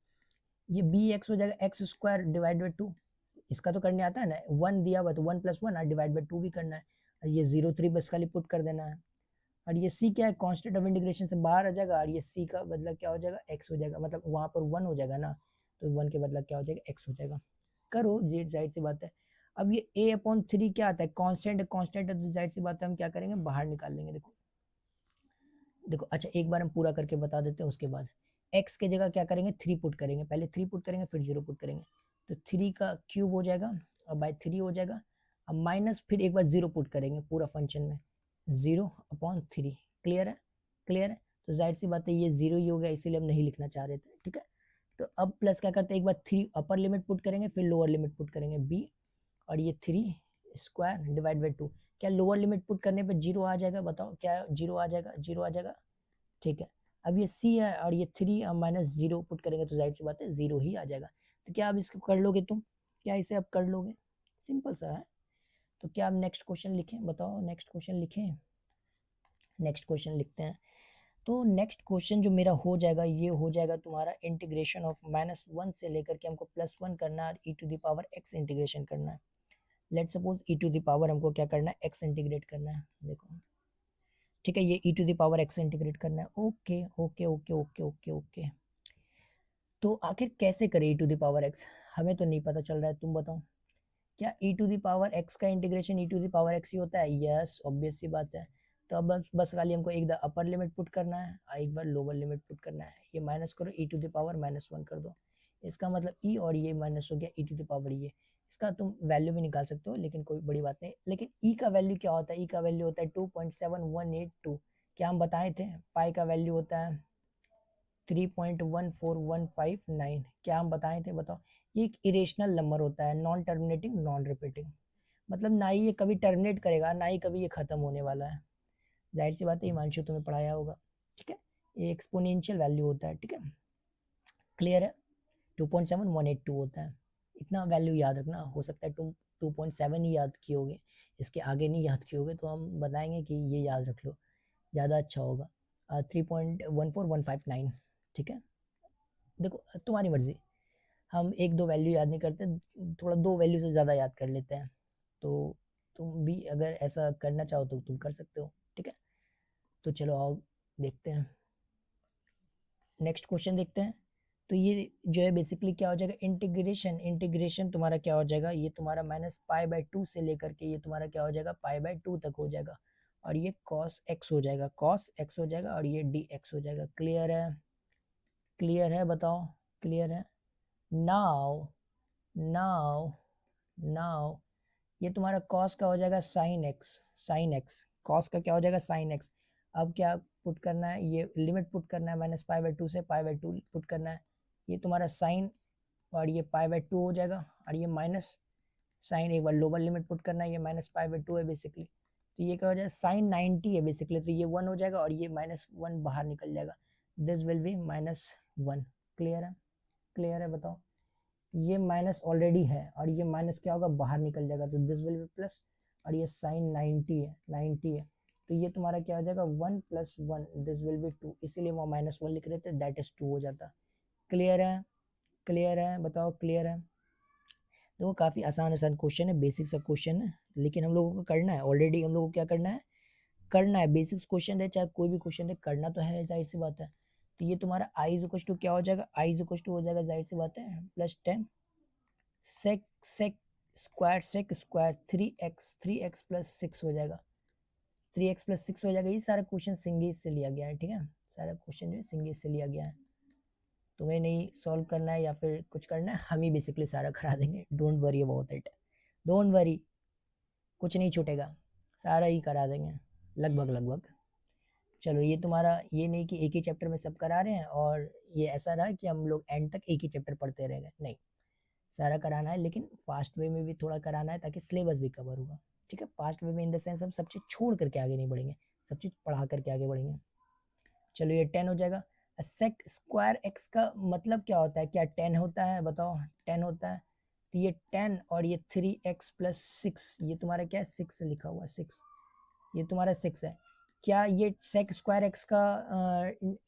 ये बी एक्स हो जाएगा एक्स स्क्वायर डिवाइड बाई 2। इसका तो करने आता है ना, 1 दिया हुआ तो 1 + 1 डिवाइड बाई 2 भी करना है। ये 0 3 बस खाली पुट कर देना है। और ये सी क्या है? कांस्टेंट ऑफ इंटीग्रेशन से बाहर आ जाएगा, और ये सी का बदला क्या हो जाएगा? एक्स हो जाएगा, मतलब वहां पर 1 हो जाएगा ना, तो 1 के बदला क्या हो जाएगा? एक्स हो जाएगा। करो, ये जाहिर सी बात है। अब ये a/3 क्या आता है? कांस्टेंट है, तो जाहिर सी बात है हम क्या करेंगे? बाहर निकाल लेंगे। देखो अच्छा एक बार हम पूरा करके बता देते हैं, उसके बाद x के जगह क्या करेंगे? 3 पुट करेंगे, पहले 3 पुट करेंगे फिर 0 पुट करेंगे, तो 3 का क्यूब हो जाएगा और बाय 3 हो जाएगा। अब माइनस फिर एक बार 0 पुट करेंगे पूरा फंक्शन में, 0/3। क्लियर है? तो जाहिर सी बात है ये 0 ही हो गया, इसीलिए हम नहीं लिखना चाह रहे थे, ठीक है। तो अब प्लस क्या करते हैं? एक बार 3 अपर लिमिट पुट करेंगे, फिर लोअर लिमिट पुट करेंगे b, और ये 3 स्क्वायर डिवाइड बाई 2। क्या लोअर लिमिट पुट करने पे 0 आ जाएगा? बताओ, क्या 0 आ जाएगा? ठीक है। अब ये c है और ये 3 माइनस 0 पुट करेंगे तो जाहिर सी बात है 0 ही आ जाएगा। तो क्या आप इसको कर लोगे तुम? क्या इसे आप कर लोगे? सिंपल सा है। तो क्या आप नेक्स्ट क्वेश्चन लिखें? बताओ नेक्स्ट क्वेश्चन लिखते हैं। तो नेक्स्ट क्वेश्चन जो मेरा हो जाएगा, ये हो जाएगा तुम्हारा इंटीग्रेशन ऑफ -1 से लेकर के हमको +1 करना है और e⁻x इंटीग्रेशन करना है। लेट सपोज e⁻ हमको क्या करना है? x इंटीग्रेट करना है। देखो ठीक है, ये e⁻x इंटीग्रेट करना है। ओके। तो आखिर कैसे करें e⁻x? हमें तो नहीं पता चल रहा है, तुम बताओ। क्या e⁻x का इंटीग्रेशन e⁻x ही होता है? यस ऑब्वियस सी बात है। तो अब बस खाली हमको एक बार अपर लिमिट पुट करना है और एक बार लोअर लिमिट पुट करना है। ये माइनस करो, e⁻−1 कर दो, इसका मतलब e और ये माइनस हो गया e⁻, इसका तुम वैल्यू भी निकाल सकते हो, लेकिन कोई बड़ी बात नहीं। लेकिन e का वैल्यू क्या होता है? e का वैल्यू होता है 2.7182। क्या हम बताए थे? पाई का वैल्यू होता है 3.14159 क्या हम बताए थे बताओ। ये एक इरेशनल नंबर होता है, नॉन टर्मिनेटिंग नॉन रिपीटिंग, मतलब ना ही ये कभी टर्मिनेट करेगा ना ही कभी ये खत्म होने वाला है। जाहिर सी बात है हिमांशु तुम्हें पढ़ाया होगा, ठीक है। ये एक्सपोनेंशियल वैल्यू होता है, ठीक है, क्लियर है। 2.7182 होता है, इतना वैल्यू याद रखना। हो सकता है तुम 2.7 ही याद किए होगे, इसके आगे नहीं याद किए होगे, तो हम बताएंगे कि ये याद रख लो, ज़्यादा अच्छा होगा। 3.14159, ठीक है। देखो तुम्हारी मर्जी, हम एक दो वैल्यू याद नहीं करते, थोड़ा दो वैल्यू से ज़्यादा याद कर लेते हैं, तो तुम भी अगर ऐसा करना चाहो तो तुम कर सकते हो, ठीक है। तो चलो आओ देखते हैं, नेक्स्ट क्वेश्चन देखते हैं। तो ये जो है बेसिकली क्या हो जाएगा, इंटीग्रेशन तुम्हारा क्या हो जाएगा, ये तुम्हारा -π/2 से लेकर के ये तुम्हारा क्या हो जाएगा π/2 तक हो जाएगा, और ये cos x हो जाएगा, cos x हो जाएगा, और ये dx हो जाएगा। क्लियर है, क्लियर है, बताओ क्लियर है। नाउ नाउ नाउ ये तुम्हारा cos का हो जाएगा sin x, sin x, cos का क्या हो जाएगा sin x। अब क्या पुट करना है, ये लिमिट पुट करना है, -π/2 से π/2 पुट करना है, ये तुम्हारा sin, और ये π/2 हो जाएगा, और ये माइनस साइन, एक बार लोअर लिमिट पुट करना है, ये -π/2 है बेसिकली, तो ये क्या हो जाएगा sin 90 है बेसिकली, तो ये 1 हो जाएगा और ये -1 बाहर निकल जाएगा, दिस विल बी -1। क्लियर है, क्लियर है, बताओ। ये माइनस ऑलरेडी है और ये माइनस क्या होगा बाहर निकल जाएगा, तो दिस विल बी प्लस, और ये साइन 90 है, 90 है, तो ये तुम्हारा क्या हो जाएगा 1 + 1, दिस विल बी 2, इसीलिए वो -1 लिख रहे थे, दैट इज 2 हो जाता। क्लियर है, क्लियर है, बताओ क्लियर है। देखो काफ़ी आसान आसान क्वेश्चन है, बेसिक सा क्वेश्चन है, लेकिन हम लोगों को करना है, ऑलरेडी हम लोगों को क्या करना है, करना है। बेसिक्स क्वेश्चन है चाहे कोई भी क्वेश्चन है, करना तो है, जाहिर सी बात है। तो ये तुम्हारा आई इज इक्वल टू क्या हो जाएगा, आई इज इक्वल टू हो जाएगा, जाहिर सी बात है, +10 सेक सेक स्क्वायर 3x +6 हो जाएगा, 3x + 6 हो जाएगा। ये सारा क्वेश्चन सिंगेज से लिया गया है, ठीक है, सारा क्वेश्चन जो है सिंगेज से लिया गया है, तुम्हें नहीं सॉल्व करना है या फिर कुछ करना है, हम ही बेसिकली सारा करा देंगे, don't worry about it, don't worry, कुछ नहीं छूटेगा, सारा ही करा देंगे लगभग लगभग। चलो ये तुम्हारा ये नहीं कि एक ही चैप्टर में सब करा रहे हैं और ये ऐसा रहा कि हम लोग एंड तक एक ही चैप्टर पढ़ते रह गए, नहीं, सारा कराना है, लेकिन फास्ट वे में भी थोड़ा कराना है ताकि सिलेबस भी कवर होगा, ठीक है। फास्ट वे में इन द सेंस हम सब चीज़ छोड़ करके आगे नहीं बढ़ेंगे, सब चीज़ पढ़ा करके आगे बढ़ेंगे। चलो ये 10 हो जाएगा। सेक स्क्वायर एक्स का मतलब क्या होता है, क्या 10 होता है, बताओ 10 होता है, तो ये 10 और ये 3x + 6, ये तुम्हारा क्या है 6 लिखा हुआ है, 6, ये तुम्हारा 6 है। क्या ये सेक स्क्वायर एक्स का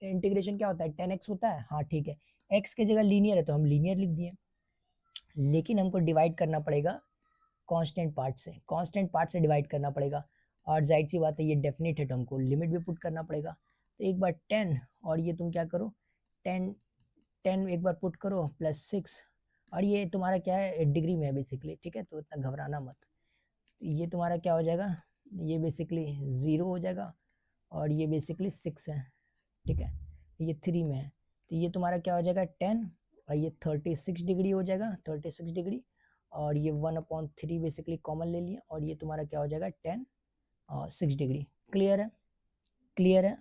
इंटीग्रेशन क्या होता है 10x होता है, हाँ ठीक है, x की जगह लीनियर है तो हम लीनियर लिख दिए, लेकिन हमको डिवाइड करना पड़ेगा कांस्टेंट पार्ट से, कांस्टेंट पार्ट से डिवाइड करना पड़ेगा, और जाहिर सी बात है ये डेफिनेट है तो हमको लिमिट भी पुट करना पड़ेगा। तो एक बार 10 और ये तुम क्या करो 10 10 एक बार पुट करो +6, और ये तुम्हारा क्या है डिग्री में है बेसिकली, ठीक है, तो इतना घबराना मत। ये तुम्हारा क्या हो जाएगा, ये बेसिकली 0 हो जाएगा, और ये बेसिकली 6 है, ठीक है, ये 3 में है, तो ये तुम्हारा क्या हो जाएगा 10, और ये 36 डिग्री हो जाएगा, 36 डिग्री, और ये 1/3 बेसिकली कॉमन ले लिया, और ये तुम्हारा क्या हो जाएगा 10 और 6 डिग्री। क्लियर है, क्लियर है,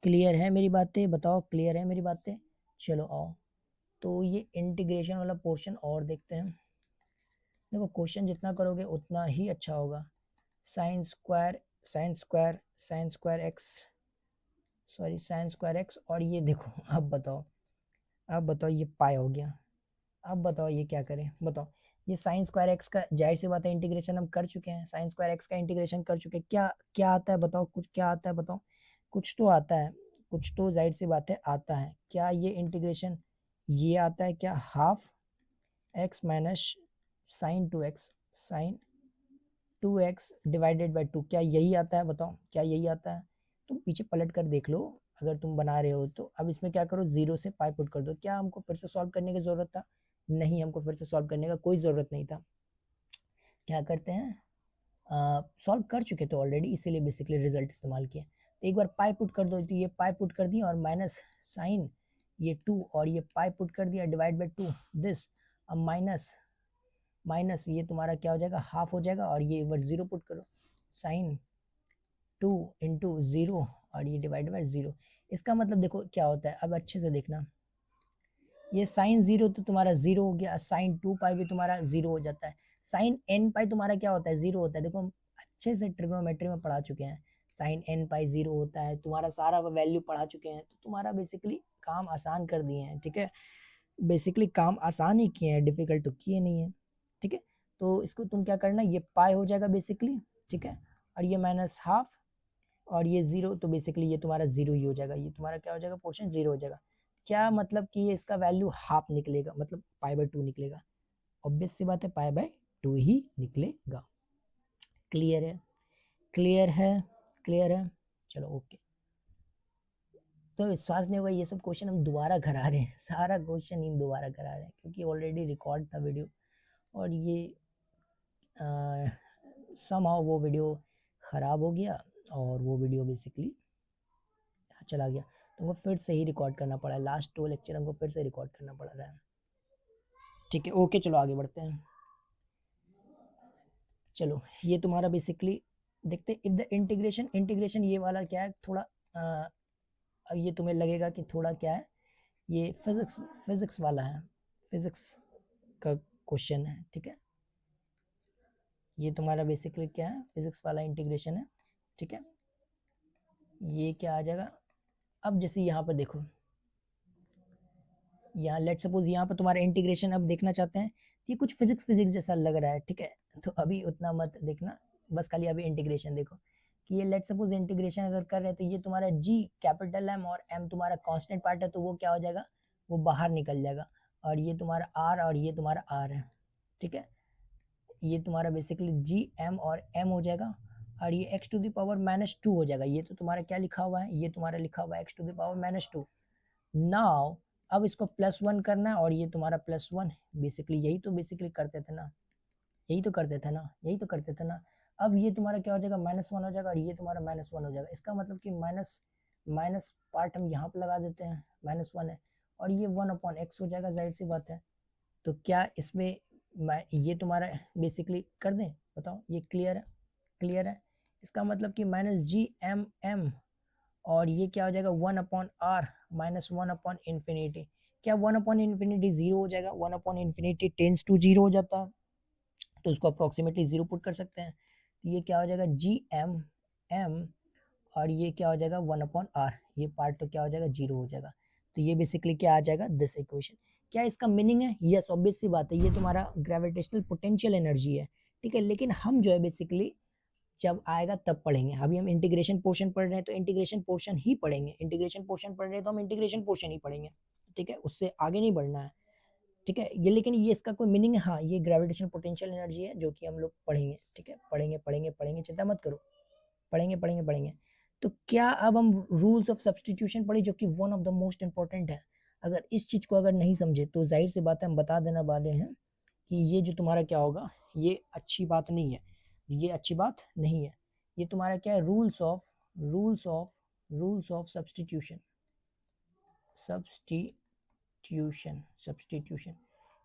क्लियर है मेरी बातें, बताओ क्लियर है मेरी बातें। चलो आओ, तो ये इंटीग्रेशन वाला पोर्शन और देखते हैं। देखो क्वेश्चन जितना करोगे उतना ही अच्छा होगा। Sine square x, sorry sine square x, और ये देखो अब बताओ, अब बताओ ये पाई हो गया, अब बताओ ये क्या करें, बताओ। ये साइन स्क्वायर एक्स का जाहिर सी बात है इंटीग्रेशन हम कर चुके हैं, साइन स्क्वायर एक्स का इंटीग्रेशन कर चुके हैं, क्या क्या आता है बताओ, कुछ क्या आता है बताओ, कुछ तो आता है, कुछ तो जाहिर सी बात है आता है। क्या ये इंटीग्रेशन ये आता है क्या, half x minus sine 2x divided by 2, क्या यही आता है बताओ, क्या यही आता है। तुम पीछे पलट कर देख लो अगर तुम बना रहे हो तो। अब इसमें क्या करो 0 से पाई पुट कर दो, क्या हमको फिर से सॉल्व करने की ज़रूरत था, नहीं हमको फिर से सॉल्व करने का कोई ज़रूरत नहीं था। क्या करते हैं सॉल्व कर चुके थे ऑलरेडी, इसीलिए बेसिकली रिजल्ट इस्तेमाल किए। तो एक बार पाई पुट कर दो, तो ये पाई पुट कर दिया, और माइनस साइन ये 2, और ये पाई पुट कर दिया डिवाइड बाई 2 दिस, अब माइनस ये तुम्हारा क्या हो जाएगा हाफ हो जाएगा, और ये एक बार 0 पुट करो, साइन 2 × 0, और ये डिवाइड बाय 0। इसका मतलब देखो क्या होता है, अब अच्छे से देखना, ये साइन 0 तो तुम्हारा 0 हो गया, साइन 2 पाई भी तुम्हारा 0 हो जाता है, साइन n पाई तुम्हारा क्या होता है, 0 होता है। देखो हम अच्छे से ट्रिग्नोमेट्री में पढ़ा चुके हैं, साइन n पाई 0 होता है, तुम्हारा सारा वैल्यू पढ़ा चुके हैं, तो तुम्हारा बेसिकली काम आसान कर दिए हैं, ठीक है। बेसिकली काम आसान ही किए हैं, डिफिकल्ट तो किए नहीं है, ठीक है। तो इसको तुम क्या करना, ये पाई हो जाएगा बेसिकली, ठीक है, और ये माइनस हाफ और ये 0, तो बेसिकली ये तुम्हारा 0 ही हो जाएगा, ये तुम्हारा क्या हो जाएगा, पोर्शन 0 हो जाएगा। क्या मतलब कि ये इसका वैल्यू हाफ निकलेगा, मतलब पाई बाय 2 निकलेगा, ऑब्वियस सी बात है, पाई बाय 2 ही निकलेगा। क्लियर है, क्लियर है, क्लियर है, चलो ओके। तो विश्वास नहीं होगा, ये सब क्वेश्चन हम दोबारा करा रहे हैं, सारा क्वेश्चन इन दोबारा करा रहे हैं, क्योंकि ऑलरेडी रिकॉर्ड था वीडियो, और ये समहाउ वो वीडियो ख़राब हो गया, और वो वीडियो बेसिकली चला गया, तो हमको फिर से ही रिकॉर्ड करना पड़ा है, लास्ट 2 लेक्चर हमको फिर से रिकॉर्ड करना पड़ रहा है, ठीक है। ओके चलो आगे बढ़ते हैं। चलो ये तुम्हारा बेसिकली देखते, इफ द इंटीग्रेशन, इंटीग्रेशन ये वाला क्या है, थोड़ा अब ये तुम्हें लगेगा कि थोड़ा क्या है, ये फिजिक्स वाला है, फिजिक्स का क्वेश्चन है, ठीक है। ये तुम्हारा बेसिकली क्या है, फिजिक्स वाला इंटीग्रेशन है, ठीक है। ये क्या आ जाएगा, अब जैसे यहाँ पर देखो, यहाँ लेट सपोज यहाँ पर तुम्हारा इंटीग्रेशन अब देखना चाहते हैं, ये कुछ फिजिक्स फिजिक्स जैसा लग रहा है, ठीक है, तो अभी उतना मत देखना, बस खाली अभी इंटीग्रेशन देखो कि ये लेट सपोज इंटीग्रेशन अगर कर रहे हैं, तो ये तुम्हारा जी कैपिटल एम और एम तुम्हारा कांस्टेंट पार्ट है, तो वो क्या हो जाएगा, वो बाहर निकल जाएगा, और ये तुम्हारा आर और ये तुम्हारा आर है, ठीक है। ये तुम्हारा बेसिकली जी एम और एम हो जाएगा, और ये x to the power minus 2 हो जाएगा, ये तो तुम्हारा क्या लिखा हुआ है, ये तुम्हारा लिखा हुआ है x to the power minus 2। Now अब इसको +1 करना है, और ये तुम्हारा +1, बेसिकली यही तो बेसिकली करते थे ना, यही तो करते थे ना, यही तो करते थे ना। अब ये तुम्हारा क्या हो जाएगा, -1 हो जाएगा, और ये तुम्हारा -1 हो जाएगा, इसका मतलब कि माइनस माइनस पार्ट हम यहाँ पे लगा देते हैं, -1 है, और ये 1/x हो जाएगा, जाहिर सी बात है। तो क्या इसमें ये तुम्हारा बेसिकली कर दें, बताओ, ये क्लियर है, क्लियर है। इसका मतलब कि -GM और ये क्या हो जाएगा, 1/r -1/∞। क्या 1/∞ 0 हो जाएगा, 1/∞ टेंस टू 0 हो जाता है, तो उसको अप्रोक्सीमेटली 0 पुट कर सकते हैं, तो ये क्या हो जाएगा, GM और ये क्या हो जाएगा 1/r, ये पार्ट तो क्या हो जाएगा 0 हो जाएगा। तो ये बेसिकली क्या आ जाएगा, दिस इक्वेशन। क्या इसका मीनिंग है, यस ऑब्वियस सी बात है, ये तुम्हारा ग्रेविटेशनल पोटेंशियल एनर्जी है, ठीक है। लेकिन हम जो है बेसिकली जब आएगा तब पढ़ेंगे, अभी हम इंटीग्रेशन पोर्शन पढ़ रहे हैं, तो इंटीग्रेशन पोर्शन ही पढ़ेंगे, इंटीग्रेशन पोर्शन पढ़ रहे हैं तो हम इंटीग्रेशन पोर्शन ही पढ़ेंगे, ठीक है, उससे आगे नहीं बढ़ना है, ठीक है। ये लेकिन ये इसका कोई मीनिंग है, हाँ, ये ग्रेविटेशनल पोटेंशियल एनर्जी है, जो कि हम लोग पढ़ेंगे, ठीक है, पढ़ेंगे पढ़ेंगे पढ़ेंगे, चिंता मत करो, पढ़ेंगे पढ़ेंगे पढ़ेंगे। तो क्या अब हम रूल्स ऑफ सब्सटीट्यूशन पढ़े, जो कि one of the most important है। अगर इस चीज़ को अगर नहीं समझे, तो जाहिर सी बात है हम बता देना वाले हैं कि ये जो तुम्हारा क्या होगा, ये अच्छी बात नहीं है, ये अच्छी बात नहीं है। ये तुम्हारा क्या है, रूल्स ऑफ सब्सटीट्यूशन, सब्सटीट्यूशन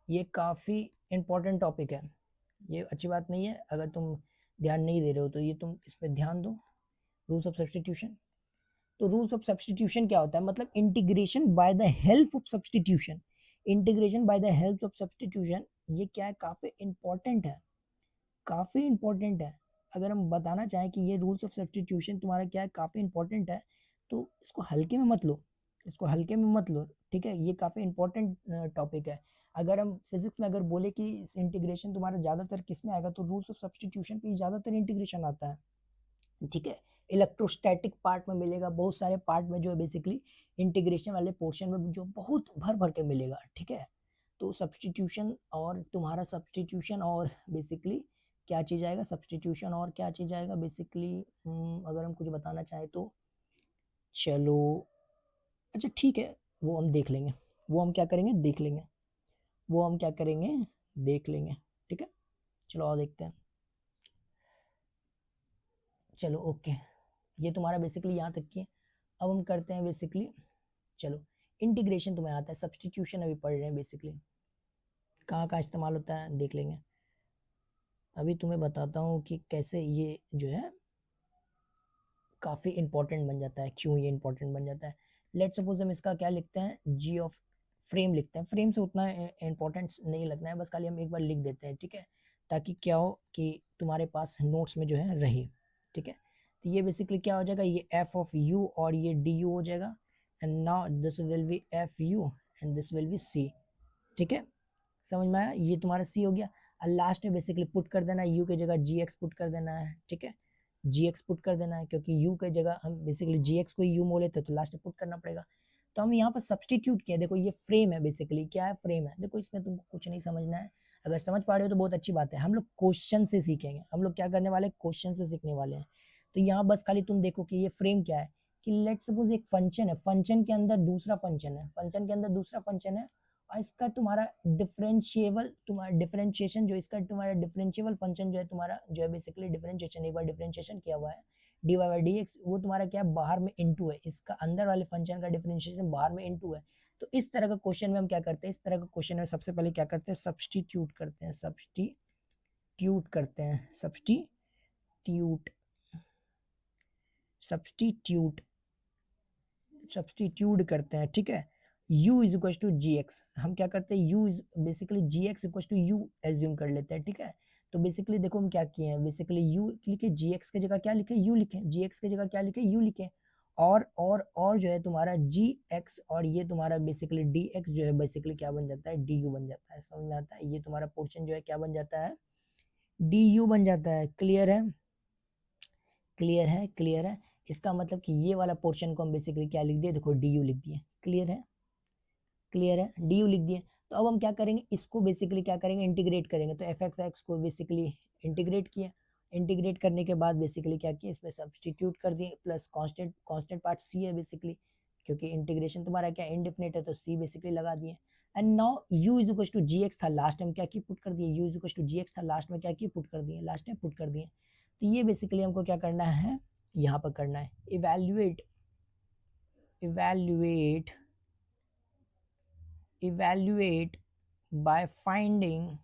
ये काफ़ी इंपॉर्टेंट टॉपिक है, ये अच्छी बात नहीं है, अगर तुम ध्यान नहीं दे रहे हो तो ये तुम इस पर ध्यान दो, रूल्स ऑफ सब्सटीट्यूशन। तो रूल्स ऑफ सब्सटीट्यूशन क्या होता है, मतलब integration by the help of substitution, integration by the help of substitution, ये क्या है, काफ़ी इंपॉर्टेंट है, काफ़ी इंपॉर्टेंट है। अगर हम बताना चाहें कि ये रूल्स ऑफ सब्सटीट्यूशन तुम्हारा क्या है, काफ़ी इंपॉर्टेंट है, तो इसको हल्के में मत लो, इसको हल्के में मत लो, ठीक है, ये काफ़ी इंपॉर्टेंट टॉपिक है। अगर हम फिजिक्स में अगर बोले कि इंटीग्रेशन तुम्हारा ज़्यादातर किस में आएगा, तो रूल्स ऑफ सब्सटीट्यूशन पे ज़्यादातर इंटीग्रेशन आता है, ठीक है। इलेक्ट्रोस्टैटिक पार्ट में मिलेगा, बहुत सारे पार्ट में जो है बेसिकली इंटीग्रेशन वाले पोर्शन में जो बहुत भर भर के मिलेगा, ठीक है। तो सब्सटीट्यूशन और तुम्हारा सब्सटीट्यूशन और बेसिकली क्या चीज़ आएगा, सब्सटीट्यूशन और क्या चीज़ आएगा बेसिकली, अगर हम कुछ बताना चाहें तो, चलो अच्छा ठीक है, वो हम देख लेंगे, वो हम क्या करेंगे, देख लेंगे, वो हम क्या करेंगे, देख लेंगे, ठीक है। चलो और देखते हैं, चलो ओके, ये तुम्हारा बेसिकली यहाँ तक की। अब हम करते हैं बेसिकली, चलो इंटीग्रेशन तुम्हें आता है, सब्सटीट्यूशन अभी पढ़ रहे हैं, बेसिकली कहाँ कहाँ इस्तेमाल होता है देख लेंगे। अभी तुम्हें बताता हूँ कि कैसे ये जो है काफ़ी इंपॉर्टेंट बन जाता है। क्यों ये इंपॉर्टेंट बन जाता है? लेट सपोज हम इसका क्या लिखते हैं, जी ऑफ फ्रेम लिखते हैं। फ्रेम से उतना इंपॉर्टेंस नहीं लगना है, बस खाली हम एक बार लिख देते हैं, ठीक है, ताकि क्या हो कि तुम्हारे पास नोट्स में जो है रहे, ठीक है। तो ये बेसिकली क्या हो जाएगा, ये एफ ऑफ यू और ये डी यू हो जाएगा, and now this will be f u and this will be c, ठीक है। समझ में आया, ये तुम्हारा सी हो गया। और लास्ट में बेसिकली पुट कर देना है, यू की जगह जी एक्स पुट कर देना है, ठीक है, जी एक्स पुट कर देना है, क्योंकि यू की जगह हम बेसिकली जी एक्स को यू मोल लेते तो लास्ट में पुट करना पड़ेगा। तो हम यहाँ पर सब्सटीट्यूट किया, देखो ये फ्रेम है, बेसिकली क्या है, फ्रेम है। देखो इसमें तुमको कुछ नहीं समझना है, अगर समझ पा रहे हो तो बहुत अच्छी बात है। हम लोग क्वेश्चन से सीखेंगे, हम लोग क्या करने वाले, क्वेश्चन से सीखने वाले हैं। तो यहाँ बस खाली तुम देखो कि ये फ्रेम क्या है, कि लेट सपोज एक फंक्शन है, फंक्शन के अंदर दूसरा फंक्शन है, फंक्शन के अंदर दूसरा फंक्शन है, और इसका तुम्हारा डिफरेंशिएबल, तुम्हारा डिफरेंशिएशन जो इसका तुम्हारा डिफरेंशिएबल फंक्शन जो है तुम्हारा, जो है बेसिकली डिफरेंशिएशन, एक बार डिफरेंशिएशन किया हुआ है d y by d x, वो तुम्हारा क्या है, बाहर में इनटू है, इसका अंदर वाले फंक्शन का डिफरेंशिएशन बाहर में इनटू है। तो इस तरह का क्वेश्चन में हम क्या करते हैं, इस तरह का क्वेश्चन में सबसे पहले क्या करते हैं, सब्सटीट्यूट करते हैं, सब्सटीट्यूट करते हैं, सब्सटीट्यूट सब्सटीट्यूट सब्सटीट्यूट करते हैं, ठीक है। u is equal to g x, हम क्या करते हैं, u is basically g x equal to u assume कर लेते हैं, ठीक है। तो बेसिकली देखो हम क्या किए हैं, बेसिकली u लिखे, जी एक्स की जगह क्या लिखे, u लिखे, जी एक्स की जगह क्या लिखे, u लिखे, और जो है तुम्हारा जी एक्स और ये तुम्हारा बेसिकली डी एक्स जो है बेसिकली क्या बन जाता है, डी यू बन जाता है। समझ में आता है, ये तुम्हारा पोर्शन जो है क्या बन जाता है, डी यू बन जाता है। क्लियर है, क्लियर है, क्लियर है। इसका मतलब कि ये वाला पोर्शन को हम बेसिकली क्या लिख दिए, देखो डी यू लिख दिए। क्लियर है, क्लियर है, डी यू लिख दिए। तो अब हम क्या करेंगे, इसको बेसिकली क्या करेंगे, इंटीग्रेट करेंगे। तो एफ एक्स एक्स को बेसिकली इंटीग्रेट किया, इंटीग्रेट करने के बाद बेसिकली क्या किया, इसमें सब्सटीट्यूट कर दिए, plus constant, constant part c है बेसिकली, क्योंकि इंटीग्रेशन तुम्हारा क्या इंडेफिनिट है, तो सी बेसिकली लगा दिए। And now u is equal to g x था, लास्ट में क्या की पुट कर दिए, u is equal to g x था, लास्ट में क्या की पुट कर दिए, लास्ट में पुट कर दिए। तो ये बेसिकली हमको क्या करना है, यहाँ पर करना है, evaluate, evaluate evaluate by finding,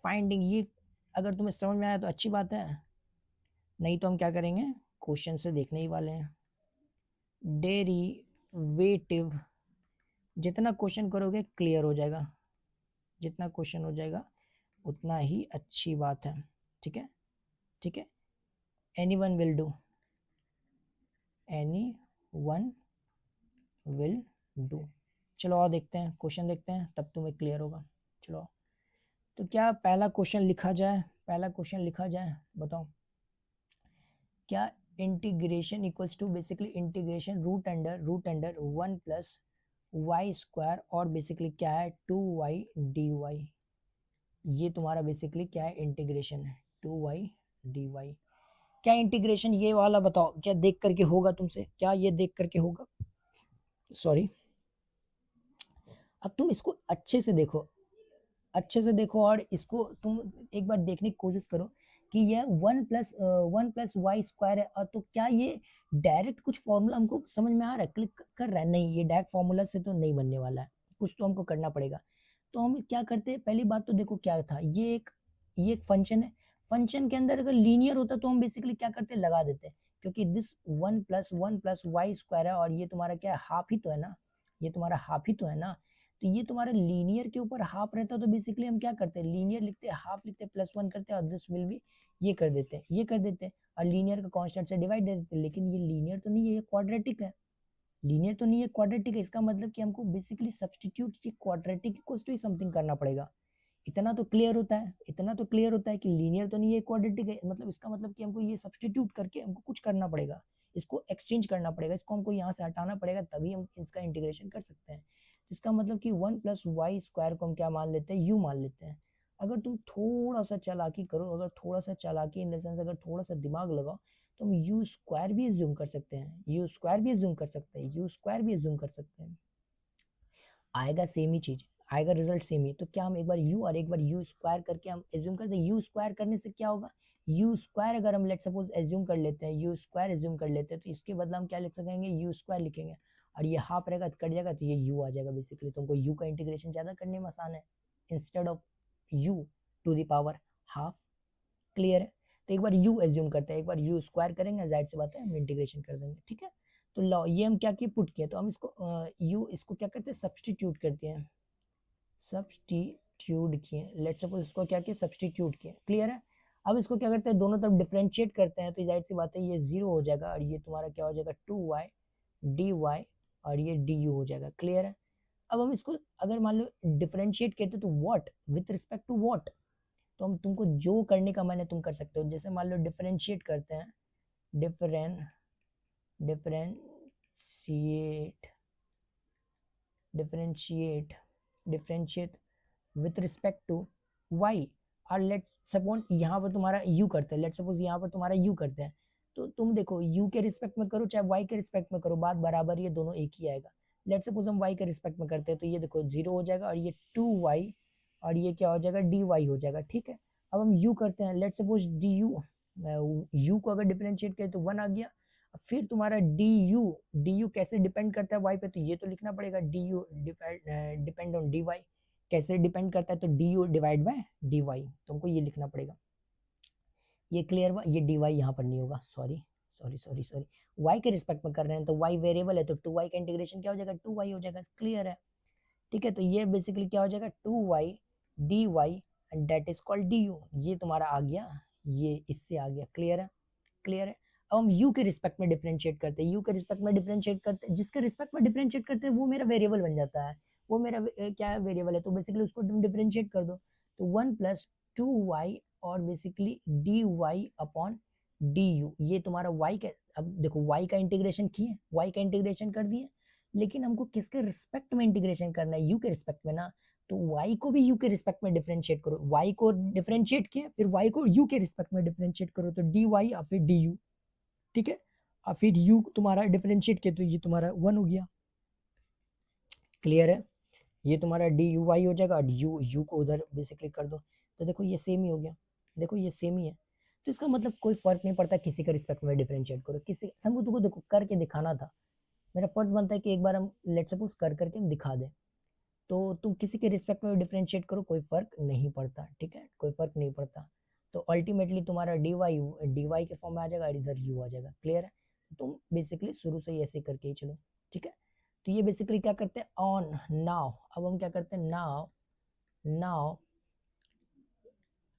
finding, ये अगर तुम्हें समझ में आया तो अच्छी बात है, नहीं तो हम क्या करेंगे, क्वेश्चन से देखने ही वाले हैं। डेरिवेटिव, जितना क्वेश्चन करोगे क्लियर हो जाएगा, जितना क्वेश्चन हो जाएगा उतना ही अच्छी बात है, ठीक है, ठीक है। Anyone will do, anyone will do. चलो और देखते हैं, क्वेश्चन देखते हैं, तब तुम्हें क्लियर होगा। चलो, तो क्या पहला क्वेश्चन लिखा जाए, पहला क्वेश्चन लिखा जाए, बताओ क्या integration equals to basically integration root under 1 plus y square और बेसिकली क्या है 2y dy, ये तुम्हारा बेसिकली क्या है, इंटीग्रेशन है 2y dy। क्या इंटीग्रेशन ये वाला बताओ, क्या देख करके होगा तुमसे, क्या ये देख करके होगा, सॉरी। अब तुम इसको अच्छे से देखो, अच्छे से देखो, और इसको तुम एक बार देखने की कोशिश करो कि यह 1 प्लस वाई स्क्वायर है, और तो क्या ये डायरेक्ट कुछ फॉर्मूला हमको समझ में आ रहा है, क्लिक कर रहा है, नहीं, ये डायरेक्ट फॉर्मूला से तो नहीं बनने वाला है, कुछ तो हमको करना पड़ेगा। तो हम क्या करते हैं, पहली बात तो देखो क्या था, ये एक फंक्शन है, फंक्शन के अंदर अगर लीनियर होता तो हम बेसिकली क्या करते, लगा देते, क्योंकि दिस 1 प्लस वाई स्क्वायर है, और ये तुम्हारा क्या है, हाफ ही तो है ना, ये तुम्हारा हाफ ही तो है ना। तो ये तुम्हारा लीनियर के ऊपर हाफ रहता तो बेसिकली हम क्या करते हैं, लीनियर लिखते हैं, हाफ लिखते हैं, प्लस 1 करते हैं, और दिस विल बी, ये कर देते हैं, ये कर देते हैं, और लीनियर का कांस्टेंट से डिवाइड दे देते हैं। लेकिन ये लीनियर तो नहीं है, ये क्वाड्रेटिक है, लीनियर तो नहीं है, क्वाड्रेटिक है। इसका मतलब कि हमको बेसिकली सब्सटीट्यूट ये क्वाड्रेटिक इक्वल्स टू समथिंग करना पड़ेगा। इतना तो क्लियर होता है, इतना तो क्लियर होता है कि लीनियर तो नहीं है, क्वाड्रेटिक है, मतलब इसका मतलब कि हमको ये सब्सटीट्यूट करके हमको कुछ करना पड़ेगा, इसको एक्सचेंज करना पड़ेगा, इसको हमको यहाँ से हटाना पड़ेगा, तभी हम इसका इंटीग्रेशन कर सकते हैं। इसका मतलब कि 1 प्लस वाई स्क्वायर को हम क्या मान लेते हैं, यू मान लेते हैं। अगर तुम थोड़ा सा चालाकी करो, अगर थोड़ा सा चालाकी इन द सेंस अगर थोड़ा सा दिमाग लगाओ, तो हम यू स्क्वायर भी एज्यूम कर सकते हैं, यू स्क्वायर भी एज्यूम कर सकते हैं, यू स्क्वायर भी एज्यूम कर सकते हैं, आएगा सेम ही चीज, आएगा रिजल्ट सेम ही। तो क्या हम एक बार u और एक बार u स्क्वायर करके हम एज्यूम कर दें, u स्क्वायर करने से क्या होगा, u स्क्वायर अगर हम लेट सपोज एज्यूम कर लेते हैं, u स्क्वायर एज्यूम कर लेते हैं, तो इसके बदला हम क्या लिख सकेंगे, u स्क्वायर लिखेंगे, और ये हाफ रहेगा तो कट जाएगा, तो ये u आ जाएगा। बेसिकली तुमको u का इंटीग्रेशन ज्यादा करने में आसान है, instead of u to the power half. Clear है। तो एक बार u एज्यूम करते हैं, एक बार u स्क्वायर करेंगे, जाहिर सी बात है हम इंटीग्रेशन कर देंगे, ठीक है। तो लॉ ये हम क्या किए, पुट किए, तो हम इसको u इसको क्या करते हैं, सब्सटीट्यूट करते हैं, सब्सटीट्यूट किए, लेट्स सपोज इसको क्या किए, सब्सटीट्यूट किए, क्लियर है। अब इसको क्या करते हैं, दोनों तरफ डिफरेंशिएट करते हैं, तो जाहिर सी बात है ये 0 हो जाएगा और ये तुम्हारा क्या हो जाएगा 2y dy और ये du हो जाएगा, क्लियर है। अब हम इसको अगर मान लो डिफरेंशिएट करते तो what, with respect to what, तो हम तुमको जो करने का मन है तुम कर सकते हो। जैसे मान लो डिफरेंशिएट करते हैं, differentiate differentiate differentiate with respect to y, और लेट्स सपोज यहाँ पर तुम्हारा u करते हैं, लेट्स सपोज यहाँ पर तुम्हारा u करते हैं, तो तुम देखो u के रिस्पेक्ट में करो चाहे y के रिस्पेक्ट में करो, बात बराबर ही है, दोनों एक ही आएगा। लेट्स सपोज हम y के रिस्पेक्ट में करते हैं, तो ये देखो 0 हो जाएगा और ये 2y और ये क्या हो जाएगा dy हो जाएगा, ठीक है। अब हम u करते हैं, लेट्स सपोज u को अगर डिफरेंशिएट करें तो 1 आ गया। फिर तुम्हारा du कैसे डिपेंड करता है y पे, तो ये तो लिखना पड़ेगा du डिपेंड ऑन dy, कैसे डिपेंड करता है, तो du डिवाइड बाय dy, तुमको ये लिखना पड़ेगा। ये क्लियर हुआ, ये dy यहाँ पर नहीं होगा, सॉरी y के रिस्पेक्ट में कर रहे हैं तो y वेरिएबल है, तो 2y का इंटीग्रेशन क्या हो जाएगा 2y हो जाएगा, क्लियर है, ठीक है। तो ये बेसिकली क्या हो जाएगा 2y dy and that is called du, ये तुम्हारा आ गया, ये इससे आ गया, क्लियर है, क्लियर है। अब हम u के रिस्पेक्ट में डिफरेंशिएट करते हैं, u के रिस्पेक्ट में डिफरेंशिएट करते हैं, जिसके रिस्पेक्ट में डिफरेंशिएट करते हैं वो मेरा वेरिएबल बन जाता है, वो मेरा क्या वेरिएबल है, तो बेसिकली उसको तुम डिफरेंशिएट कर दो, तो 1 + 2y और बेसिकली dy अपॉन du, ये तुम्हारा y का, अब देखो y का इंटीग्रेशन किए, y का इंटीग्रेशन कर दिए, लेकिन हमको किसके रिस्पेक्ट में इंटीग्रेशन करना है, u के रिस्पेक्ट में ना, तो y को भी u के रिस्पेक्ट में डिफरेंशिएट करो, y को डिफरेंशिएट किए फिर y को u के रिस्पेक्ट में डिफरेंशिएट करो, तो dy और फिर du, ठीक है। और फिर u तुम्हारा डिफरेंशिएट किया तो ये तुम्हारा 1 हो गया, क्लियर है। ये तुम्हारा dy हो जाएगा और u को उधर बेसिकली कर दो, तो देखो ये सेम ही हो गया, देखो ये सेम ही है। तो इसका मतलब कोई फर्क नहीं पड़ता किसी का रिस्पेक्ट में डिफरेंशिएट करो, किसी हमको तुमको देखो करके दिखाना था, मेरा फर्ज बनता है कि एक बार हम लेट सपोज कर करके हम दिखा दें, तो तुम किसी के रिस्पेक्ट में डिफरेंशिएट करो कोई फर्क नहीं पड़ता, ठीक है, कोई फर्क नहीं पड़ता। तो अल्टीमेटली तुम्हारा dy के फॉर्म में आ जाएगा और इधर u आ जाएगा, क्लियर है। तुम बेसिकली शुरू से ही ऐसे करके ही चलो, ठीक है। तो ये बेसिकली क्या करते हैं ऑन नाउ, अब हम क्या करते हैं नाउ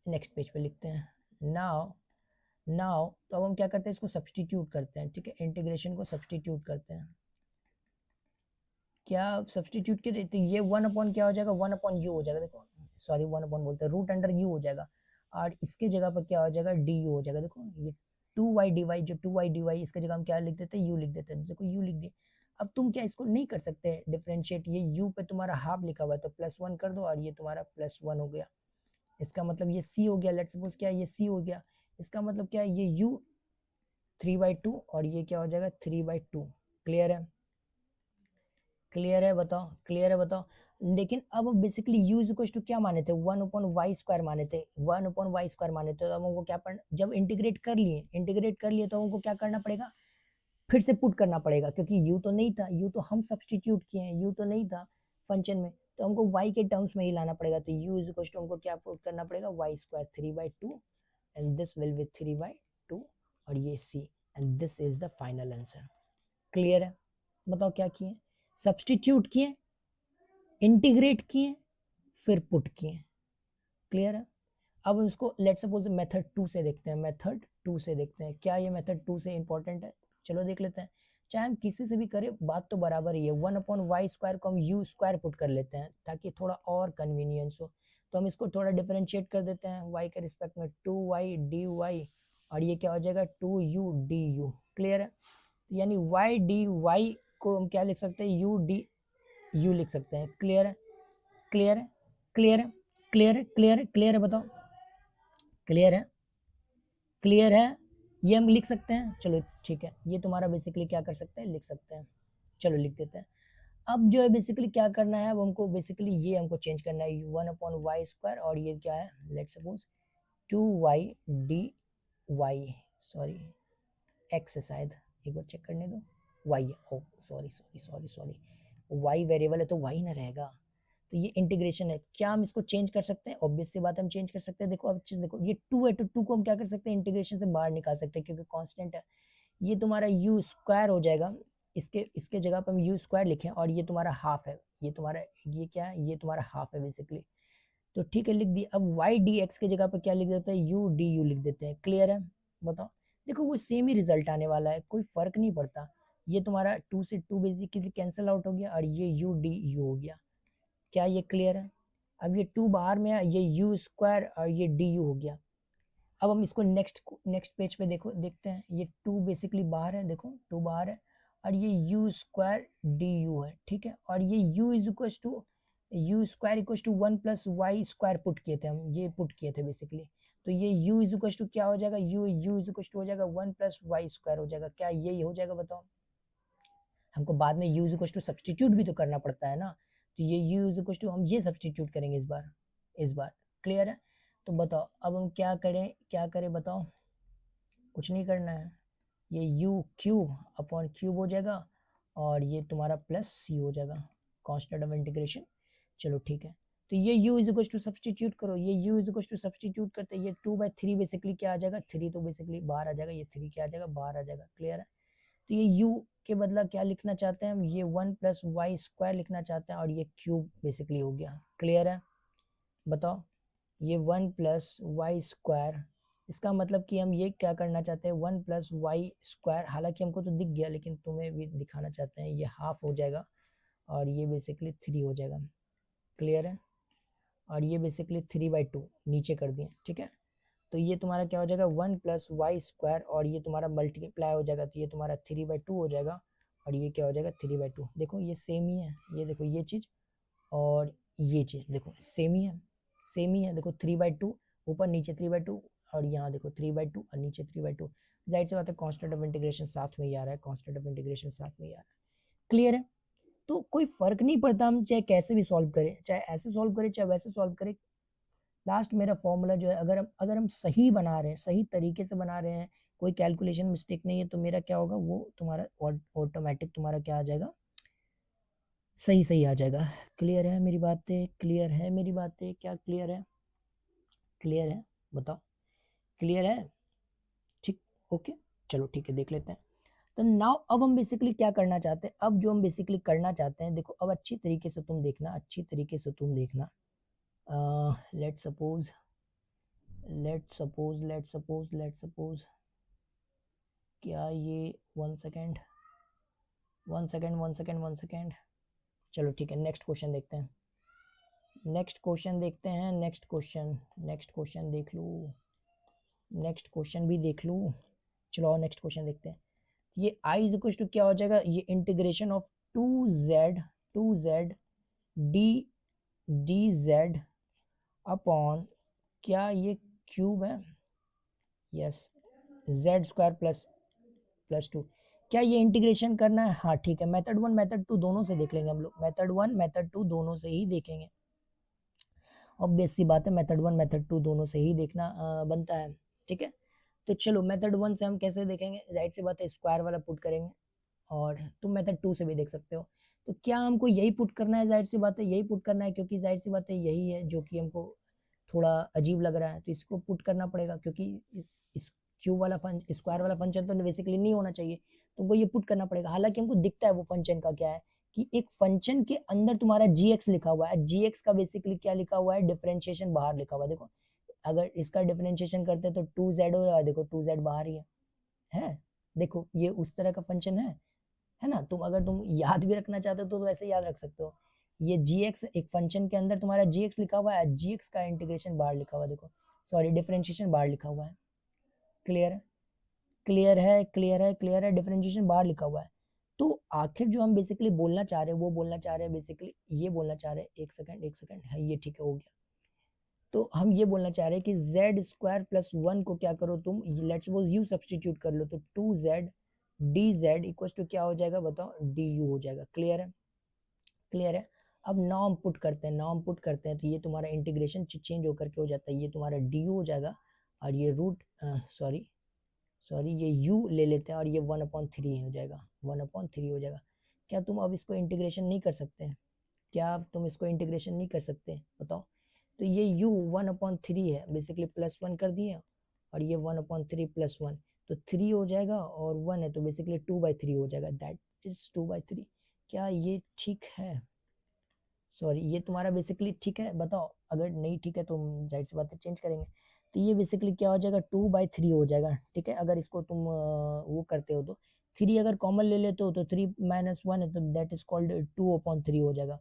नेक्स्ट पेज पे लिखते हैं नाउ, तो अब हम क्या करते हैं इसको सब्सटीट्यूट करते हैं, ठीक है, इंटीग्रेशन को सब्सटीट्यूट करते हैं, क्या सब्सटीट्यूट के, तो ये 1 अपॉन क्या हो जाएगा 1 अपॉन यू हो जाएगा, देखो सॉरी 1 अपॉन बोलते हैं रूट अंडर यू हो जाएगा, और इसके जगह पर क्या हो जाएगा डी यू हो जाएगा, देखो ये 2y dy, जो 2y dy इसके जगह हम क्या लिख देते हैं u लिख देते हैं, देखो u लिख दिए। अब तुम क्या इसको नहीं कर सकते डिफरेंशिएट, ये u पे तुम्हारा हाफ लिखा हुआ है तो +1 कर दो और ये तुम्हारा +1 हो गया, इसका मतलब ये c हो गया, लेट्स सपोज क्या ये c हो गया, इसका मतलब क्या है ये u 3/2 और ये क्या हो जाएगा 3/2, क्लियर है, क्लियर है बताओ, क्लियर है बताओ। लेकिन अब basically u is equal to क्या माने थे 1/y² माने थे, 1/y² माने थे, तो अब हमको क्या पढ़ना, जब इंटीग्रेट कर लिए तो हमको क्या करना पड़ेगा, फिर से पुट करना पड़ेगा, क्योंकि u तो नहीं था, u तो हम सब्सटीट्यूट किए हैं, u तो नहीं था फंक्शन में, तो हमको y के टर्म्स में ही लाना पड़ेगा, तो u इज इक्वल टू हमको क्या पुट करना पड़ेगा y² 3/2 and this will B 3/2 और ये c and this is the final answer, clear है। बताओ क्या किए, सब्सटीट्यूट किए, इंटीग्रेट किए, फिर पुट किए, क्लियर है। अब हम इसको लेट सपोज मेथड 2 से देखते हैं, मेथड 2 से देखते हैं, क्या ये मेथड 2 से इंपॉर्टेंट है, चलो देख लेते हैं। चाहे हम किसी से भी करें बात तो बराबर ही है, 1/y² को हम u² पुट कर लेते हैं ताकि थोड़ा और कन्वीनियंस हो, तो हम इसको थोड़ा डिफरेंशिएट कर देते हैं y के रिस्पेक्ट में 2y dy और ये क्या हो जाएगा 2u du, क्लियर है। यानी y dy को हम क्या लिख सकते हैं u लिख सकते हैं, क्लियर है, क्लियर है, क्लियर है, क्लियर है, क्लियर है, क्लियर है, बताओ क्लियर है, क्लियर है, ये हम लिख सकते हैं, चलो ठीक है, ये तुम्हारा बेसिकली क्या कर सकते हैं लिख सकते हैं, चलो लिख देते हैं। अब जो है बेसिकली क्या करना है, अब हमको बेसिकली ये हमको चेंज करना है 1/y² और ये क्या है let suppose 2y dy, sorry x है शायद, एक बार चेक करने दो, y है, ओ सॉरी y वेरिएबल है तो y ना रहेगा, तो ये इंटीग्रेशन है। क्या हम इसको चेंज कर सकते हैं? ऑब्वियस सी बात है, हम चेंज कर सकते हैं। देखो अब चीज देखो, ये 2 है तो 2 को हम क्या कर सकते हैं, इंटीग्रेशन से बाहर निकाल सकते हैं क्योंकि कांस्टेंट है। ये तुम्हारा यू स्क्वायर हो जाएगा, इसके इसके जगह पर हम यू स्क्वायर लिखें, और ये तुम्हारा हाफ है, ये तुम्हारा ये क्या है, ये तुम्हारा हाफ है बेसिकली। तो ठीक है, लिख दी। अब वाई डी एक्स की जगह पर क्या लिख देते हैं, यू डी यू लिख देते हैं। क्लियर है? बताओ। देखो वो सेम ही रिजल्ट आने वाला है, कोई फर्क नहीं पड़ता। ये तुम्हारा 2 से 2 बेसिकली कैंसिल आउट हो गया और ये यू डी यू हो गया। क्या ये क्लियर है? अब ये 2 बाहर में है, ये यू स्क्वायर और ये डी यू हो गया। अब हम इसको नेक्स्ट पेज पे देखो, देखते हैं। ये 2 बेसिकली बाहर है, देखो 2 बाहर है, और ये यू स्क्वायर डी यू है, ठीक है। और ये u is equal to u square equal to 1 plus y square put किए थे हम, ये पुट किए थे बेसिकली। तो ये u इज इक्वल टू क्या हो जाएगा, यू इज इक्वल टू हो जाएगा 1 प्लस वाई स्क्वायर हो जाएगा। क्या यही हो जाएगा? बताओ। हमको बाद में u is equal to substitute भी तो करना पड़ता है ना, तो ये u इज इक्वल टू हम ये सब्सटीट्यूट करेंगे इस बार। क्लियर है? तो बताओ अब हम क्या करें बताओ। कुछ नहीं करना है, ये यू क्यूब अपॉन क्यूब हो जाएगा और ये तुम्हारा प्लस सी हो जाएगा, कांस्टेंट ऑफ इंटीग्रेशन। चलो ठीक है, तो ये u is equal to substitute करो, ये u is equal to substitute करते हैं, ये 2/3 बेसिकली क्या आ जाएगा, 3 तो बेसिकली बाहर आ जाएगा, ये 3 क्या आ जाएगा, बाहर आ जाएगा। क्लियर है? तो ये u के बदला क्या लिखना चाहते हैं हम, ये 1 प्लस वाई स्क्वायर लिखना चाहते हैं और ये क्यूब बेसिकली हो गया। क्लियर है? बताओ। ये 1 प्लस वाई स्क्वायर, इसका मतलब कि हम ये क्या करना चाहते हैं, 1 प्लस वाई स्क्वायर, हालांकि हमको तो दिख गया लेकिन तुम्हें भी दिखाना चाहते हैं, ये हाफ हो जाएगा और ये बेसिकली 3 हो जाएगा। क्लियर है? और ये बेसिकली 3/2 नीचे कर दिए, ठीक है। तो ये तुम्हारा क्या हो जाएगा, 1 प्लस वाई स्क्वायर और ये तुम्हारा मल्टीप्लाई हो जाएगा, तो ये तुम्हारा 3/2 हो जाएगा और ये क्या हो जाएगा, 3/2। देखो ये सेम ही है, ये देखो ये चीज़ और ये चीज़ देखो सेम ही है, सेम ही है। देखो 3/2 ऊपर नीचे 3/2 और यहाँ देखो 3/2 और नीचे 3/2। जाहिर सी बात है कांस्टेंट ऑफ इंटीग्रेशन साथ में ही आ रहा है, कांस्टेंट ऑफ इंटीग्रेशन साथ में ही आ रहा है। क्लियर है? तो कोई फर्क नहीं पड़ता हम चाहे कैसे भी सॉल्व करें, चाहे ऐसे सॉल्व करें चाहे वैसे सॉल्व करें। लास्ट मेरा फॉर्मूला जो है, अगर हम सही बना रहे हैं, सही तरीके से बना रहे हैं, कोई कैलकुलेशन मिस्टेक नहीं है, तो मेरा क्या होगा, वो तुम्हारा ऑटोमेटिक तुम्हारा क्या आ जाएगा, सही सही आ जाएगा। क्लियर है मेरी बातें? क्लियर है मेरी बातें? क्या क्लियर है? क्लियर है? बताओ। क्लियर है? ठीक। ओके, चलो ठीक है, देख लेते हैं। तो नाउ अब हम बेसिकली क्या करना चाहते हैं, अब जो हम बेसिकली करना चाहते हैं, देखो अब अच्छी तरीके से तुम देखना, अच्छी तरीके से तुम देखना। लेट सपोज क्या ये 1 सेकेंड। चलो ठीक है, नेक्स्ट क्वेश्चन देखते हैं, नेक्स्ट क्वेश्चन देख लूँ, नेक्स्ट क्वेश्चन भी देख लूँ। चलो नेक्स्ट क्वेश्चन देखते हैं। ये i इज इक्वल टू क्या हो जाएगा, ये integration of 2z D Z upon क्या ये क्यूब है, यस, जेड स्क्वायर प्लस 2। क्या ये इंटीग्रेशन करना है? हाँ ठीक है, मेथड 1 मेथड 2 दोनों से देख लेंगे हम लोग, मेथड 1 मेथड 2 दोनों से ही देखेंगे। ऑब्वियस सी बात है, मेथड 1 मेथड 2 दोनों से ही देखना बनता है, ठीक है। तो चलो मेथड 1 से हम कैसे देखेंगे, जाहिर सी बात है स्क्वायर वाला पुट करेंगे, और तुम मेथड 2 से भी देख सकते हो। तो क्या हमको यही पुट करना है, जाहिर सी बात है यही पुट करना है, क्योंकि जाहिर सी बात है यही है जो कि हमको थोड़ा अजीब लग रहा है, तो इसको पुट करना पड़ेगा, क्योंकि इस क्यूब वाला स्क्वायर वाला फंक्शन तो बेसिकली नहीं होना चाहिए, तुमको ये पुट करना पड़ेगा। हालांकि हमको दिखता है वो फंक्शन का क्या है, कि एक फंक्शन के अंदर तुम्हारा जी लिखा हुआ है, जी का बेसिकली क्या लिखा हुआ है, डिफरेंशिएशन बाहर लिखा हुआ है। देखो अगर इसका डिफरेंशिएशन करते तो 2z हो जाएगा, देखो 2z बाहर ही है। देखो ये उस तरह का फंक्शन है ना। अगर तुम याद भी रखना चाहते हो तो ऐसे याद रख सकते हो। ये एक फंक्शन के अंदर तुम्हारा लिखा हुआ है, का इंटीग्रेशन बाहर लिखा हुआ है, देखो सॉरी डिफरेंशिएशन बाहर लिखा हुआ है। क्लियर है? क्लियर है, डिफरेंशिएशन बाहर लिखा हुआ है। तो आखिर जो हम बेसिकली बोलना चाह रहे हैं, वो बोलना चाह रहे हैं बेसिकली ये बोलना चाह रहे हैं, एक सेकंड है, ये ठीक है हो गया। तो हम ये बोलना चाह रहे हैं कि जेड स्क्वायर प्लस 1 को क्या करो तुम, लेट्स सपोज यू सब्सटीट्यूट कर लो, तो 2z D Z equal to क्या हो जाएगा बताओ, डी यू हो जाएगा। क्लियर है? क्लियर है? अब नाउ पुट करते हैं, तो ये तुम्हारा इंटीग्रेशन चेंज होकर के हो जाता है, ये तुम्हारा डी यू हो जाएगा और ये रूट सॉरी ये u ले लेते हैं और ये 1/3 हो जाएगा, 1/3 हो जाएगा। क्या तुम अब इसको इंटीग्रेशन नहीं कर सकते हैं? क्या तुम इसको इंटीग्रेशन नहीं कर सकते, बताओ। तो ये u 1/3 है बेसिकली, +1 कर दिए, और ये 1/3 +1, तो 3 हो जाएगा, और 1 है तो बेसिकली 2/3 हो जाएगा, दैट इज 2/3। क्या ये ठीक है? सॉरी, ये तुम्हारा बेसिकली ठीक है, बताओ। अगर नहीं ठीक है तो हम जाहिर सी बात है चेंज करेंगे। तो ये बेसिकली क्या हो जाएगा, 2/3 हो जाएगा, ठीक है। अगर इसको तुम वो करते हो तो 3 अगर कॉमन ले लेते हो तो 3 - 1 है, तो दैट इज कॉल्ड 2/3 हो जाएगा,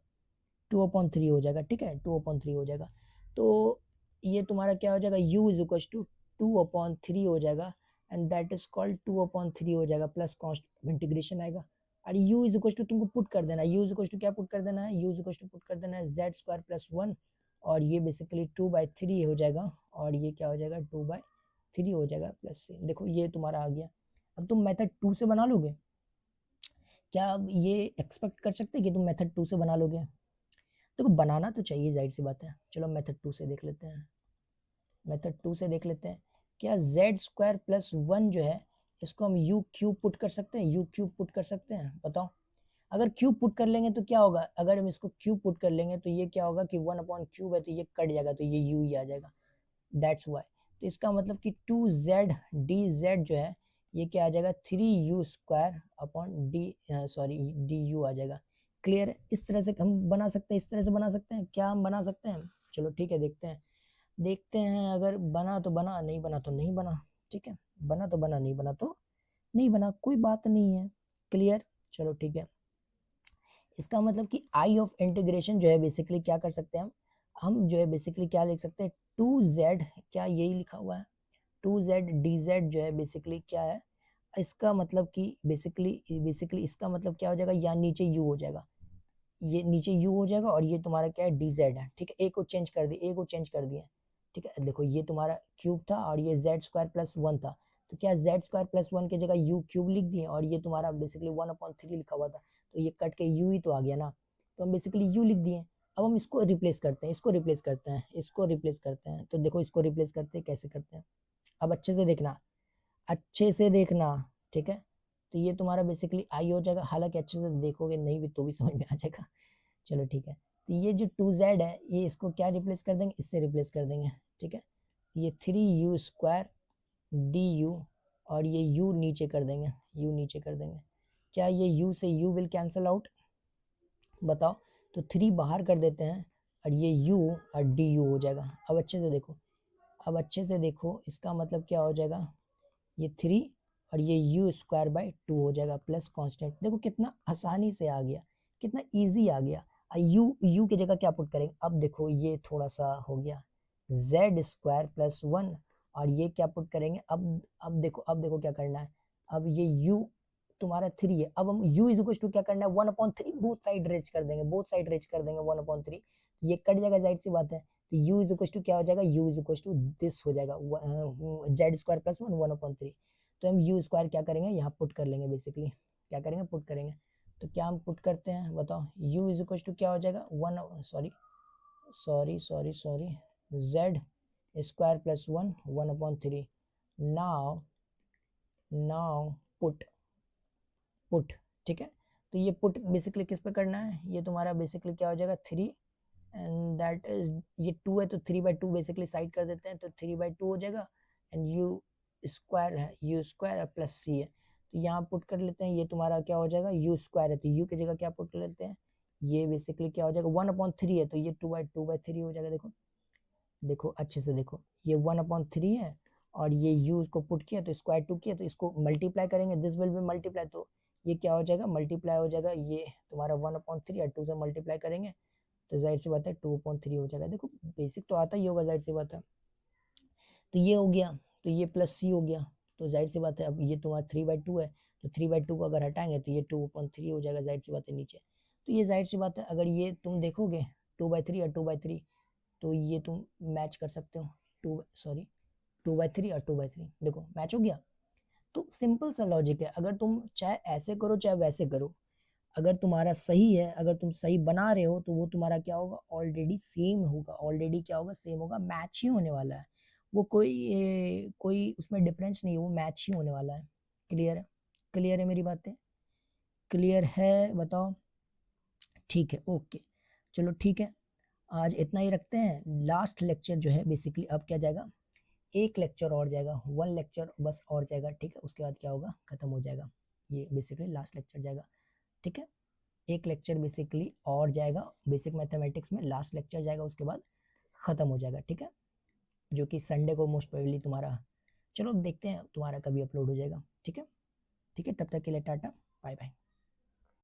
2/3 हो जाएगा, ठीक है, 2/3 हो जाएगा। तो ये तुम्हारा क्या हो जाएगा, u इज इक्वल टू 2/3 हो जाएगा, एंड दैट इज कॉल्ड 2/3 हो जाएगा, प्लस कॉन्स्ट इंटीग्रेशन आएगा। और u इज इक्वल टू तुमको पुट कर देना है, u इज इक्वल टू क्या पुट कर देना है, u is equal to put कर देना है z² + 1, और ये बेसिकली 2/3 हो जाएगा, और ये क्या हो जाएगा 2/3 हो जाएगा प्लस से। देखो ये तुम्हारा आ गया। अब तुम मेथड 2 से बना लोगे क्या? अब ये एक्सपेक्ट कर सकते हैं कि तुम मेथड 2 से बना लोगे? देखो बनाना तो चाहिए, जाहिर सी बात है। चलो मेथड 2 से देख लेते हैं, मेथड 2 से देख लेते हैं। क्या z² + 1 जो है, इसको हम u³ पुट कर सकते हैं, u³ पुट कर सकते हैं, बताओ। अगर क्यूब पुट कर लेंगे तो क्या होगा, अगर हम इसको क्यूब पुट कर लेंगे तो ये क्या होगा कि 1/3 है, तो ये कट जाएगा, तो ये u ही आ जाएगा, दैट्स वाई। तो इसका मतलब कि 2z dz जो है, ये क्या आ जाएगा 3u² सॉरी du आ जाएगा। क्लियर है? इस तरह से हम बना सकते हैं, इस तरह से बना सकते हैं, क्या हम बना सकते हैं? चलो ठीक है, देखते हैं, देखते हैं। अगर बना तो बना, नहीं बना तो नहीं बना, ठीक है। बना तो बना, नहीं बना तो नहीं बना, कोई बात नहीं है। क्लियर? चलो ठीक है। इसका मतलब कि आई ऑफ इंटीग्रेशन जो है बेसिकली क्या कर सकते हैं हम जो है बेसिकली क्या लिख सकते हैं 2z, क्या यही लिखा हुआ है 2z dz जो है बेसिकली क्या है, इसका मतलब कि बेसिकली इसका मतलब क्या हो जाएगा, या नीचे u हो जाएगा, ये नीचे u हो जाएगा, और ये तुम्हारा क्या है dz है, ठीक है। ए को चेंज कर दिए, ठीक है। देखो ये तुम्हारा क्यूब था, और ये z² + 1 था, तो क्या z² + 1 की जगह u³ लिख दिए, और ये तुम्हारा बेसिकली 1/3 लिखा हुआ था, तो ये कट के u ही तो आ गया ना, तो हम बेसिकली u लिख दिए। अब हम इसको रिप्लेस करते हैं, इसको रिप्लेस करते हैं, इसको रिप्लेस करते हैं। तो देखो इसको रिप्लेस करते हैं, कैसे करते हैं, अब अच्छे से देखना, अच्छे से देखना, ठीक है। तो ये तुम्हारा बेसिकली आई हो जाएगा, हालांकि अच्छे से देखोगे नहीं भी तो भी समझ में आ जाएगा। चलो ठीक है। तो ये जो 2z है, ये इसको क्या रिप्लेस कर देंगे, इससे रिप्लेस कर देंगे, ठीक है। ये 3u² du, और ये u नीचे कर देंगे, u नीचे कर देंगे। क्या ये u से u विल कैंसल आउट, बताओ। तो 3 बाहर कर देते हैं, और ये u और du हो जाएगा। अब अच्छे से देखो, अब अच्छे से देखो, इसका मतलब क्या हो जाएगा, ये 3 और ये u²/2 हो जाएगा, प्लस कांस्टेंट। देखो कितना आसानी से आ गया, कितना इजी आ गया। u की जगह क्या पुट करेंगे, अब देखो ये थोड़ा सा हो गया z² + 1, और ये क्या पुट करेंगे, अब देखो क्या करना है। अब ये u तुम्हारा 3 है, अब हम u इज इक्वल टू क्या करना है 1/3, बोथ साइड रेज कर देंगे, बोथ साइड रेज कर देंगे 1/3, ये कट जाएगा, जाहिर सी बात है। तो u इज इक्वल टू क्या हो जाएगा, u is equal to this हो जाएगा z² + 1 1/3। तो हम u² क्या करेंगे, यहाँ पुट कर लेंगे, बेसिकली क्या करेंगे, पुट करेंगे। तो क्या हम पुट करते हैं, बताओ। u इज इक्वल टू क्या हो जाएगा, सॉरी z² + 1 1/3। नाउ पुट, ठीक है। तो ये पुट बेसिकली किस पे करना है, ये तुम्हारा बेसिकली क्या हो जाएगा 3, एंड दैट इज, ये 2 है तो 3/2 बेसिकली साइड कर देते हैं, तो 3/2 हो जाएगा, एंड u² है, u² प्लस c है, तो यहाँ पुट कर लेते हैं। ये तुम्हारा क्या हो जाएगा u² है, तो u की जगह क्या पुट कर लेते हैं, ये बेसिकली क्या हो जाएगा 1/3 है, तो ये 2/3 हो जाएगा। देखो देखो अच्छे से देखो, ये 1/3 है, और ये u को पुट किया तो √2 किया, तो इसको मल्टीप्लाई करेंगे, दिस विल बी मल्टीप्लाई, तो ये क्या हो जाएगा मल्टीप्लाई हो जाएगा, ये तुम्हारा 1/3 और 2 से मल्टीप्लाई करेंगे, तो जाहिर सी बात है 2/3 हो जाएगा। देखो बेसिक तो आता ही होगा, जाहिर सी बात है। तो ये हो गया, तो ये प्लस सी हो गया, तो जाहिर सी बात है अब ये तुम्हारा 3/2 है, तो 3/2 को अगर हटाएंगे तो ये 2/3 हो जाएगा, जाहिर सी बात है नीचे। तो ये जाहिर सी बात है, अगर ये तुम देखोगे 2/3 और 2/3, तो ये तुम मैच कर सकते हो, 2/3 और 2/3, देखो मैच हो गया। तो सिंपल सा लॉजिक है, अगर तुम चाहे ऐसे करो चाहे वैसे करो, अगर तुम्हारा सही है, अगर तुम सही बना रहे हो, तो वो तुम्हारा क्या होगा, ऑलरेडी सेम होगा, ऑलरेडी क्या होगा, सेम होगा, मैच ही होने वाला है। वो कोई उसमें डिफरेंस नहीं है, वो मैच ही होने वाला है। क्लियर है? क्लियर है मेरी बातें? क्लियर है, बताओ। ठीक है, ओके। चलो ठीक है, आज इतना ही रखते हैं। लास्ट लेक्चर जो है बेसिकली अब क्या जाएगा, एक लेक्चर और जाएगा, 1 लेक्चर बस और जाएगा, ठीक है। उसके बाद क्या होगा, खत्म हो जाएगा, ये बेसिकली लास्ट लेक्चर जाएगा, ठीक है। एक लेक्चर बेसिकली और जाएगा बेसिक मैथमेटिक्स में, लास्ट लेक्चर जाएगा, उसके बाद खत्म हो जाएगा, ठीक है। जो कि संडे को मोस्ट प्रोबेबली तुम्हारा, चलो देखते हैं तुम्हारा कभी अपलोड हो जाएगा, ठीक है। ठीक है, तब तक के लिए टाटा, बाय बाय।